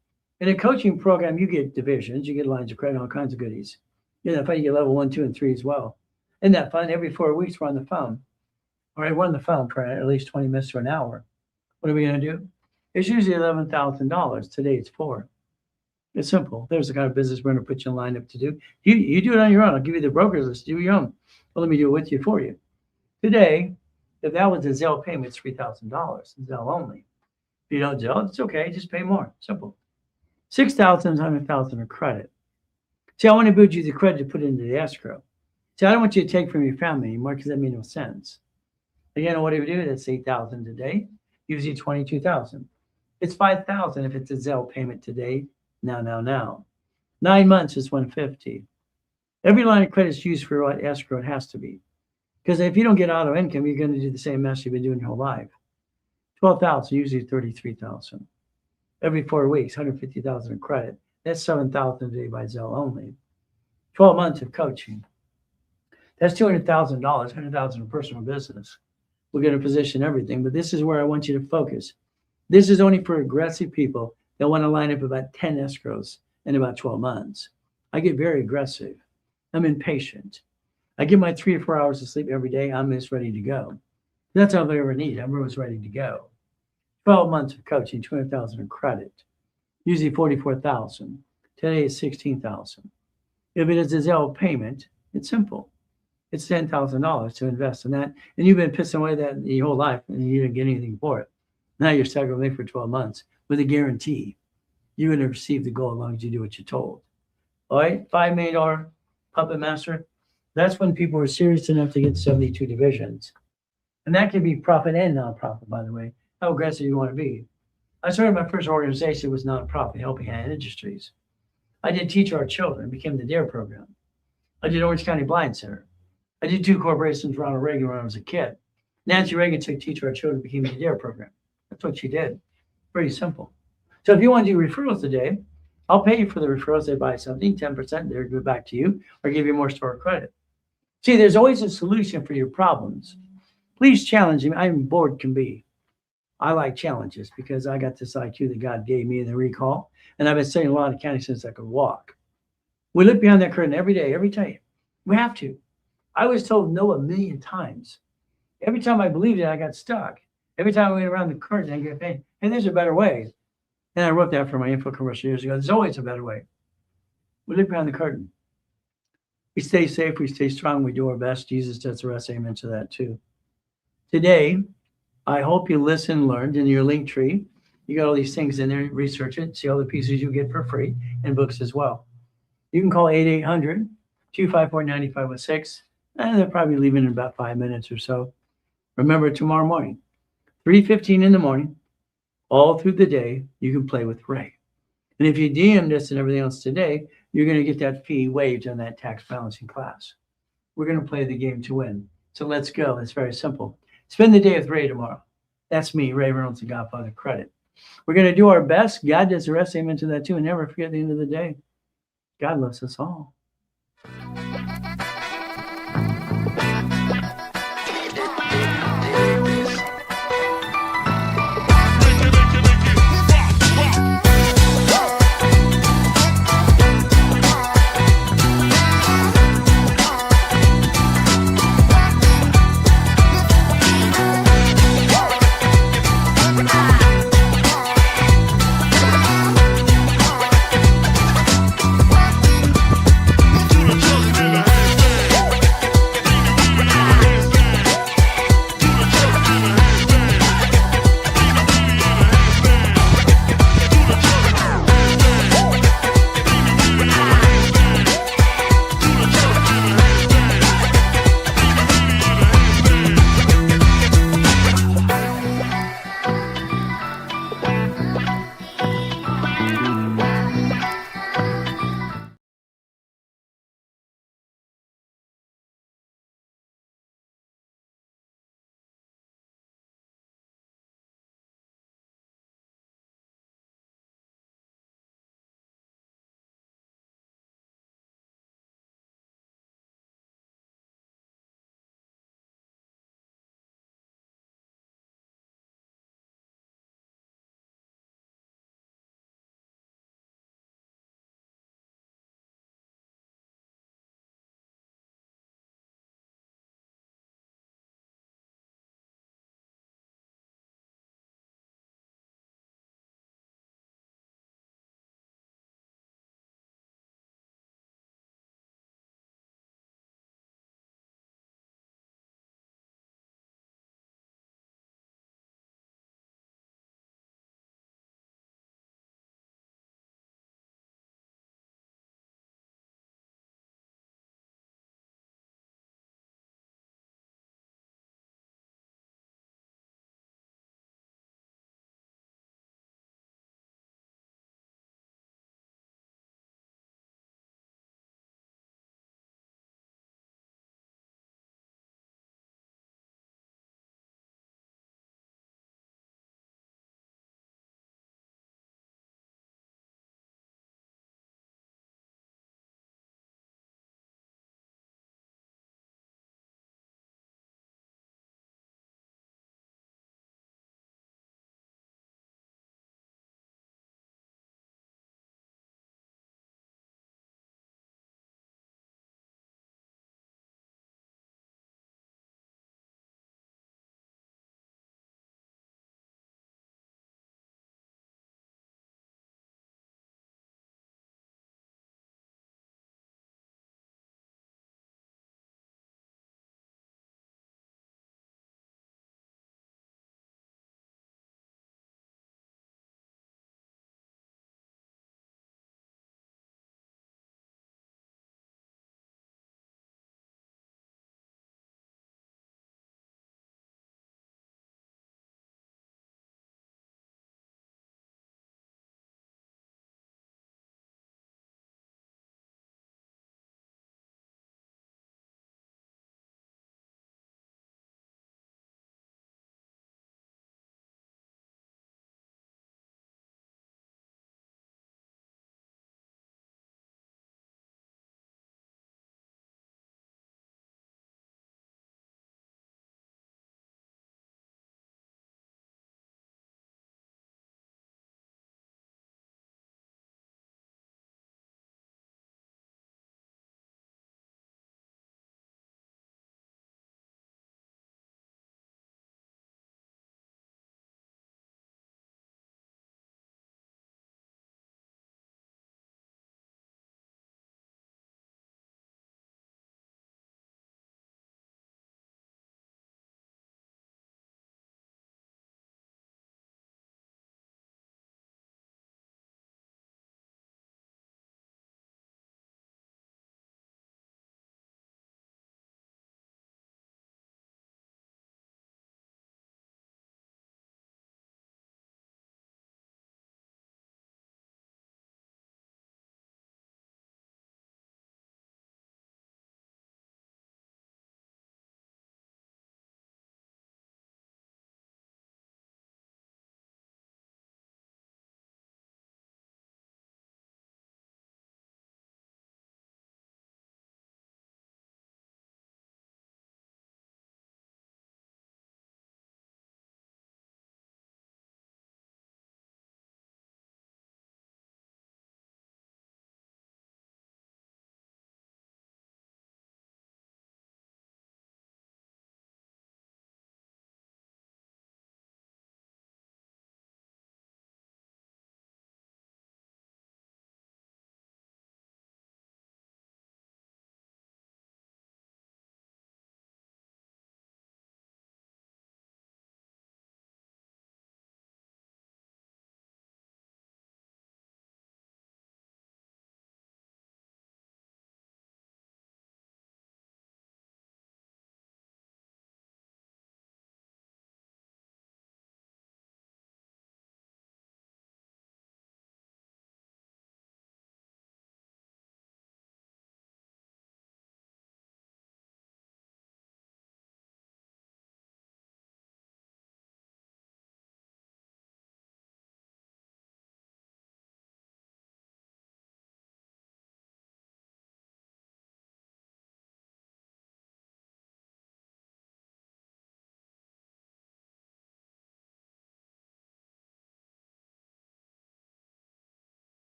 In a coaching program, you get divisions, you get lines of credit, all kinds of goodies. Isn't that fun? You get level 1, 2, and 3 as well. Isn't that fun? Every 4 weeks, we're on the phone. All right, we're on the phone for at least 20 minutes to an hour. What are we going to do? It's usually $11,000. Today, it's $4,000. It's simple. There's the kind of business we're going to put you in line up to do. You do it on your own. I'll give you the broker's list. Do your own. Well, let me do it with you for you. Today, if that was a Zelle payment, it's $3,000. Zelle only. If you don't Zelle, it's okay. Just pay more. Simple. 6,000 is 100,000 of credit. See, I want to build you the credit to put into the escrow. See, I don't want you to take from your family anymore because that makes no sense. Again, what do we do? That's 8,000 today. Gives you 22,000. It's 5,000 if it's a Zelle payment today. Now. 9 months is 150. Every line of credit is used for what escrow it has to be. Because if you don't get auto income, you're going to do the same mess you've been doing your whole life. 12,000, usually 33,000. Every 4 weeks, 150,000 in credit. That's 7,000 a day by Zelle only. 12 months of coaching. That's $200,000, 100,000 in personal business. we're going to position everything. But this is where I want you to focus. This is only for aggressive people that want to line up about 10 escrows in about 12 months. I get very aggressive. I'm impatient. I get my 3 or 4 hours of sleep every day. I'm just ready to go. That's all I ever need. I'm always ready to go. 12 months of coaching, 200,000 in credit. Usually 44,000. Today is 16,000. If it is a Zelle payment, it's simple. It's $10,000 to invest in that. And you've been pissing away that your whole life and you didn't get anything for it. Now you're stuck with me for 12 months with a guarantee. You're going to receive the goal as long as you do what you're told. All right, $5 million puppet master. That's when people are serious enough to get 72 divisions. And that can be profit and nonprofit, by the way, how aggressive you want to be. I started my first organization was nonprofit, helping hand industries. I did Teach Our Children, became the DARE program. I did Orange County Blind Center. I did 2 corporations, Ronald Reagan, when I was a kid. Nancy Reagan took Teach Our Children, became the DARE program. That's what she did. Pretty simple. So if you want to do referrals today, I'll pay you for the referrals. They buy something, 10%, they'll give it back to you or give you more store credit. See, there's always a solution for your problems. Please challenge me. I'm bored can be. I like challenges because I got this IQ that God gave me in the recall. And I've been studying a lot of accounting since I could walk. We look behind that curtain every day, every time. We have to. I was told no 1,000,000 times. Every time I believed it, I got stuck. Every time I went around the curtain, I get paid. Hey, there's a better way. And I wrote that for my info commercial years ago. There's always a better way. We look behind the curtain. We stay safe. We stay strong. We do our best. Jesus does the rest. Amen to that too. Today, I hope you listened, learned in your link tree. You got all these things in there. Research it. See all the pieces you get for free and books as well. You can call 800-254-9506. And they'll probably leave in about 5 minutes or so. Remember, tomorrow morning, 3:15 in the morning, all through the day, you can play with Ray. And if you DM this and everything else today, you're going to get that fee waived on that tax balancing class. We're going to play the game to win. So let's go. It's very simple. Spend the day with Ray tomorrow. That's me, Ray Reynolds, the Godfather of Credit. We're going to do our best. God does the rest. Amen to that too. And never forget, at the end of the day, God loves us all.